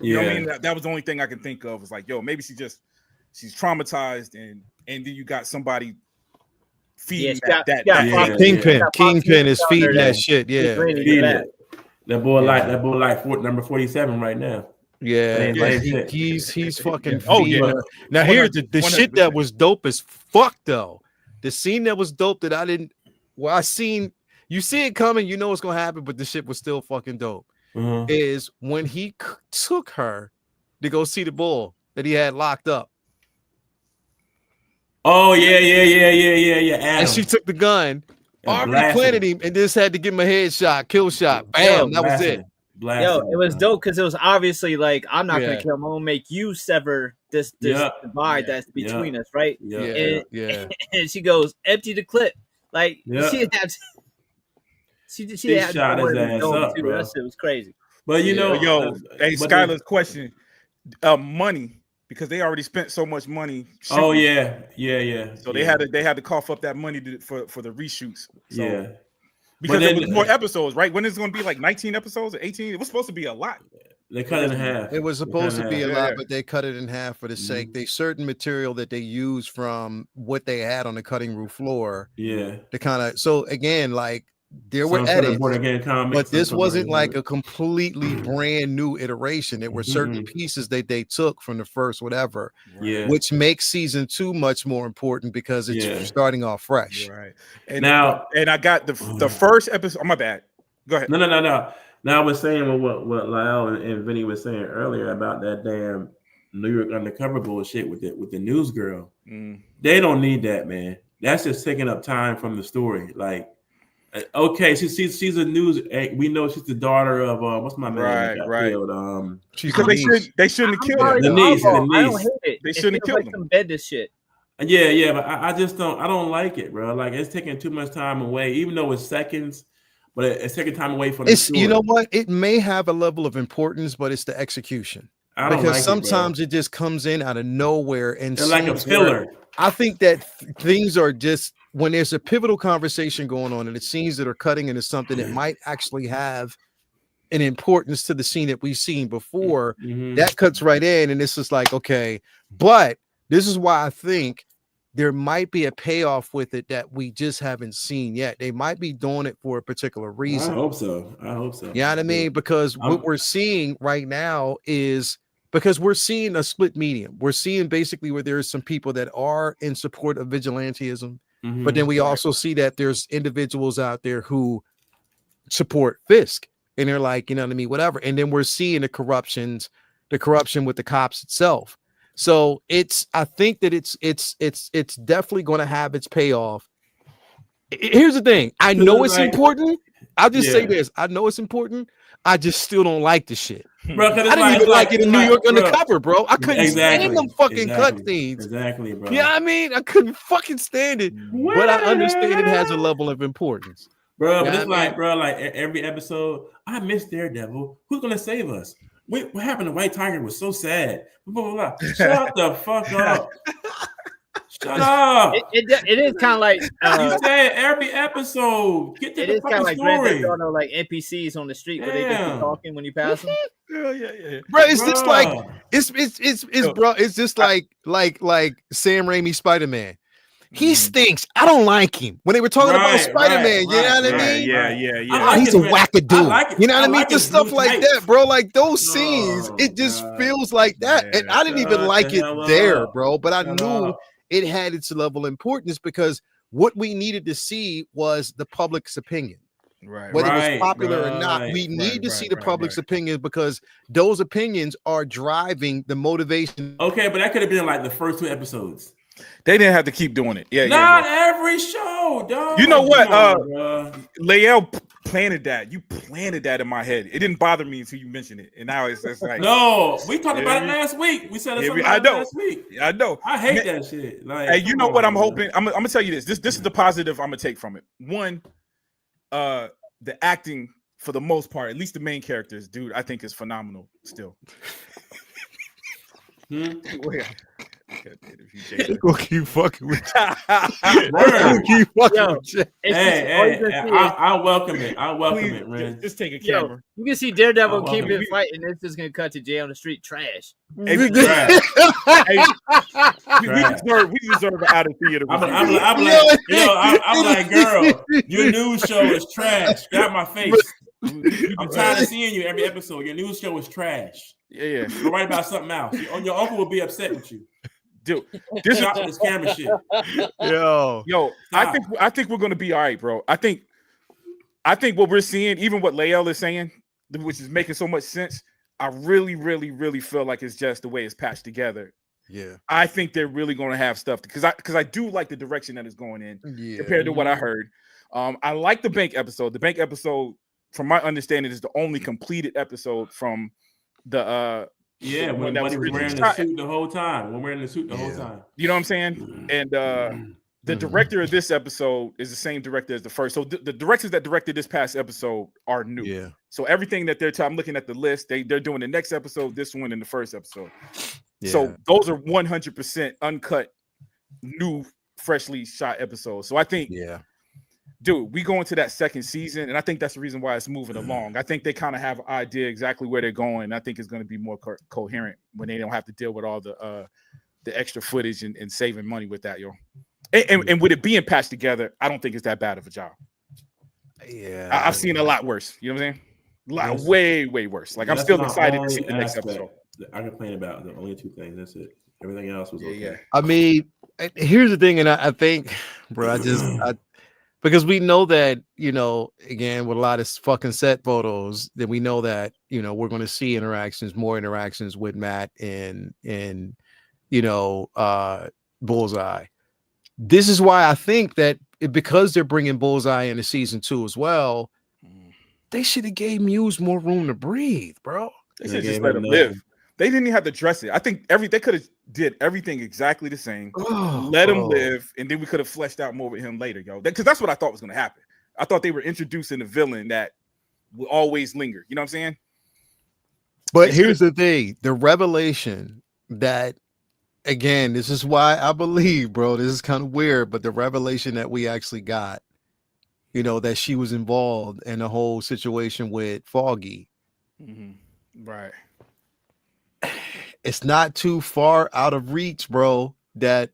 You know what I mean? That was the only thing I can think of. Was like, yo, maybe she's traumatized, and then you got somebody feeding that. Kingpin is feeding that shit. Yeah. That boy like number 47 right now. Yeah, he's fucking. Oh yeah. Now here's the shit that was dope as fuck though. The scene that was dope that I didn't. Well, I seen you see it coming. You know what's gonna happen, but the shit was still fucking dope. Is when he took her to go see the bull that he had locked up. Oh yeah. Adam. And she took the gun. Already planted him and just had to give him a headshot, kill shot. Bam, that was it. It was dope because it was obviously like, I'm not gonna kill him. I'm gonna make you sever this divide that's between us, right? Yeah. And she goes, empty the clip. Like she had shot his ass up, bro. That shit was crazy. But hey, Skylar's question, money. Because they already spent so much money. Shooting. Oh yeah. So they had to cough up that money for the reshoots. So, because there was more episodes, right? When it's going to be like 19 episodes or 18? It was supposed to be a lot. They cut it in half. It was supposed to be a lot, but they cut it in half for the sake. They certain material that they use from what they had on the cutting room floor. Yeah. To kind of again, like there were edits, but this wasn't like a completely brand new iteration. There were certain pieces that they took from the first whatever, which makes season 2 much more important because it's starting off fresh. Right. And I got the first episode. Oh, my bad. Go ahead. No. Now I was saying what Lyle and Vinny was saying earlier about that damn New York undercover bullshit with the news girl. They don't need that, man. That's just taking up time from the story. Like, okay, she's a news. We know she's the daughter of what's my man? Right. Because they shouldn't have killed her. The niece. I don't hate it. They shouldn't have killed them. Bed this shit. Yeah, but I just don't like it, bro. Like it's taking too much time away, even though it's seconds, but it's taking time away from the story. You know what? It may have a level of importance, but it's the execution. because sometimes it just comes in out of nowhere and they're like a filler. I think that things are just when there's a pivotal conversation going on and it scenes that are cutting into something that might actually have an importance to the scene that we've seen before, that cuts right in, and it's just like, okay, but this is why I think there might be a payoff with it that we just haven't seen yet. They might be doing it for a particular reason. I hope so. You know what I mean? Because what we're seeing right now is because we're seeing a split medium. We're seeing basically where there's some people that are in support of vigilantism, but then we also see that there's individuals out there who support Fisk, and they're like, you know what I mean, whatever. And then we're seeing the corruption with the cops itself. So I think that it's definitely going to have its payoff. Here's the thing. I know it's important. I'll just say this. I know it's important. I just still don't like the shit. Bro, I didn't even like it in New York Undercover, bro. I couldn't stand them fucking cutscenes. Exactly, bro. Yeah, I mean, I couldn't fucking stand it. But I understand it has a level of importance. Bro, but it's like, bro, like every episode, I miss Daredevil. Who's gonna save us? What happened to White Tiger was so sad. Blah, blah, blah. Shut the fuck up. Shut up. It is kind of like you said every episode. Get to the fucking story. Like NPCs on the street where they just keep talking when you pass them. Yeah. Bro, it's just like it's just like Sam Raimi Spider-Man. He stinks. I don't like him. When they were talking about Spider-Man, you know what I mean? Yeah. He's a wackadoo. You know what I mean? Just stuff like that, bro. Like those scenes, it just feels like that. And I didn't even like it there, bro. But I knew it had its level of importance because what we needed to see was the public's opinion. Right. Whether it was popular or not, we need to see the public's opinions because those opinions are driving the motivation. Okay, but that could have been like the first 2 episodes. They didn't have to keep doing it. Not every show, dog. You know what? Lael planted that. You planted that in my head. It didn't bother me until you mentioned it, and now it's like no. We talked about it last week. We said it last week. I know. I hate that shit. Like, hey, you know what? I'm hoping. I'm gonna tell you this. This is the positive I'm gonna take from it. One, the acting for the most part, at least the main characters, dude, I think is phenomenal. Still. We'll keep fucking with you. I welcome it. I welcome it, man. Just take a camera. You can see Daredevil keep it fighting. It's just gonna cut to Jay on the street. Trash. Hey, we deserve an out of theater. I'm like, girl, your news show is trash. Get out my face. I'm tired of seeing you every episode. Your news show is trash. Yeah. Go write about something else. Your uncle will be upset with you. Dude, this camera shit. Yo, stop. I think we're gonna be all right, bro. I think what we're seeing, even what Lael is saying, which is making so much sense. I really, really, really feel like it's just the way it's patched together. Yeah, I think they're really gonna have stuff because I do like the direction that it's going in compared to what I heard. I like the bank episode. The bank episode, from my understanding, is the only completed episode from the when he was wearing the suit the whole time. When wearing the suit the whole time. You know what I'm saying? And the director of this episode is the same director as the first. So the directors that directed this past episode are new. Yeah. So everything that I'm looking at the list, they're doing the next episode, this one, and the first episode. Yeah. So those are 100% uncut, new, freshly shot episodes. So I think, dude, we go into that second season, and I think that's the reason why it's moving along. I think they kind of have an idea exactly where they're going. I think it's going to be more coherent when they don't have to deal with all the extra footage and saving money with that, yo. And with it being patched together, I don't think it's that bad of a job. Yeah, I've seen a lot worse. You know what I'm saying? A lot way worse. Like I'm still excited to see the next episode. I complain about the only 2 things. That's it. Everything else was okay. Yeah. I mean, here's the thing, and I think, bro, because we know that, you know, again, with a lot of fucking set photos, that we know that, you know, we're going to see more interactions with Matt and you know, Bullseye. This is why I think that because they're bringing Bullseye into season 2 as well, they should have gave Muse more room to breathe, bro. They should just let him live. They didn't even have to dress it. I think they could have did everything exactly the same. Let him live, and then we could have fleshed out more with him later, yo. Because that's what I thought was going to happen. I thought they were introducing a villain that will always linger. You know what I'm saying? But here's the thing: the revelation that, again, this is why I believe, bro. This is kind of weird, but the revelation that we actually got, that she was involved in the whole situation with Foggy. Mm-hmm. Right. It's not too far out of reach, bro. That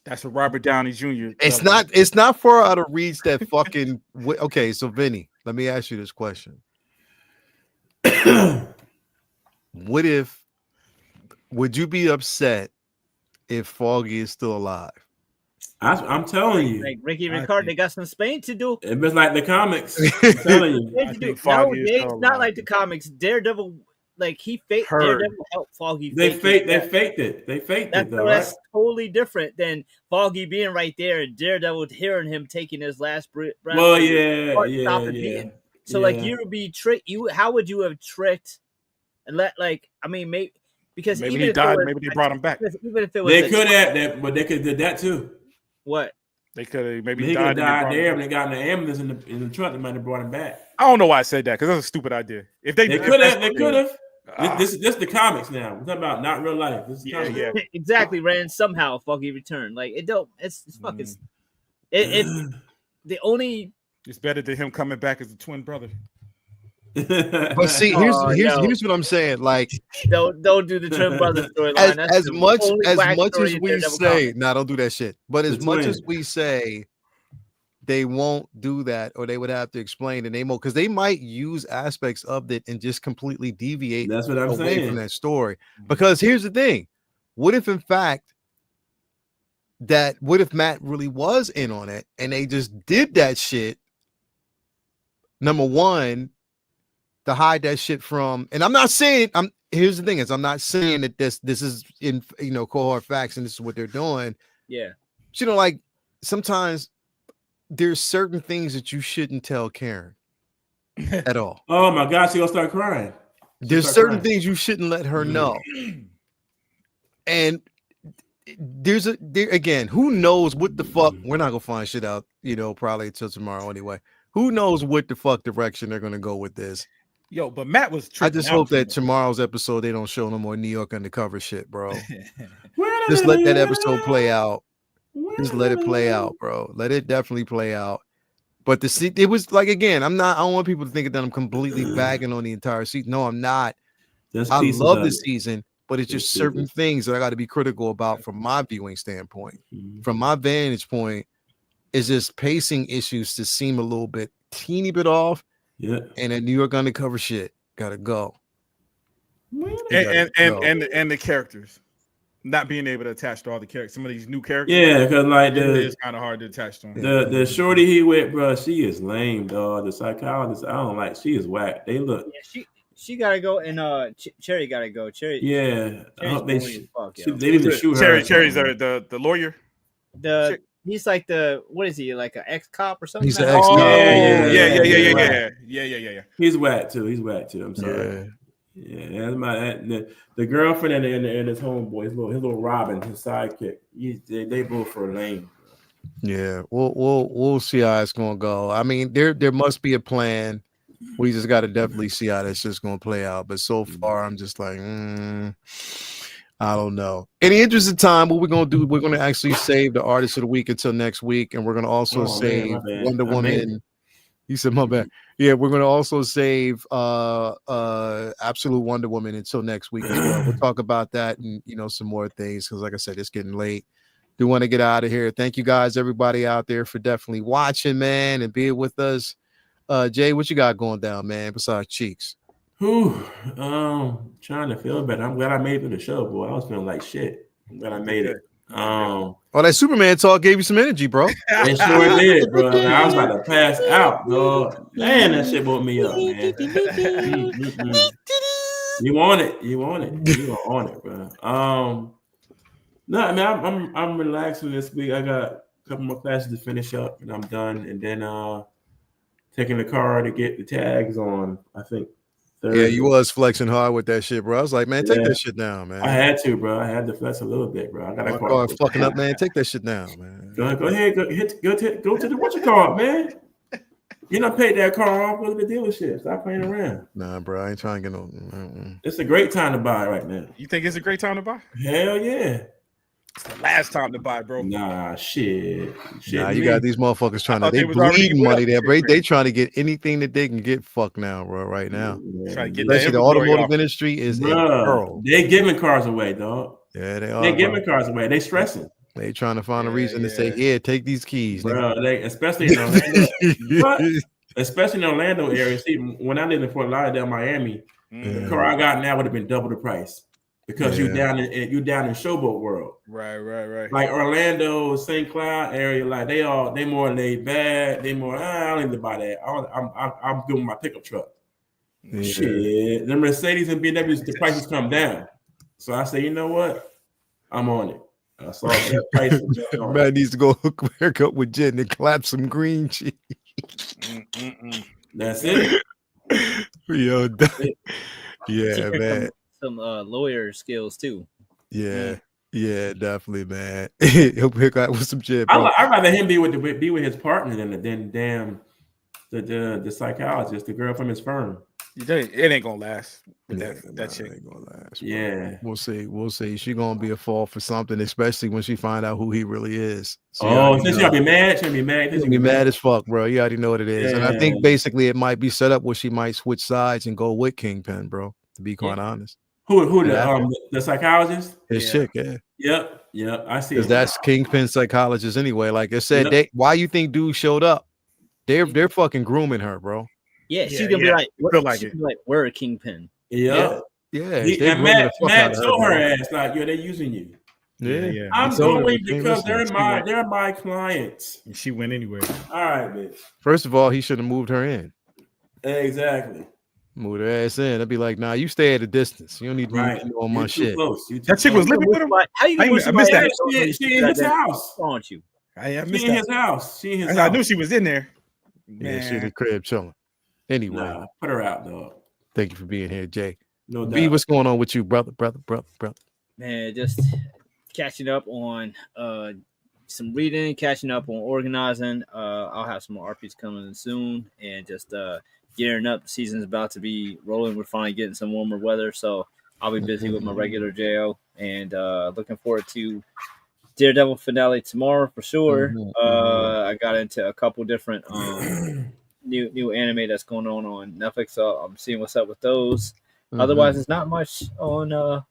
that's what Robert Downey Jr. It's not far out of reach that fucking. Okay, so Vinny, let me ask you this question. Would you be upset if Foggy is still alive? I'm telling you, like Ricky Ricard, they got some Spain to do. It was like the comics. I'm telling you, it's not like the comics. Daredevil, like he faked. Daredevil helped Foggy. They faked it. They faked it. Though, that's totally different than Foggy being right there and Daredevil hearing him taking his last breath. Well, yeah. So like you would be tricked. How would you have tricked? And maybe because maybe even he if died, maybe they brought him back. Even if it was, they could have that, but they could have did that too. What? They could have maybe he died there, and they got in the ambulance in the truck. They might have brought him back. I don't know why I said that because that's a stupid idea. If they could have. This the comics now. We're talking about not real life. This is exactly, Rand. Somehow Foggy returned. Like it don't. It's fucking. It's the only. It's better than him coming back as a twin brother. But see, here's what I'm saying. Like, don't do the twin brother storyline. As much as we say, don't do that shit. But as much as we say they won't do that, or they would have to explain the name, because they might use aspects of it and just completely deviate. That's what I'm away saying from that story. Because here's the thing: what if, in fact, what if Matt really was in on it and they just did that shit? Number one, to hide that shit from, and I'm not saying here's the thing is I'm not saying that this is in cohort facts and this is what they're doing. Yeah. Like sometimes there's certain things that you shouldn't tell Karen at all. Oh my God, she's gonna start crying. There's certain things you shouldn't let her know. And again, who knows what the fuck? We're not gonna find shit out, probably until tomorrow anyway. Who knows what the fuck direction they're gonna go with this? Yo, but Matt was. I just hope that tomorrow's episode they don't show no more New York undercover shit, bro. Just let that episode play out. Just let it play out, bro. Let it definitely play out. But it was like, again, I don't want people to think that I'm completely bagging on the entire season. No, I'm not. I love the season, but it's just certain things that I got to be critical about from my viewing standpoint. From my vantage point, it's just pacing issues to seem a little bit teeny bit off. Yeah. And that New York undercover shit gotta go. And the characters. Not being able to attach to all the characters. Some of these new characters. Yeah, because like it's kind of hard to attach to them. The shorty he with, bro, she is lame, dog. The psychologist, I don't like. She is whack. They look. Yeah, she gotta go, and Cherry gotta go. Cherry. Yeah, I hope they need to shoot her. Cherry's the lawyer. He's like what is he, like an ex-cop or something? He's an ex-cop. Yeah. He's whack too. I'm sorry. Yeah, that's the girlfriend and his homeboy, his little Robin, his sidekick. They both are lame. Yeah, we'll see how it's gonna go. I mean, there must be a plan. We just got to definitely see how that's just gonna play out. But so far, I'm just like, I don't know. In the interest of time, what we're gonna do, we're gonna actually save the artist of the week until next week, and we're gonna also save Wonder Woman. You said my bad. Yeah, we're gonna also save Absolute Wonder Woman until next week as well. We'll talk about that and some more things, because like I said, it's getting late. Do want to get out of here. Thank you guys, everybody out there, for definitely watching, man, and being with us. Jay, what you got going down, man, besides cheeks? Trying to feel better. I'm glad I made it to the show, boy. I was feeling like shit. I'm glad I made it. That Superman talk gave you some energy, bro. It sure did, bro. I was about to pass out, dog. Man, that shit woke me up, man. You want it. You are on it, bro. No, I mean, I'm relaxing this week. I got a couple more classes to finish up, and I'm done. And then taking the car to get the tags on, I think. Thursday. Yeah, you was flexing hard with that shit, bro. I was like, man, take that shit down, man. I had to, bro. I had to flex a little bit, bro. I got a car fucking up, man. Take that shit down, man. Go ahead. Go to the what you call it, man. You done paid that car off. Go to the dealership. Stop playing around. Nah, bro, I ain't trying to get no. It's a great time to buy right now. You think it's a great time to buy? Hell yeah. It's the last time to buy, bro. Nah, shit. Nah, you got these motherfuckers trying to. They bleeding money there, bro. They trying to get anything that they can get. Fuck now, bro. Right now, trying to get especially the automotive industry is. They giving cars away, dog. Yeah, they are. They giving cars away. They stressing. They trying to find a reason to say, "Yeah, take these keys, bro." They, especially in Orlando, especially in Orlando area. See, when I lived in Fort Lauderdale, Miami, the car I got now would have been double the price because you down in Showboat World. Right. Like Orlando, St. Cloud area, like they more laid back. They more. I don't need to buy that. I'm good with my pickup truck. Yeah. Shit, the Mercedes and BMWs, the prices come down. So I say, you know what? I'm on it. I saw that price. Man needs to go hook a haircut with Jen and clap some green cheese. That's it. Yo, yeah, man. Some lawyer skills too. Yeah, definitely, man. He'll pick out with some shit. I'd rather him be with his partner than damn the psychologist, the girl from his firm. It ain't gonna last. That shit ain't gonna last. Bro. Yeah, we'll see. She gonna be a fall for something, especially when she find out who he really is. So since she'll be mad, she'll be mad as fuck, bro. You already know what it is, and I think basically it might be set up where she might switch sides and go with Kingpin, bro. To be quite honest. Who the psychologist? His chick, yeah. Yep. I see. Because that's Kingpin psychologist anyway. Like I said, why you think dude showed up? They're fucking grooming her, bro. Yeah, she's gonna be like, we're a Kingpin. Yeah. And Matt told her ass like, yo, they're using you. Yeah. I'm going because they're my clients. And she went anywhere. All right, bitch. First of all, he should have moved her in. Exactly. Move her ass in. I'd be like, nah, you stay at a distance. You don't need to be on my shit. That chick was living with him. How you gonna miss that? She in his house. Aren't you? I missed she in his house. She in his house. I knew she was in there. Yeah, she in the crib chilling. Anyway, put her out, dog. Thank you for being here, Jay. No doubt. B, what's going on with you, brother? Man, just catching up on some reading, catching up on organizing. I'll have some more RPs coming in soon, and just gearing up. The season's about to be rolling. We're finally getting some warmer weather, so I'll be busy with my regular JO, and looking forward to Daredevil finale tomorrow for sure. I got into a couple different new anime that's going on Netflix, so I'm seeing what's up with those. Otherwise, there's not much on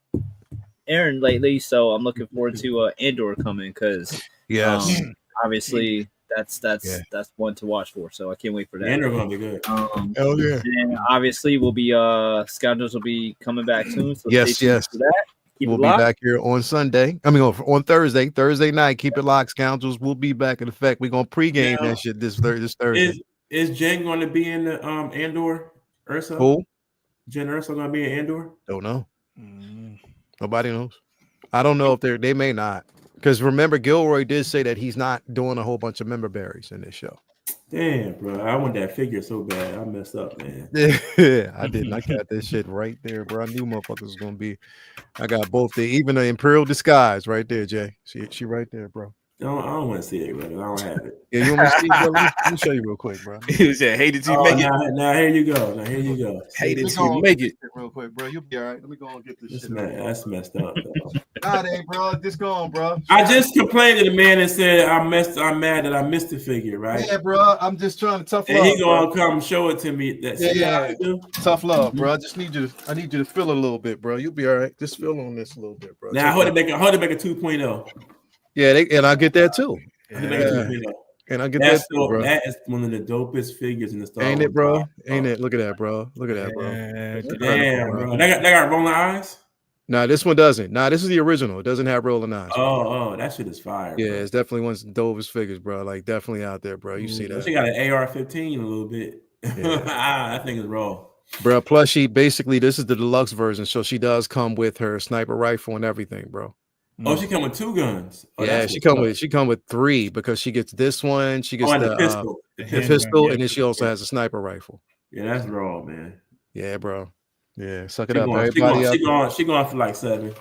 Aaron lately, so I'm looking forward to Andor coming because obviously that's one to watch for. So I can't wait for that. Andor gonna be good. Hell yeah! And obviously, we'll be Scoundrels will be coming back soon. So yes. For that. We'll be back here on Sunday. I mean, on Thursday night. Keep it locked, Scoundrels. We'll be back in effect. We're gonna pregame that shit this Thursday. Is Jen going to be in the Andor? Ursa? Who? Jen Ursa going to be in Andor? Don't know. Nobody knows. I don't know if they may not. Because remember, Gilroy did say that he's not doing a whole bunch of member berries in this show. Damn, bro. I want that figure so bad. I messed up, man. Yeah, I didn't. I got this shit right there, bro. I knew motherfuckers was going to be. I got both even the Imperial disguise right there, Jay. She right there, bro. I don't want to see it, bro. I don't have it. Yeah, you want to see it, bro? Let me show you real quick, bro. He said, "Hey, did you make it?" Now here you go. Hey, did you make it? Real quick, bro. You'll be all right. Let me go and get this shit. That's messed up, though. Nah, it ain't, bro. Just go on, bro. I just complained to the man and said I'm mad that I missed the figure, right? Yeah, bro. I'm just trying to tough love. And he gonna come show it to me. Tough love, bro. I need you to feel it a little bit, bro. You'll be all right. Just feel on this a little bit, bro. Now, how to make a 2.0. Yeah, and I get that too. And I get that too, bro. That is one of the dopest figures in the Star Wars. Ain't it, bro? Ain't it? Look at that, bro. Look at that, bro. Damn, bro. They got rolling eyes? Nah, this one doesn't. Nah, this is the original. It doesn't have rolling eyes. Oh, that shit is fire. Yeah, it's definitely one of the dopest figures, bro. Like, definitely out there, bro. You see that. She got an AR-15 a little bit. Yeah. That thing is raw. Bro, plus this is the deluxe version, so she does come with her sniper rifle and everything, bro. Oh, she come with 2 guns. Yeah, she come with 3 because she gets this one. She gets the pistol, and then she also has a sniper rifle. Yeah, that's raw, man. Yeah, bro. Yeah, suck it up, everybody. She going for like 7.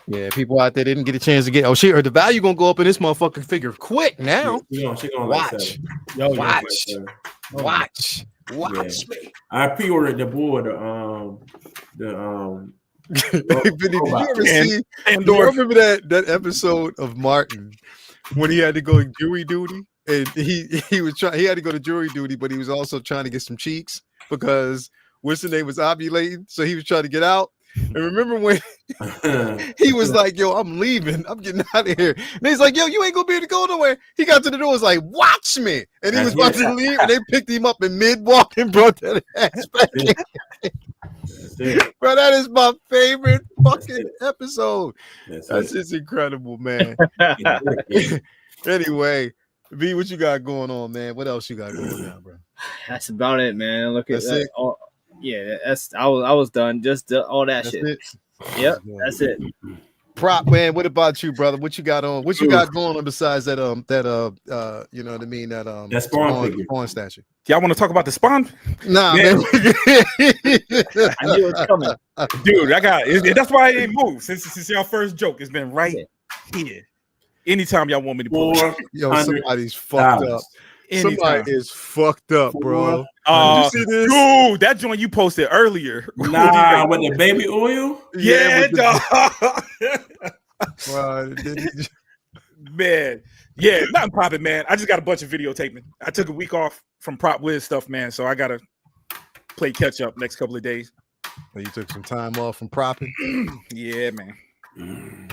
Yeah, people out there didn't get a chance to get. The value gonna go up in this motherfucking figure quick now. She going watch. Like 7. Watch. Watch Yeah. me. I pre-ordered the board. Vinny, did you ever see? Do you remember that episode of Martin when he had to go jury duty, and he was trying. He had to go to jury duty, but he was also trying to get some cheeks because what's the name was ovulating, so he was trying to get out. And remember when he was like, "Yo, I'm leaving. I'm getting out of here." And he's like, "Yo, you ain't gonna be able to go nowhere." He got to the door, was like, "Watch me," and he was about to leave, and they picked him up in mid walk and brought that ass back. Bro, that is my favorite fucking episode. That's just incredible, man. Anyway, V, what you got going on, man? What else you got going on, bro? That's about it, man. Look at That's that. it? Yeah, I was done. Just all that That's shit. it? Yep, that's it. Prop, man. What about you, brother? What you got on? What you got going on besides that you know what I mean, that spawn statue? Y'all want to talk about the spawn? Nah, man. I knew it was coming. Dude, that's why I didn't move since y'all first joke. It's been right here. Anytime y'all want me to pull it. Yo, somebody's fucked up. Somebody is fucked up, bro. Did you see this? Dude, that joint you posted earlier. Nah, with the baby oil? Yeah, dog. Man. Yeah, nothing popping, man. I just got a bunch of videotaping. I took a week off from Prop Wiz stuff, man. So I gotta play catch up next couple of days. You took some time off from propping? Yeah, man.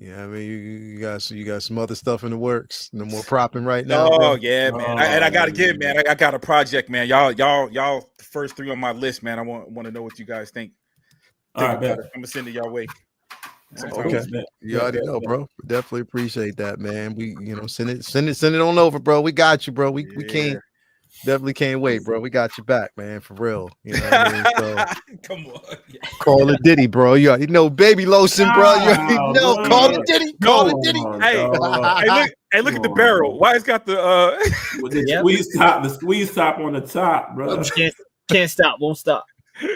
Yeah, I mean, you got some other stuff in the works. No more propping right now. Oh, bro. yeah, man. I gotta get, man. I got a project, man. Y'all, the first 3 on my list, man. I want to know what you guys think. All right, I'm gonna send it your way. Okay, you already know, bro. Definitely appreciate that, man. We, send it on over, bro. We got you, bro. We can't. Definitely can't wait, bro. We got you back, man, for real. You know what I mean? So, come on. Call it Diddy, bro. You already know Baby Lotion, bro. You already know. Bro. Call it Diddy. Call it Diddy. Hey, look at the barrel. Why it's got the the squeeze top on the top, bro. Can't stop, won't stop.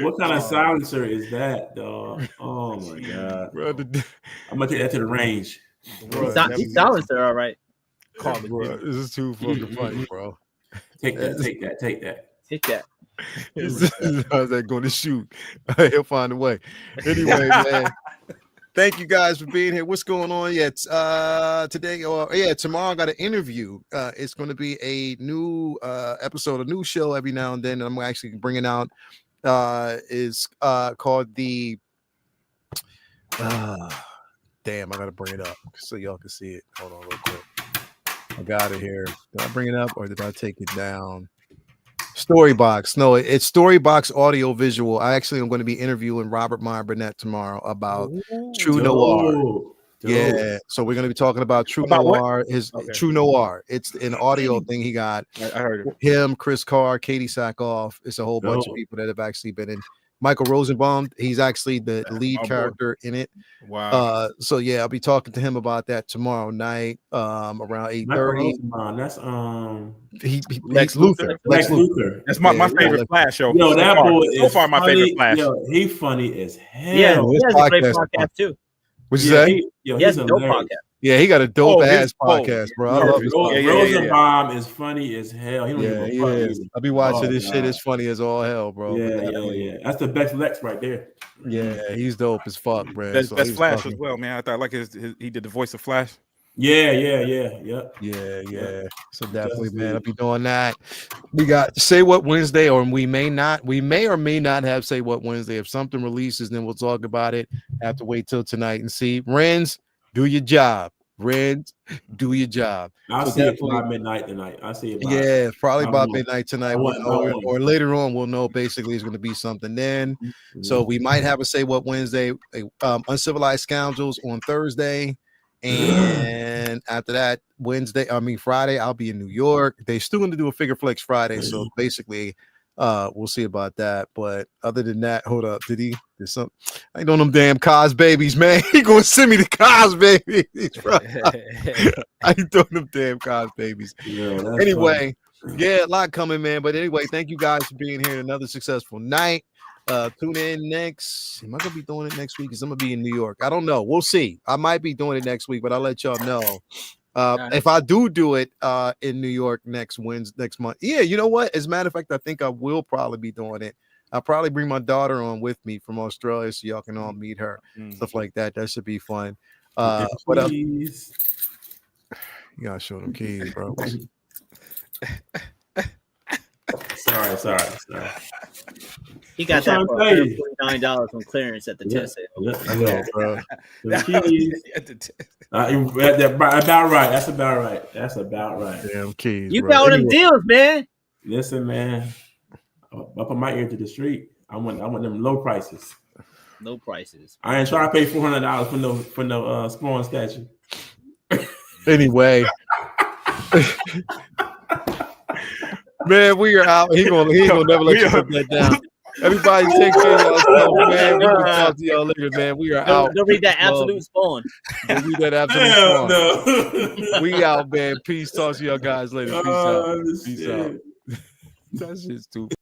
What kind of silencer is that, dog? Oh my god, bro. I'm gonna take that to the range. He's silencer, all right. Call it, bro. This is too fucking funny, bro. Take that. How's that going to shoot? He'll find a way. Anyway, man. Thank you guys for being here. What's going on? Tomorrow I got an interview. It's going to be a new episode, a new show every now and then. I'm actually bringing out is called the damn, I gotta bring it up so y'all can see it. Hold on real quick. I got it here. Did I bring it up or did I take it down? Storybox. No, it's Storybox Audio Visual. I actually am going to be interviewing Robert Meyer Burnett tomorrow about True Noir. Yeah, so we're going to be talking about True Noir. True Noir. It's an audio thing he got. I heard it. Him, Chris Carr, Katie Sackhoff. It's a whole bunch of people that have actually been in. Michael Rosenbaum, he's actually the lead character in it. Wow. So yeah, I'll be talking to him about that tomorrow night, around 8:30. That's Lex Luthor. Lex Luthor. That's my favorite Flash show. Yo, that boy is so far my favorite Flash. Yo, he funny as hell. Yeah, he has a great podcast too. What'd you say? He has a dope podcast. Yeah, he got a dope ass podcast, bro. I love his Rosenbaum is funny as hell. He don't give a fuck. I'll be watching this shit. It's funny as all hell, bro. Yeah. That's the best Lex right there. Yeah, he's dope as fuck, bro. That's Flash as well, man. I thought like he did the voice of Flash. Yeah. So definitely, man, I'll be doing that. We got Say What Wednesday, or we may or may not have Say What Wednesday. If something releases, then we'll talk about it. Have to wait till tonight and see. Renz, do your job. Renz, do your job. I'll see it by midnight tonight. I'll see it. Yeah, probably by midnight tonight. Or later on, we'll know basically it's going to be something then. So we might have a Say What Wednesday, Uncivilized Scoundrels on Thursday. And after that, Friday, I'll be in New York. They're still going to do a Figure Flex Friday. So basically, we'll see about that. But other than that, hold up. There's something. I ain't on them damn Cos babies, man. He gonna send me the Cos babies, bro. I ain't doing them damn Cos babies. Anyway, a lot coming, man. But anyway, thank you guys for being here. Another successful night. Tune in next. Am I gonna be doing it next week? Because I'm gonna be in New York. I don't know. We'll see. I might be doing it next week, but I'll let y'all know. If I do it in New York next month, yeah, you know what? As a matter of fact, I think I will probably be doing it. I'll probably bring my daughter on with me from Australia so y'all can all meet her, stuff like that. That should be fun. What else? You gotta show them keys, bro. Sorry. He got that for $149 on clearance at the test sale. I know, bro. The keys. About right. That's about right. Damn keys. You got all them deals, man. Listen, man. I put my ear to the street. I want them low prices. No prices. I ain't trying to pay $400 for no Spawn statue. Anyway. Man, we are out. He gonna never let you put that down. Everybody take care of yourself, man. We can talk to y'all later, man. We are out. Don't read that absolute Spawn. Don't read that absolute Spawn. No. We out, man. Peace. Talk to y'all guys later. Peace out. That shit's stupid.